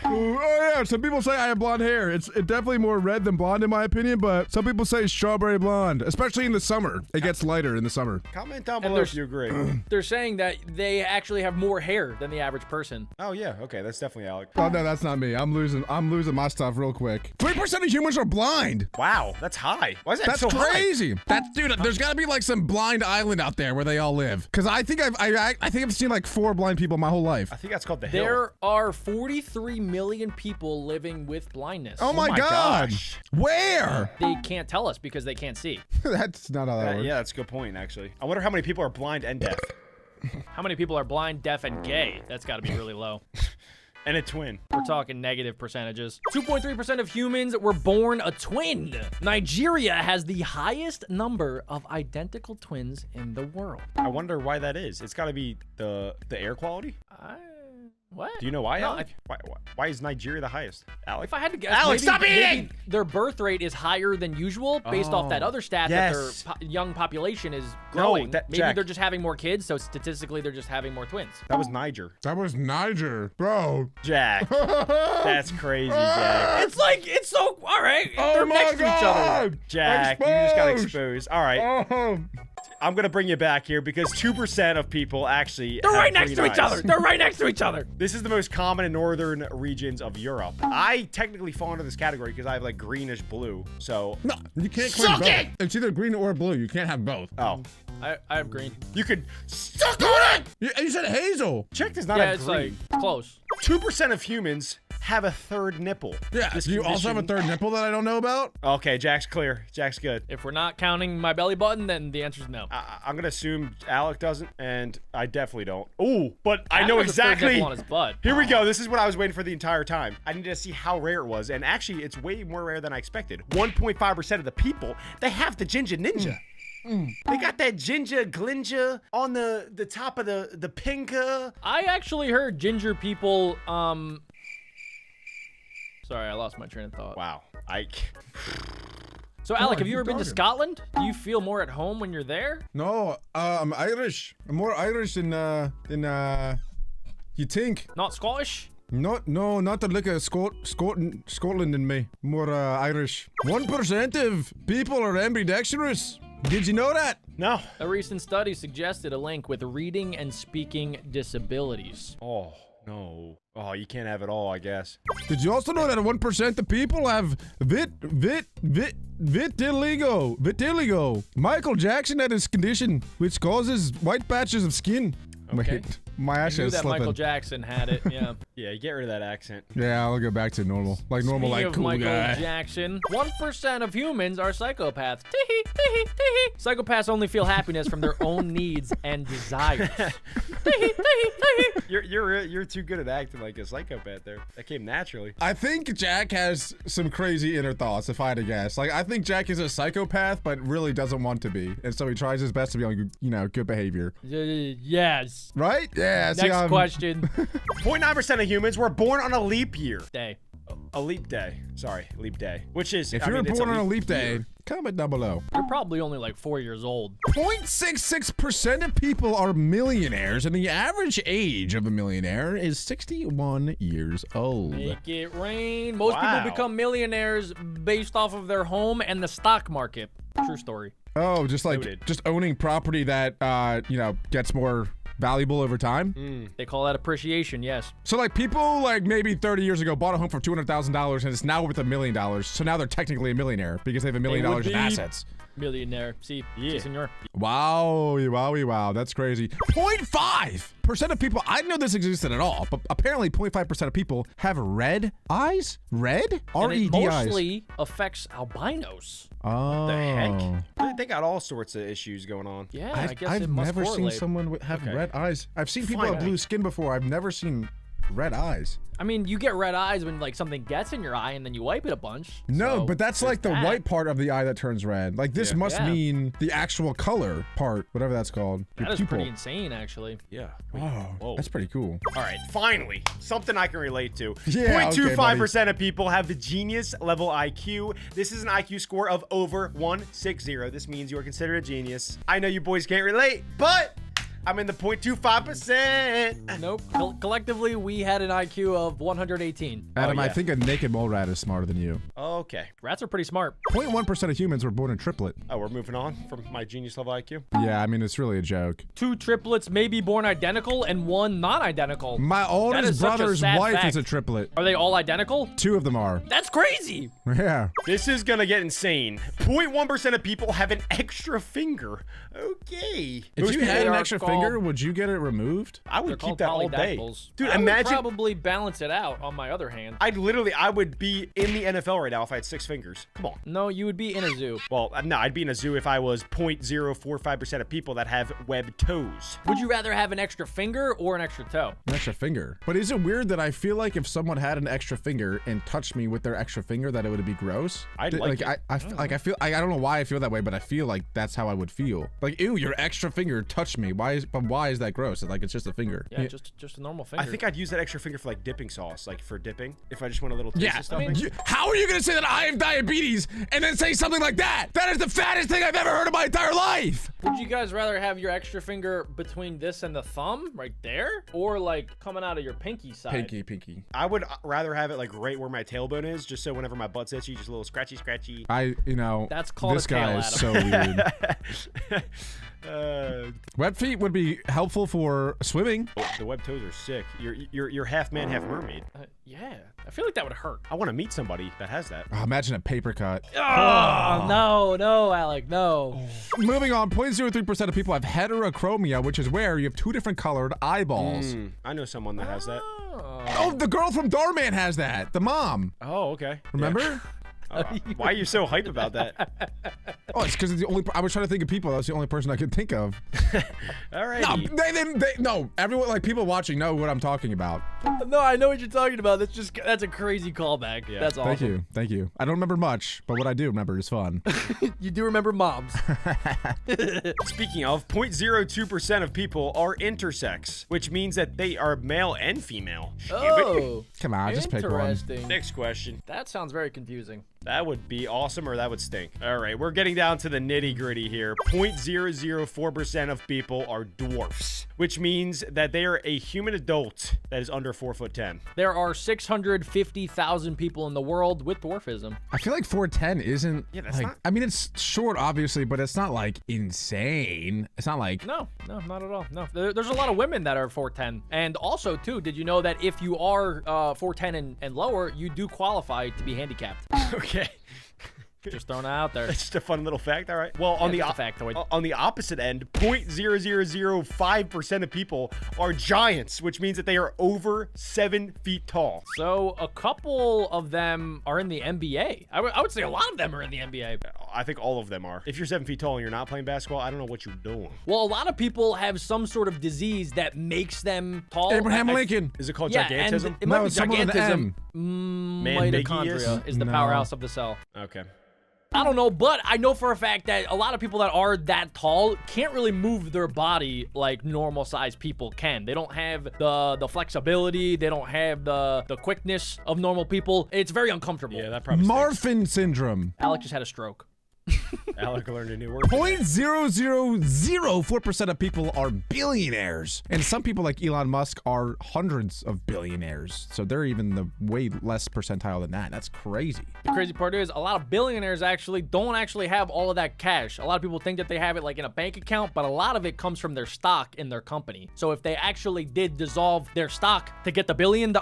Oh yeah, some people say I have blonde hair. It's definitely more red than blonde in my opinion, but some people say strawberry blonde, especially in the summer. It gets lighter in the summer. Comment down below if you agree. They're saying that they actually have more hair than the average person. Oh yeah, okay, that's definitely Alec. Oh no, that's not me. I'm losing my stuff real quick. 3% of humans are blind. Wow, that's high. Why is that That's so high? crazy. That's dude. There's got to be like some blind island out there where they all live. Cause I think I've seen like 4 blind people my whole life. I think that's called the hill. There are 43 million people living with blindness. Oh my god. gosh. Where? They can't tell us because they can't see. That's not how that works. Yeah, that's a good point, actually. I wonder how many people are blind and deaf. How many people are blind, deaf, and gay? That's got to be really low. And a twin. We're talking negative percentages. 2.3% of humans were born a twin. Nigeria has the highest number of identical twins in the world. I wonder why that is. It's got to be the air quality. What? Do you know why, No. Alec? Why is Nigeria the highest? Alec? If I had to guess, Alex, stop maybe eating! their birth rate is higher than usual based off that other stat yes. that their young population is No, growing. Maybe Jack. they're just having more kids, so statistically they're just having more twins. That was Niger. That was Niger, bro. Jack. That's crazy, Jack. It's so, all right, Oh they're my next to each other. God. Jack, you just got Exposed. exposed. All right. Oh. I'm going to bring you back here because 2% of people actually They're have right next green to each eyes. other. They're right next to each other. This is the most common in northern regions of Europe. I technically fall into this category because I have like greenish blue. So, No, you can't claim Suck both. it! It's either green or blue. You can't have both. oh, I have green. you could suck on it. You said hazel. Check does not Yeah, have it's green. like close. 2% of humans have a third nipple. Yeah. This Do you also have a condition- third nipple that I don't know about? Okay, Jack's clear. Jack's good. If we're not counting my belly button, then the answer is no. I'm gonna assume Alec doesn't, and I definitely don't. Ooh, but I know Adam has a third exactly. nipple on his butt. Here we go. This is what I was waiting for the entire time. I needed to see how rare it was, and actually, it's way more rare than I expected. 1.5% of the people, they have the ginger ninja. They got that ginger glinja on the top of the pinka. I actually heard ginger people, sorry, I lost my train of thought. Wow. So, Alec, have you keep ever been to talking. Scotland? Do you feel more at home when you're there? No, I'm Irish. I'm more Irish than you think. Not Scottish? Not to look at Scotland in me. More Irish. 1% of people are ambidextrous. Did you know that? No. A recent study suggested a link with reading and speaking disabilities. Oh, no. Oh, you can't have it all, I guess. Did you also know that 1% of people have vitiligo? Michael Jackson had this condition which causes white patches of skin. Okay. Wait, my I ass knew is that Michael slipping. Jackson had it, yeah. Yeah, get rid of that accent. Yeah, I'll go back to normal. Like normal, Speaking like of cool Michael guy. Jackson, 1% of humans are psychopaths. Tee-hee, tee-hee, tee-hee. Psychopaths only feel happiness from their own needs and desires. Tee-hee, tee-hee, tee-hee. You're too good at acting like a psychopath there. That came naturally. I think Jack has some crazy inner thoughts, if I had to guess. Like, I think Jack is a psychopath, but really doesn't want to be. And so he tries his best to be on, you know, good behavior. Yes. Right? Yeah, see, Next question. 0.9% of humans were born on a leap year. Day. A leap day. Sorry, leap day. Which is, If I you were mean, it's born on a leap year. day, comment down below. You're probably only like 4 years old. 0.66% of people are millionaires, and the average age of a millionaire is 61 years old. Make it rain. Most Wow. people become millionaires based off of their home and the stock market. True story. Oh, just like, Noted. just owning property that, you know, gets more valuable over time. They call that appreciation, yes. So like people like maybe 30 years ago bought a home for $200,000 and it's now worth $1 million. So now they're technically a millionaire because they have $1 million would in be- assets. Millionaire. See, Yeah. senor. Wow, wowie, wow, that's crazy. 0.5% of people, I didn't know this existed at all, but apparently 0.5% of people have red eyes? Red? And it R-E-D eyes. mostly affects albinos. Oh. The heck? They got all sorts of issues going on. Yeah, I guess I've it must never correlate. seen someone have Okay. red eyes. I've seen people Fine. have blue skin before. I've never seen red eyes. I mean, you get red eyes when like something gets in your eye and then you wipe it a bunch. No, So but that's there's like the that. white part of the eye that turns red. Like this Yeah. must Yeah. mean the actual color part, whatever that's called. Your That is pupil. pretty insane, actually. Yeah. Oh, Whoa. that's pretty cool. All right, finally, something I can relate to. Yeah, okay, 0.25% of people have the genius level IQ. This is an IQ score of over 160. This means you are considered a genius. I know you boys can't relate, but I'm in the 0.25%. Nope. Collectively, we had an IQ of 118. Adam, I yeah. think a naked mole rat is smarter than you. Okay. Rats are pretty smart. 0.1% of humans were born in triplet. Oh, we're moving on from my genius level IQ. Yeah, I mean, it's really a joke. 2 triplets may be born identical and 1 non-identical. My is oldest such a brother's sad wife fact. is a triplet. Are they all identical? 2 of them are. That's crazy. Yeah. This is gonna get insane. 0.1% of people have an extra finger. Okay. If you had They an are extra called- finger, would you get it removed? I They're would called keep that all day. polydactyls. Dude, I would imagine. probably balance it out on my other hand. I would be in the NFL right now if I had 6 fingers. Come on. No, you would be in a zoo. Well, no, I'd be in a zoo if I was 0.045% of people that have webbed toes. Would you rather have an extra finger or an extra toe? An extra finger. But is it weird that I feel like if someone had an extra finger and touched me with their extra finger, that it would be gross? I'd like it. I don't know why I feel that way, but I feel like that's how I would feel. Like, ew, your extra finger touched me. Why is that gross? Like, it's just a finger. Yeah, just a normal finger. I think I'd use that extra finger for like dipping sauce, like for dipping. If I just want a little taste Yeah. of stuffing. How are you gonna say that I have diabetes and then say something like that? That is the fattest thing I've ever heard in my entire life. Would you guys rather have your extra finger between this and the thumb, right there, or like coming out of your pinky side? Pinky. I would rather have it like right where my tailbone is, just so whenever my butt's itchy, just a little scratchy. That's called this a tail, guy is so weird. Web feet would be helpful for swimming. The web toes are sick. You're half man, half mermaid. Yeah, I feel like that would hurt. I want to meet somebody that has that. Oh, imagine a paper cut. Oh, no, Alec, no. Moving on, 0.03% of people have heterochromia, which is where you have 2 different colored eyeballs. I know someone that has that. Oh, the girl from Darman has that. The mom. Oh, okay. Remember? Why are you so hype about that? Oh, it's because I was trying to think of people. That's the only person I could think of. All right. No, everyone, like people watching know what I'm talking about. No, I know what you're talking about. That's a crazy callback. Yeah. That's awesome. Thank you. I don't remember much, but what I do remember is fun. You do remember moms. Speaking of, 0.02% of people are intersex, which means that they are male and female. Oh, Come on, just pick one. interesting. Next question. That sounds very confusing. That would be awesome, or that would stink. All right, we're getting down to the nitty gritty here. 0.004% of people are dwarfs, which means that they are a human adult that is under 4'10". There are 650,000 people in the world with dwarfism. I feel like 4'10 isn't. Yeah, that's like, not- I mean, it's short, obviously, but it's not like insane. It's not like. No, not at all. No, there's a lot of women that are 4'10", and also too, did you know that if you are 4'10" and lower, you do qualify to be handicapped? Okay. Just throwing it out there. That's just a fun little fact. All right. Well, on just a factoid. on the opposite end, 0.0005% of people are giants, which means that they are over 7 feet tall. So a couple of them are in the NBA. I would say a lot of them are in the NBA. I think all of them are. If you're 7 feet tall and you're not playing basketball, I don't know what you're doing. Well, a lot of people have some sort of disease that makes them tall. Abraham Lincoln. Is it called Yeah, gigantism? and it might No, be it's someone with an gigantism. Manbigius? Mitochondria is the No. powerhouse of the cell. Okay. I don't know, but I know for a fact that a lot of people that are that tall can't really move their body like normal sized people can. They don't have the flexibility. They don't have the quickness of normal people. It's very uncomfortable. Yeah, that probably stinks. Marfan syndrome. Alec just had a stroke. Alec learned a new word. 0.0004% of people are billionaires. And some people like Elon Musk are hundreds of billionaires. So they're even the way less percentile than that. That's crazy. The crazy part is a lot of billionaires actually don't actually have all of that cash. A lot of people think that they have it like in a bank account, but a lot of it comes from their stock in their company. So if they actually did dissolve their stock to get the $1 billion,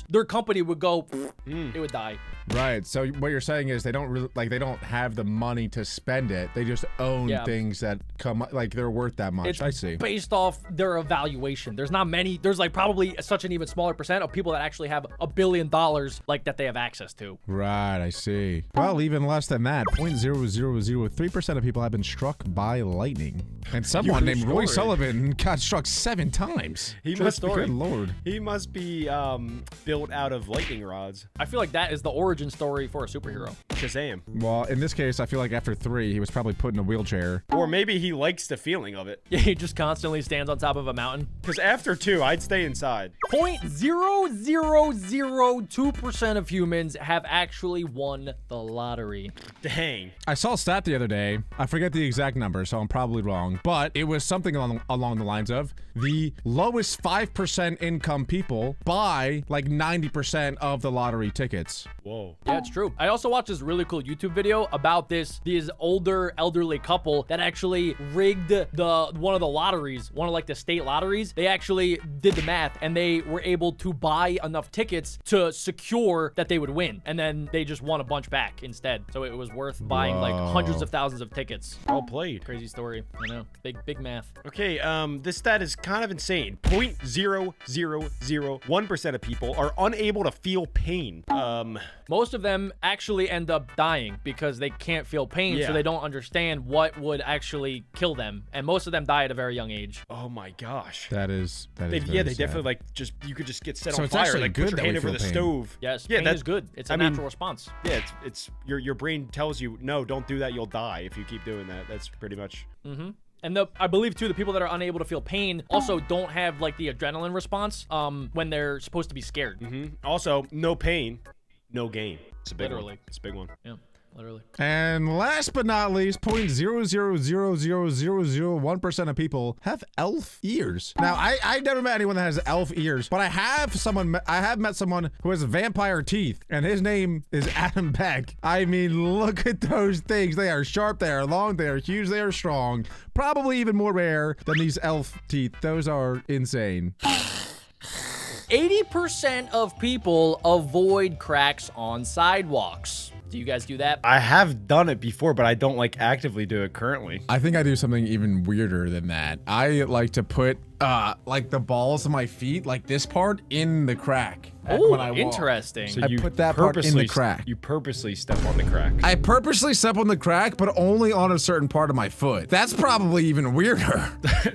their company would go, it would die. Right. So what you're saying is they don't really, like, they don't have the money to spend it. They just own Yeah. things that come, like, they're worth that much. It's I see. based off their evaluation. There's not many. There's like probably such an even smaller percent of people that actually have $1 billion like that they have access to. Right, I see. Well, even less than that, 0.0003% of people have been struck by lightning. And someone named Roy story. Sullivan got struck 7 times. He True must be story. Good lord. He must be built out of lightning rods. I feel like that is the origin story for a superhero. Shazam. Well, in this case, I feel like after 3, he was probably put in a wheelchair. Or maybe he likes the feeling of it. Yeah, he just constantly stands on top of a mountain. Because after 2, I'd stay inside. 0.0002% of humans have actually won the lottery. Dang. I saw a stat the other day. I forget the exact number, so I'm probably wrong. But it was something along the lines of the lowest 5% income people buy like 90% of the lottery tickets. Whoa. Yeah, it's true. I also watched this really cool YouTube video about these older elderly couple that actually rigged one of the lotteries, one of like the state lotteries. They actually did the math and they were able to buy enough tickets to secure that they would win. And then they just won a bunch back instead. So it was worth buying like hundreds of thousands of tickets. Well played. Crazy story. I know. Big math. Okay, this stat is kind of insane. 0.0001% of people are unable to feel pain. Most of them actually end up dying because they can't feel pain, Yeah. so they don't understand what would actually kill them. And most of them die at a very young age. Oh my gosh. That is They very sad. definitely like you could just get set So on it's fire, actually like good put your that hand we over feel the pain. stove. Yes, Yeah, pain that is good. It's a I mean, natural response. Yeah, it's your brain tells you no, don't do that. You'll die if you keep doing that. That's pretty much. And I believe too, the people that are unable to feel pain also don't have like the adrenaline response when they're supposed to be scared. Also, no pain, no gain. It's a big Literally. one. It's a big one. Yeah, literally. And last but not least, 0.0000001% of people have elf ears. Now, I never met anyone that has elf ears, but I have met someone who has vampire teeth, and his name is Adam Beck. I mean, look at those things. They are sharp, they are long, they are huge, they are strong. Probably even more rare than these elf teeth. Those are insane. 80% of people avoid cracks on sidewalks. Do you guys do that? I have done it before, but I don't like actively do it currently. I think I do something even weirder than that. I like to put like the balls of my feet, like this part, in the crack. Oh, when I walk. interesting. So I you put that part in the purposely- crack. You purposely step on the crack. I purposely step on the crack, but only on a certain part of my foot. That's probably even weirder.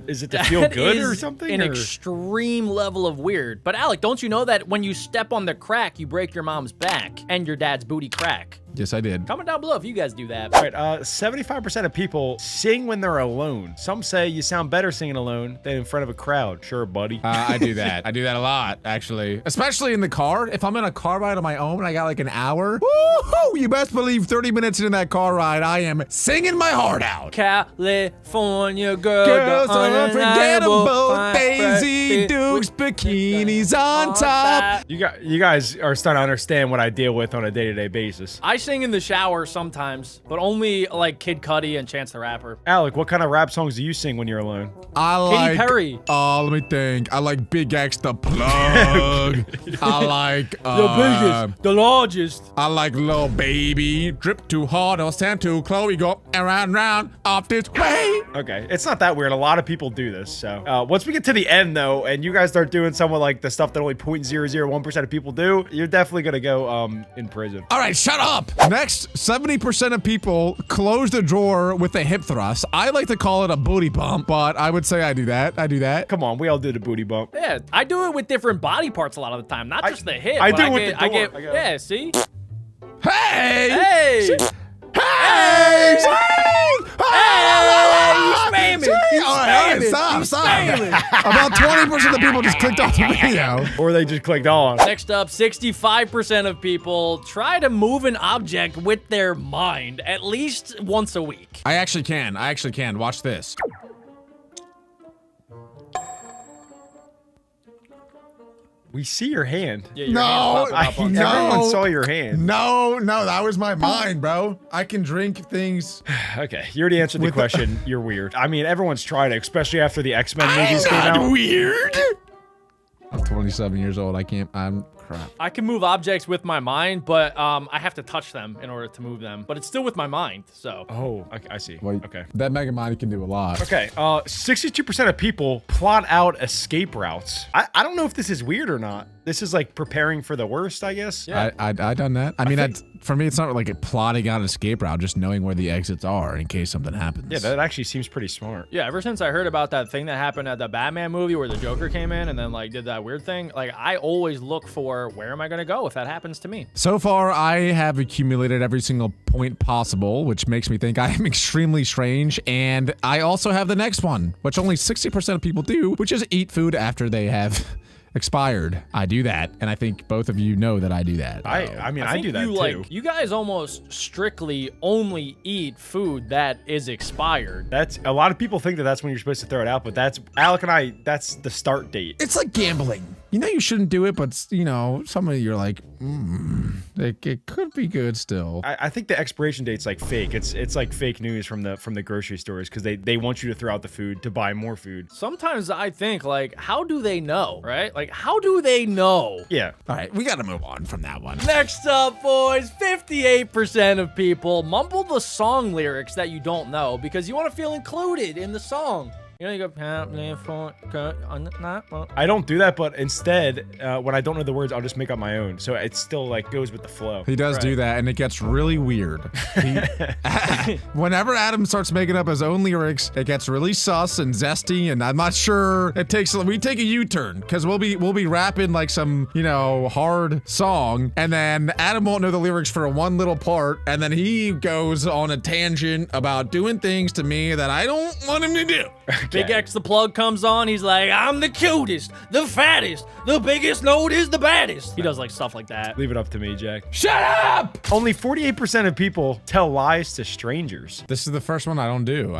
Is it to feel That good or is something? An or- extreme level of weird. But Alec, don't you know that when you step on the crack, you break your mom's back and your dad's booty crack? Yes, I did. Comment down below if you guys do that. All right, 75% of people sing when they're alone. Some say you sound better singing alone than in front of a crowd. Sure, buddy. I do that. I do that a lot, actually. Especially in the car. If I'm in a car ride on my own and I got like an hour, woo-hoo, you best believe 30 minutes into that car ride, I am singing my heart out. California girl, Girls the are undeniable unforgettable. fine Daisy birthday Dukes, with bikinis on top. You guys are starting to understand what I deal with on a day-to-day basis. I sing in the shower sometimes, but only like Kid Cudi and Chance the Rapper. Alec, what kind of rap songs do you sing when you're alone? I like. Perry. Let me think. I like Big X the Plug. I like. The biggest, the largest. I like Lil Baby. Drip too hard or stand too close. We go round off this way. Okay, it's not that weird. A lot of people do this. So once we get to the end, though, and you guys start doing some of like the stuff that only 0.001% of people do, you're definitely gonna go in prison. All right, shut up. Next, 70% of people close the drawer with a hip thrust. I like to call it a booty bump, but I would say I do that. I do that. Come on, we all do the booty bump. Yeah, I do it with different body parts a lot of the time, not just the hip. I but do with the door. get, I got it. yeah, see? Hey! Hey! Hey! Spamming! All right, stop. About 20% of the people just clicked off the video. Or they just clicked on. Next up, 65% of people try to move an object with their mind at least once a week. I actually can. Watch this. We see your hand. Yeah, your hand's popping up on No. Everyone saw your hand. No, that was my mind, bro. I can drink things. Okay, you already answered the question. You're weird. I mean, everyone's tried it, especially after the X-Men movies came out. Weird. I'm 27 years old. I'm crap. I can move objects with my mind, but I have to touch them in order to move them. But it's still with my mind, so. Oh, I see. Okay. That Mega Mind can do a lot. Okay, 62% of people plot out escape routes. I don't know if this is weird or not. This is like preparing for the worst, I guess. Yeah. I done that. I mean, for me, it's not like plotting out an escape route, just knowing where the exits are in case something happens. Yeah, that actually seems pretty smart. Yeah, ever since I heard about that thing that happened at the Batman movie where the Joker came in and then like did that weird thing, like I always look for where am I gonna go if that happens to me. So far, I have accumulated every single point possible, which makes me think I am extremely strange. And I also have the next one, which only 60% of people do, which is eat food after they have expired. I do that, and I think both of you know that I do that. I mean, I think do that you, too. Like, you guys almost strictly only eat food that is expired. That's a lot of people think that that's when you're supposed to throw it out, but that's Alec and I. That's the start date. It's like gambling. You know you shouldn't do it, but you know, some of you're like, it could be good still. I think the expiration date's like fake. It's like fake news from the grocery stores because they want you to throw out the food to buy more food. Sometimes I think like, how do they know, right? Like, how do they know? Yeah. All right, we got to move on from that one. Next up, boys, 58% of people mumble the song lyrics that you don't know because you want to feel included in the song. You know, you go, I don't do that, but instead, when I don't know the words, I'll just make up my own. So it still like goes with the flow. He does do that, and it gets really weird. Whenever Adam starts making up his own lyrics, it gets really sus and zesty, and I'm not sure. We take a U-turn because we'll be rapping like some, you know, hard song, and then Adam won't know the lyrics for one little part, and then he goes on a tangent about doing things to me that I don't want him to do. Big X the Plug comes on. He's like, I'm the cutest, the fattest, the biggest note is the baddest. He does like stuff like that. Leave it up to me, Jack. Shut up! Only 48% of people tell lies to strangers. This is the first one I don't do.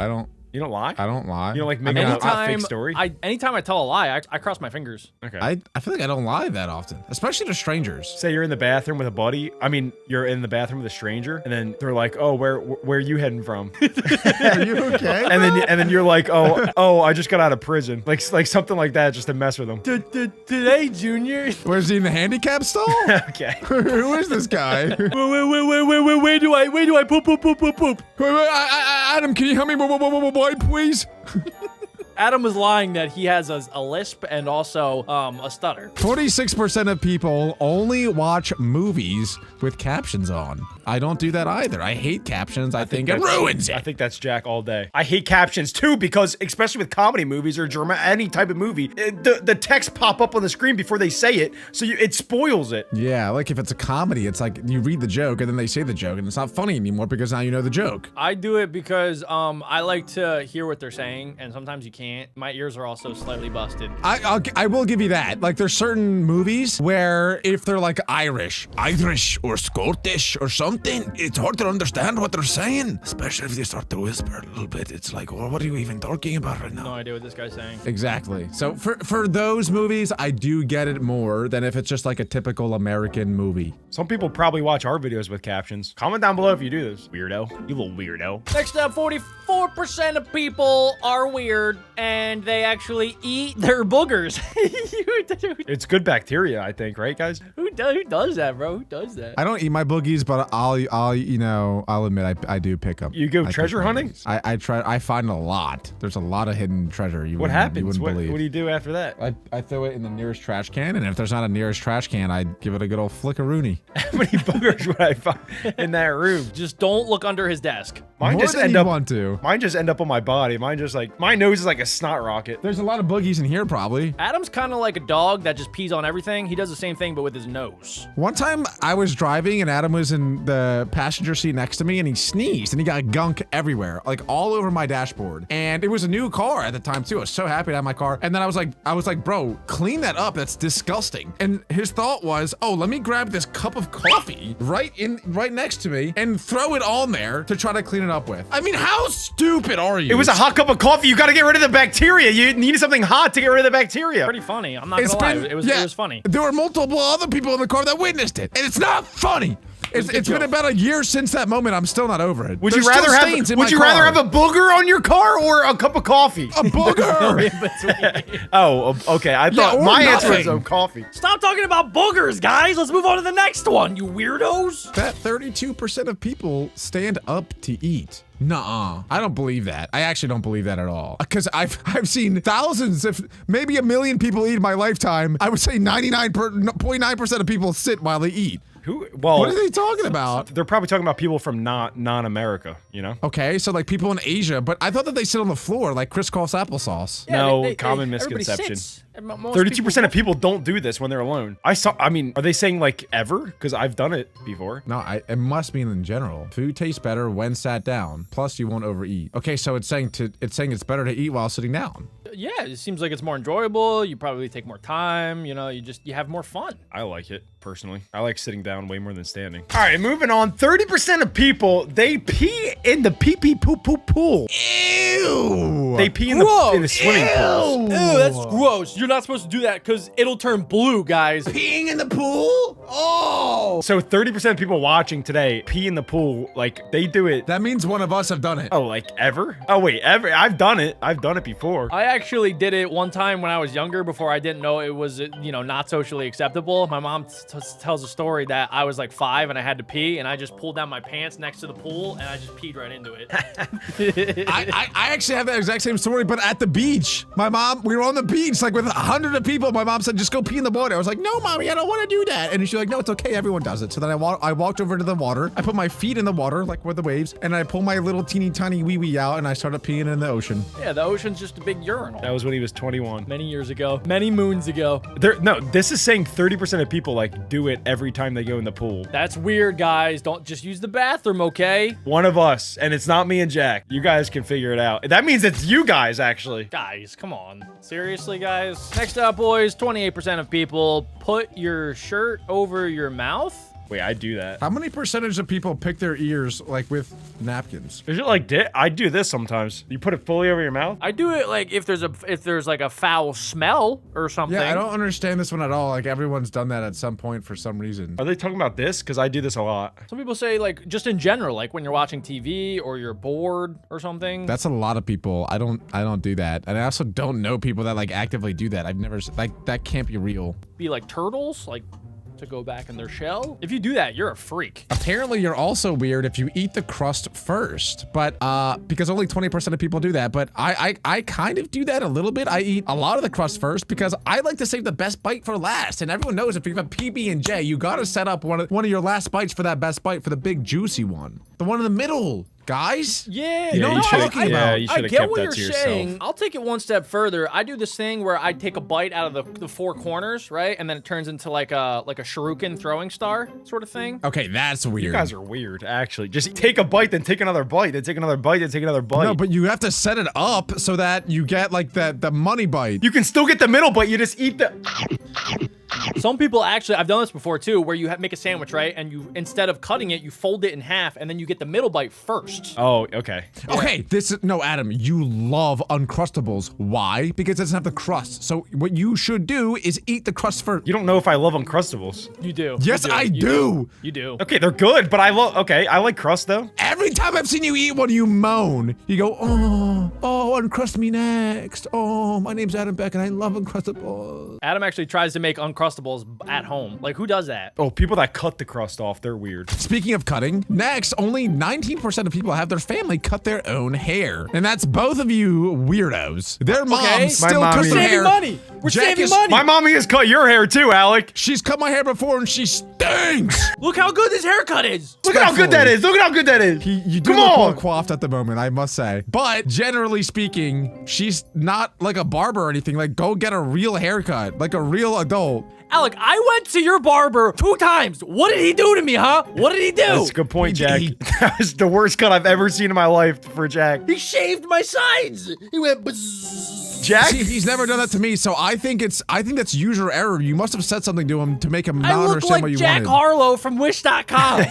You don't lie? I don't lie. You don't like make up a Anytime fake story? anytime I tell a lie, I cross my fingers. Okay. I feel like I don't lie that often, especially to strangers. Say you're in the bathroom with a buddy. I mean, you're in the bathroom with a stranger, and then they're like, "Oh, where are you heading from?" Are you okay? and then you're like, "Oh, I just got out of prison." Like something like that, just to mess with them. Today, Junior. Where's he in the handicap stall? Okay. Who is this guy? Wait, where do I poop? Wait, Adam, can you help me wipe, please? Adam was lying that he has a lisp and also a stutter. 46% of people only watch movies with captions on. I don't do that either. I hate captions. I think it That's- ruins I it. think that's Jack all day. I hate captions too because, especially with comedy movies or any type of movie, the text pop up on the screen before they say it, so it spoils it. Yeah, like if it's a comedy, it's like you read the joke and then they say the joke and it's not funny anymore because now you know the joke. I do it because I like to hear what they're saying, and sometimes you can't. My ears are also slightly busted. I will give you that. Like there's certain movies where if they're like Irish or Scottish or something, it's hard to understand what they're saying. Especially if they start to whisper a little bit. It's like, well, what are you even talking about right now? No idea what this guy's saying. Exactly. So for those movies, I do get it more than if it's just like a typical American movie. Some people probably watch our videos with captions. Comment down below if you do this. Weirdo. You little weirdo. Next up, 44% of people are weird, and they actually eat their boogers. It's good bacteria, I think, right, guys? Who does that, bro? Who does that? I don't eat my boogies, but I'll admit I do pick them. You go I pick treasure my hunting? boogies. I try. I find a lot. There's a lot of hidden treasure. You What wouldn't- happens? You wouldn't What believe. do you do after that? I throw it in the nearest trash can, and if there's not a nearest trash can, I give it a good old flickaroonie. How many boogers would I find in that room? Just don't look under his desk. Mine More just than end you up. want to. Mine just end up on my body. Mine just like my nose is like a snot rocket. There's a lot of boogies in here, probably. Adam's kind of like a dog that just pees on everything. He does the same thing, but with his nose. One time I was driving and Adam was in the passenger seat next to me and he sneezed and he got gunk everywhere, like all over my dashboard. And it was a new car at the time too. I was so happy to have my car. And then I was like, bro, clean that up. That's disgusting. And his thought was, oh, let me grab this cup of coffee right next to me and throw it on there to try to clean it up with. I mean, how stupid are you? It was a hot cup of coffee. You got to get rid of the bacteria. You needed something hot to get rid of the bacteria. Pretty funny. I'm not gonna lie. It was funny. There were multiple other people in the car that witnessed it, and it's not funny. It's been about a year since that moment. I'm still not over it. Would There's you rather still have? stains in Would my you rather car. have a booger on your car or a cup of coffee? a booger? Oh, okay. I thought or my answer was nothing. coffee. Stop talking about boogers, guys. Let's move on to the next one, you weirdos. That 32% of people stand up to eat. Nuh-uh. I don't believe that. I actually don't believe that at all. Because I've seen thousands, if maybe a million people eat in my lifetime. I would say 99.9% of people sit while they eat. Who? Well, What are they talking about? they're probably talking about people from non-America. You know? Okay, so like people in Asia, but I thought that they sit on the floor like crisscross applesauce. No, common everybody misconception. sits. Most 32% of people don't do this when they're alone. I mean, are they saying like ever? Because I've done it before. No, it must mean in general. Food tastes better when sat down. Plus, you won't overeat. Okay, so it's saying it's better to eat while sitting down. Yeah, it seems like it's more enjoyable. You probably take more time. You know, you have more fun. I like it personally. I like sitting down way more than standing. All right, moving on. 30% of people, they pee in the pee poo poo pool. Ew. They pee in the swimming pools. Ew, that's gross. You're not supposed to do that because it'll turn blue, guys. Peeing in the pool? Oh. So 30% of people watching today pee in the pool. Like they do it. That means one of us have done it. Oh, like ever? Oh wait, ever? I've done it. I've done it before. I actually did it one time when I was younger before I didn't know it was, not socially acceptable. My mom tells a story that I was like 5 and I had to pee and I just pulled down my pants next to the pool and I just peed right into it. I actually have that exact same story, but at the beach. We were on the beach, like with 100 of people. My mom said, just go pee in the water. I was like, no, mommy, I don't want to do that. And she's like, no, it's okay. Everyone does it. So then I walked over to the water. I put my feet in the water, like with the waves, and I pull my little teeny tiny wee wee out and I started peeing in the ocean. Yeah, the ocean's just a big urinal. That was when he was 21. Many years ago. Many moons ago. No, this is saying 30% of people like do it every time they go in the pool. That's weird, guys. Don't just use the bathroom, okay? One of us, and it's not me and Jack. You guys can figure it out. That means it's you guys, actually. Guys, come on. Seriously, guys? Next up, boys, 28% of people put your shirt over your mouth. Wait, I do that. How many percentage of people pick their ears like with napkins? Is it like I do this sometimes. You put it fully over your mouth? I do it like if there's like a foul smell or something. Yeah, I don't understand this one at all. Like everyone's done that at some point for some reason. Are they talking about this? Because I do this a lot. Some people say like just in general, like when you're watching TV or you're bored or something. That's a lot of people. I don't do that. And I also don't know people that like actively do that. I've never, like, that can't be real. Be like turtles, like to go back in their shell. If you do that, you're a freak. Apparently, you're also weird if you eat the crust first, but because only 20% of people do that. But I kind of do that a little bit. I eat a lot of the crust first because I like to save the best bite for last. And everyone knows if you have a PB&J, you gotta set up one of your last bites for that best bite for the big juicy one, the one in the middle. Guys? Yeah, Yeah, no, you should've- I, yeah, I, you I should've get kept what that you're to yourself. saying. I'll take it one step further. I do this thing where I take a bite out of the four corners, right? And then it turns into like a shuriken throwing star sort of thing. Okay, that's weird. You guys are weird, actually. Just take a bite, then take another bite, then take another bite, then take another bite. No, but you have to set it up so that you get like the money bite. you can still get the middle bite. You just eat the. Some people actually, I've done this before too, where you make a sandwich, right? And you, instead of cutting it, you fold it in half and then you get the middle bite first. Oh, okay. Okay, no, Adam, you love Uncrustables. Why? Because it doesn't have the crust. So what you should do is eat the crust first. You don't know if I love Uncrustables. You do. Yes, You I You do. You do. Okay, they're good, but I love. Okay, I like crust though. Every time I've seen you eat one, you moan. You go, oh, uncrust me next. Oh, my name's Adam Beck and I love Uncrustables. Adam actually tries to make Uncrustables at home. Like, who does that? Oh, people that cut the crust off, they're weird. Speaking of cutting, next, only 19% of people have their family cut their own hair. And that's both of you weirdos. Their moms Okay. still My cut mommy- their Saving hair. money. We're Jack saving is- money. My mommy has cut your hair too, Alec. She's cut my hair before and she stinks. Look how good this haircut is. Look at how good that is. Look at how good that is. You do Come look well on. coiffed at the moment, I must say. But generally speaking, she's not like a barber or anything. Like, go get a real haircut, like a real adult. Alec, I went to your barber 2 times. What did he do to me, huh? What did he do? That's a good point, Jack. He- That was the worst cut I've ever seen in my life for Jack. He shaved my sides. He went bzzz. Jack? See, he's never done that to me, so I think that's user error. You must have said something to him to make him I not look understand like what you Jack wanted. Harlow from Wish.com.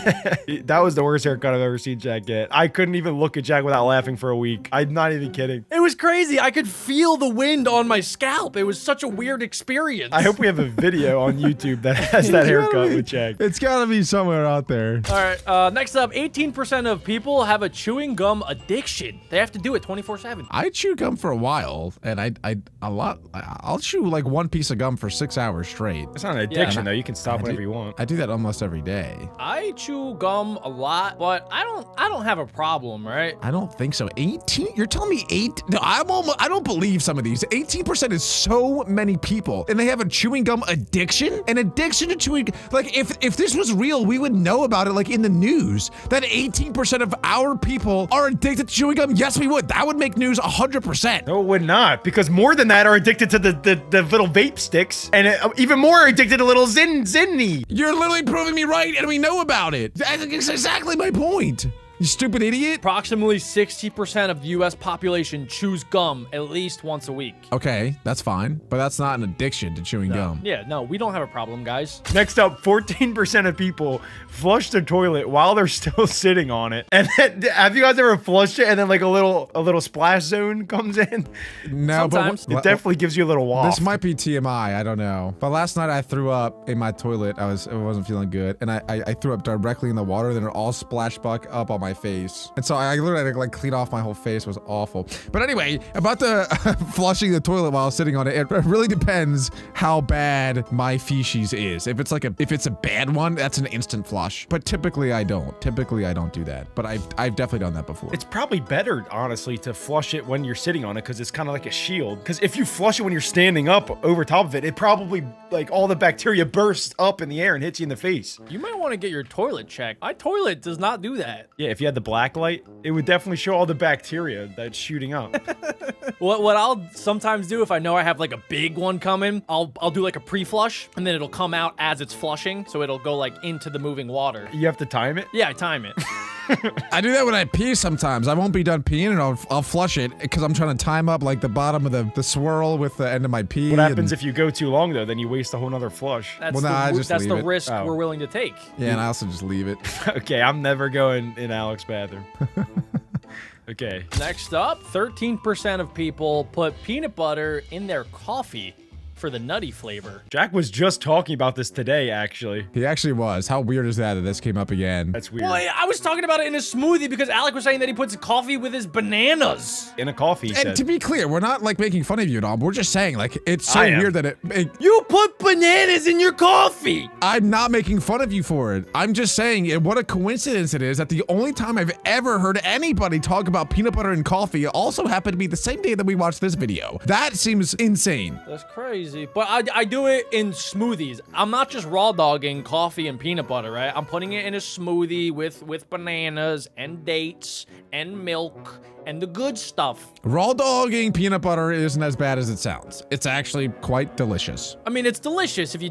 That was the worst haircut I've ever seen Jack get. I couldn't even look at Jack without laughing for a week. I'm not even kidding. It was crazy. I could feel the wind on my scalp. It was such a weird experience. I hope we have a video on YouTube that has that haircut with Jack. It's gotta be somewhere out there. All right, next up, 18% of people have a chewing gum addiction. They have to do it 24/7. I chewed gum for a while, and I'll chew like one piece of gum for 6 hours straight. It's not an addiction, Yeah. though. You can stop whenever you want. I do that almost every day. I chew gum a lot, but I don't have a problem, right? I don't think so. 18? You're telling me 8? No, I don't believe some of these. 18% is so many people, and they have a chewing gum addiction? An addiction to chewing. Like, if this was real, we would know about it, like, in the news. That 18% of our people are addicted to chewing gum? Yes, we would. That would make news 100%. No, it would not, because more than that are addicted to the little vape sticks, and even more are addicted to little Zinni. You're literally proving me right, and we know about it. That's exactly my point. You stupid idiot. Approximately 60% of the US population chews gum at least once a week. Okay, that's fine, but that's not an addiction to chewing gum. Yeah, no, we don't have a problem, guys. Next up, 14% of people flush the toilet while they're still sitting on it. And then, have you guys ever flushed it and then like a little splash zone comes in? No, Sometimes. but It definitely gives you a little waft. this might be TMI. I don't know. But last night I threw up in my toilet. I wasn't feeling good, and I threw up directly in the water. Then it all splashed back up on my face, and so I literally had to like clean off my whole face. It was awful. But anyway, about the flushing the toilet while sitting on it, it really depends how bad my feces is. If it's a bad one, that's an instant flush. But typically I don't. Typically I don't do that. But I've definitely done that before. It's probably better, honestly, to flush it when you're sitting on it because it's kind of like a shield. Because if you flush it when you're standing up over top of it, it probably, like, all the bacteria bursts up in the air and hits you in the face. You might want to get your toilet checked. My toilet does not do that. Yeah, if you had the black light, it would definitely show all the bacteria that's shooting up. What I'll sometimes do if I know I have like a big one coming, I'll do like a pre-flush and then it'll come out as it's flushing, so it'll go like into the moving water. You have to time it? Yeah, I time it. I do that when I pee sometimes. I won't be done peeing and I'll flush it because I'm trying to time up like the bottom of the swirl with the end of my pee. What happens if you go too long, though? Then you waste a whole nother flush. That's Well, nah, I just that's leave the it. risk Oh. we're willing to take. Yeah, and I also just leave it. Okay, I'm never going in Alex's bathroom. Okay. Next up, 13% of people put peanut butter in their coffee for the nutty flavor. Jack was just talking about this today, actually. He actually was. How weird is that this came up again? That's weird. Well, I was talking about it in a smoothie because Alec was saying that he puts coffee with his bananas. In a coffee, he And said. to be clear, we're not like making fun of you at all. We're just saying like it's so I am. weird that You put bananas in your coffee. I'm not making fun of you for it. I'm just saying what a coincidence it is that the only time I've ever heard anybody talk about peanut butter and coffee also happened to be the same day that we watched this video. That seems insane. That's crazy. But I do it in smoothies. I'm not just raw dogging coffee and peanut butter, right? I'm putting it in a smoothie with bananas and dates and milk and the good stuff. Raw dogging peanut butter isn't as bad as it sounds. It's actually quite delicious. I mean, it's delicious if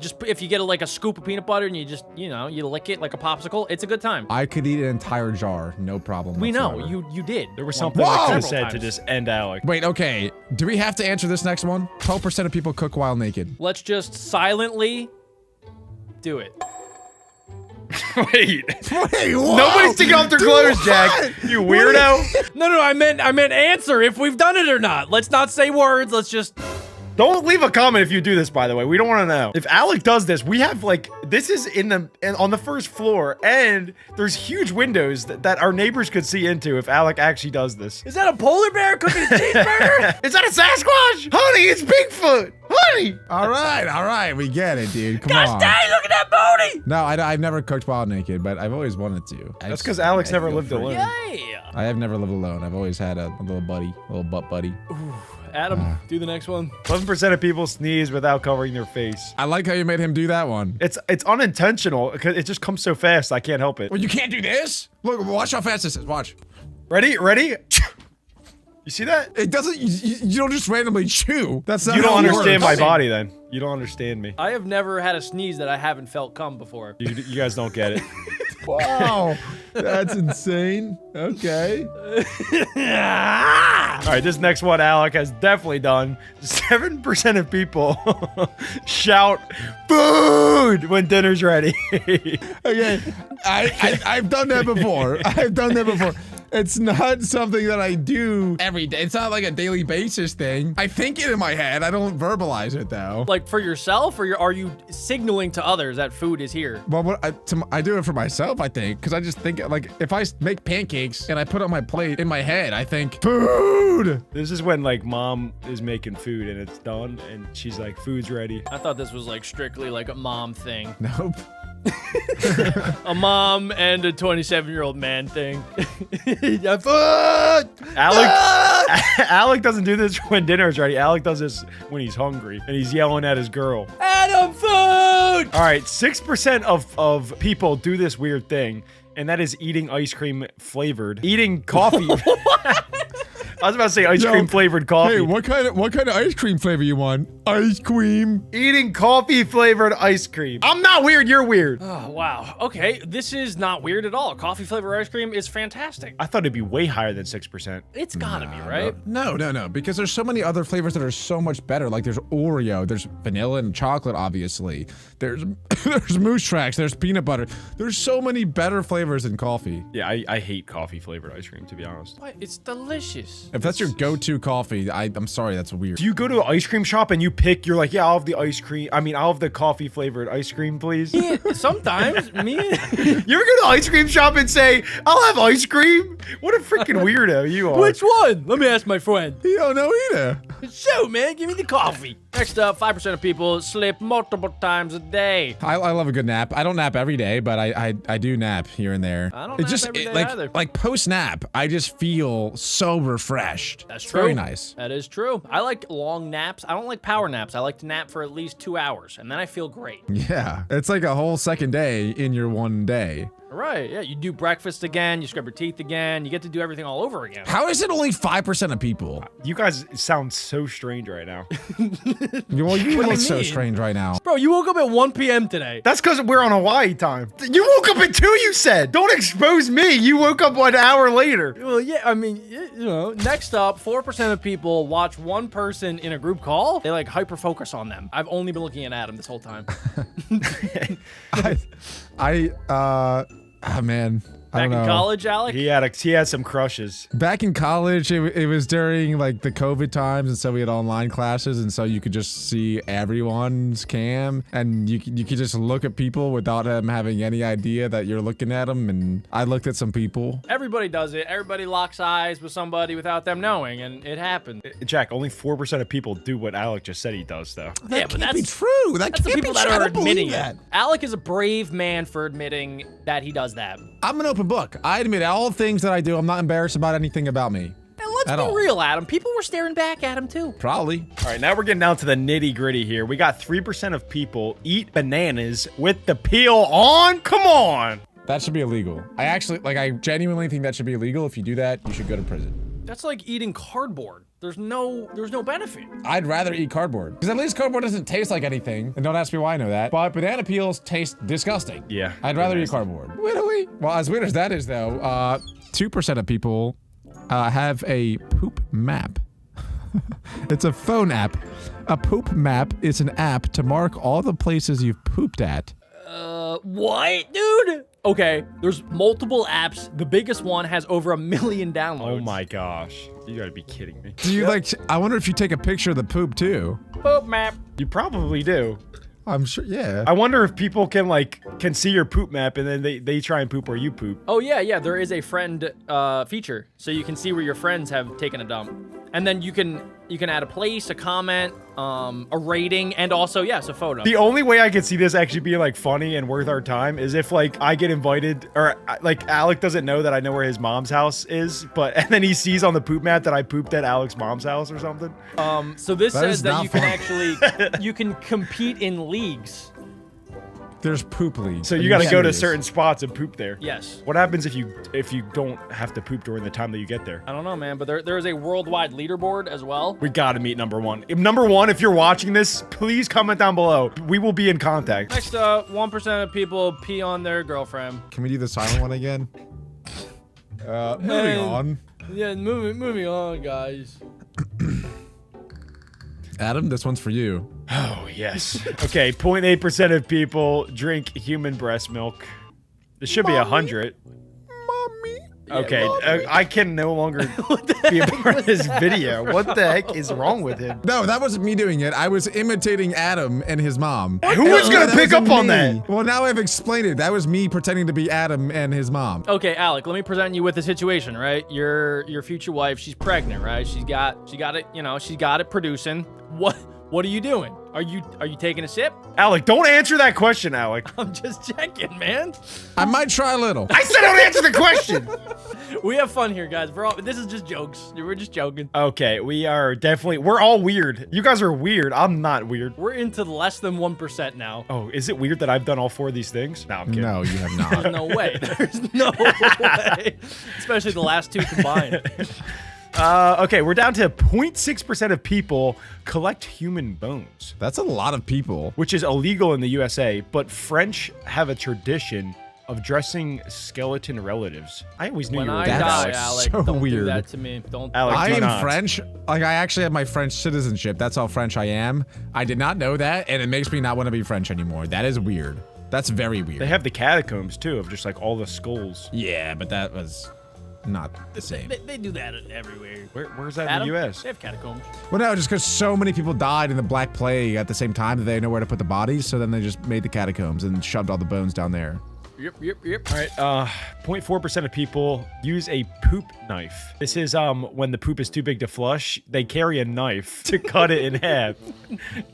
you get like a scoop of peanut butter and you just, you lick it like a popsicle. It's a good time. I could eat an entire jar, no problem. We know whatsoever. you did. There was something Whoa! I could have Several said to times. just end Alec. Wait, okay. Do we have to answer this next one? 12% of people cook while naked. Let's just silently do it. Wait. Wait, whoa! Nobody's taking off their clothes, Jack. You weirdo. No, I meant answer if we've done it or not. Let's not say words. Let's just. Don't leave a comment if you do this, by the way. We don't want to know. If Alec does this, we have like, this is on the first floor, and there's huge windows that our neighbors could see into if Alec actually does this. Is that a polar bear cooking a cheeseburger? Is that a Sasquatch? Honey, it's Bigfoot. Honey. All right, we get it, dude. Come Gosh on. dang, look at that booty! No, I've never cooked while naked, but I've always wanted to. That's because Alex never lived alone. Yeah. I have never lived alone. I've always had a little buddy, a little butt buddy. Adam, do the next one. 11% of people sneeze without covering their face. I like how you made him do that one. It's unintentional because it just comes so fast. I can't help it. Well, you can't do this. Look, watch how fast this is. Watch. Ready? You see that? It doesn't. You don't just randomly chew. That's not You don't how it understand works. my body then. You don't understand me. I have never had a sneeze that I haven't felt come before. You guys don't get it. Wow, that's insane. Okay. All right, this next one Alec has definitely done. 7% of people shout food when dinner's ready. Okay. I've done that before. I've done that before. It's not something that I do every day. It's not like a daily basis thing. I think it in my head. I don't verbalize it though. Like for yourself, or are you signaling to others that food is here? Well, I do it for myself, I think, because I just think like if I make pancakes and I put it on my plate in my head, I think food. This is when like mom is making food and it's done and she's like, food's ready. I thought this was like strictly like a mom thing. Nope. A mom and a 27-year-old man thing. Yeah, food! Alec doesn't do this when dinner's ready. Alec does this when he's hungry and he's yelling at his girl. Adam, food! All right, 6% of people do this weird thing, and that is eating ice cream flavored. Eating coffee. I was about to say ice cream flavored coffee. Hey, what kind of ice cream flavor you want? Ice cream. Eating coffee flavored ice cream. I'm not weird, you're weird. Oh, wow. Okay, this is not weird at all. Coffee flavor ice cream is fantastic. I thought it'd be way higher than 6%. It's gotta be, right? No, because there's so many other flavors that are so much better. Like there's Oreo, there's vanilla and chocolate, obviously. There's Moose Tracks, there's peanut butter. There's so many better flavors than coffee. Yeah, I hate coffee flavored ice cream, to be honest. But it's delicious. If that's your go-to coffee, I'm sorry, that's weird. Do you go to an ice cream shop and you pick, you're like, yeah, I'll have the ice cream. I'll have the coffee flavored ice cream, please. Yeah, sometimes, me. You ever go to the ice cream shop and say, I'll have ice cream? What a freaking weirdo you are. Which one? Let me ask my friend. You don't know either. So, man, give me the coffee. Next up, 5% of people sleep multiple times a day. I love a good nap. I don't nap every day, but I do nap here and there. I don't It nap just every day like either. like post nap, I just feel so refreshed. That's It's true. very nice. That is true. I like long naps. I don't like power naps. I like to nap for at least 2 hours, and then I feel great. Yeah, it's like a whole second day in your one day. Right, yeah, you do breakfast again, you scrub your teeth again, you get to do everything all over again. How is it only 5% of people? You guys sound so strange right now. Well, you What do look you so mean? strange right now. Bro, you woke up at 1 p.m. today. That's because we're on Hawaii time. You woke up at 2, you said. Don't expose me. You woke up 1 hour later. Well, yeah, I mean, next up, 4% of people watch one person in a group call. They like hyper focus on them. I've only been looking at Adam this whole time. Oh man, I Back don't in know. college, Alec? He had some crushes. Back in college, it was during like the COVID times, and so we had online classes, and so you could just see everyone's cam, and you could just look at people without them having any idea that you're looking at them. And I looked at some people. Everybody does it. Everybody locks eyes with somebody without them knowing, and it happens. Jack, only 4% of people do what Alec just said he does, though. Yeah, but Can't be that's true. That That's the can't people be that true. I are don't believe admitting that. it. Alec is a brave man for admitting that he does that. And I'm an open book. I admit all the things that I do. I'm not embarrassed about anything about me. let's At be all. real, Adam. People were staring back at him too. Probably. All right, now we're getting down to the nitty gritty here. We got 3% of people eat bananas with the peel on. Come on. That should be illegal. I genuinely think that should be illegal. If you do that, you should go to prison. That's like eating cardboard. There's no benefit. I'd rather eat cardboard. Because at least cardboard doesn't taste like anything. And don't ask me why I know that. But banana peels taste disgusting. Yeah, I'd rather they're eat cardboard. Really? Well, as weird as that is, though, 2% of people have a poop map. It's a phone app. A poop map is an app to mark all the places you've pooped at. What, dude? Okay, there's multiple apps. The biggest one has over 1 million downloads. Oh my gosh. You gotta be kidding me. Do you I wonder if you take a picture of the poop too. Poop map. You probably do. I'm sure, yeah. I wonder if people can see your poop map and then they try and poop where you poop. Oh yeah, there is a friend feature, so you can see where your friends have taken a dump, and then you can add a place, a comment, a rating, and also yes, a photo. The only way I could see this actually being like funny and worth our time is if like I get invited or like Alec doesn't know that I know where his mom's house is, and then he sees on the poop map that I pooped at Alec's mom's house or something. So this That says is that not you can fun. actually you can compete in leagues. There's poop leagues. So Are you got to go to serious? certain spots and poop there. Yes. What happens if you don't have to poop during the time that you get there? I don't know, man, but there is a worldwide leaderboard as well. We gotta meet number one. Number one, if you're watching this, please comment down below. We will be in contact. Next, 1% of people pee on their girlfriend. Can we do the silent one again? Moving Hey. on. Yeah, moving on, guys. Adam, this one's for you. Oh, yes. Okay, 0.8% of people drink human breast milk. This should be 100. Mommy. Okay, I can no longer be a part of this video. What the heck is wrong with him? No, that wasn't me doing it. I was imitating Adam and his mom. Who was gonna That pick wasn't up on me. that? Well, now I've explained it. That was me pretending to be Adam and his mom. Okay, Alec, let me present you with the situation, right? Your future wife, she's pregnant, right? She's got it, she's got it producing. What are you doing? Are you taking a sip? Alec, don't answer that question, Alec. I'm just checking, man. I might try a little. I said don't answer the question. We have fun here, guys. This is just jokes. We're just joking. Okay, we're all weird. You guys are weird. I'm not weird. We're into less than 1% now. Oh, is it weird that I've done all 4 of these things? No, I'm kidding. No, you have not. No way. There's no way. Especially the last two combined. Okay, we're down to 0.6% of people collect human bones, That's a lot of people. which is illegal in the USA, but French have a tradition of dressing skeleton relatives. I always knew When you were I That's die, French. Alec, so don't do weird. that to me. Don't. Alec, I do am not. French. I actually have my French citizenship. That's how French I am. I did not know that, and it makes me not want to be French anymore. That is weird. That's very weird. They have the catacombs too, of just like all the skulls. Yeah, but that was not the same. They do that everywhere. Where's that Adam, in the US? They have catacombs. Well, no, just because so many people died in the Black Plague at the same time that they had nowhere to put the bodies, so then they just made the catacombs and shoved all the bones down there. Yep. All right, 0.4% of people use a poop knife. This is when the poop is too big to flush, they carry a knife to cut it in half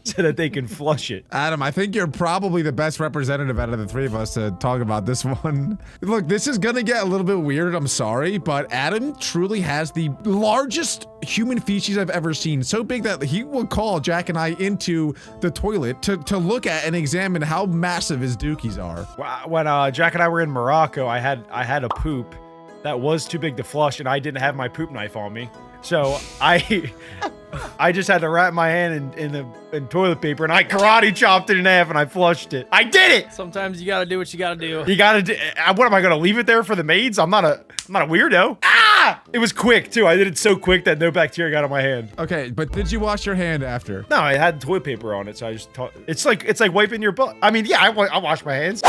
so that they can flush it. Adam, I think you're probably the best representative out of the three of us to talk about this one. Look, this is gonna get a little bit weird, I'm sorry, but Adam truly has the largest human feces I've ever seen. So big that he will call Jack and I into the toilet to look at and examine how massive his dookies are. When Jack and I were in Morocco, I had a poop that was too big to flush, and I didn't have my poop knife on me, so I just had to wrap my hand in toilet paper, and I karate chopped it in half, and I flushed it. I did it. Sometimes you gotta do what you gotta do. You gotta do. What am I gonna leave it there for the maids? I'm not a weirdo. Ah! It was quick too. I did it so quick that no bacteria got on my hand. Okay, but did you wash your hand after? No, I had toilet paper on it, so I just. It's like wiping your butt. I mean, yeah, I wash my hands.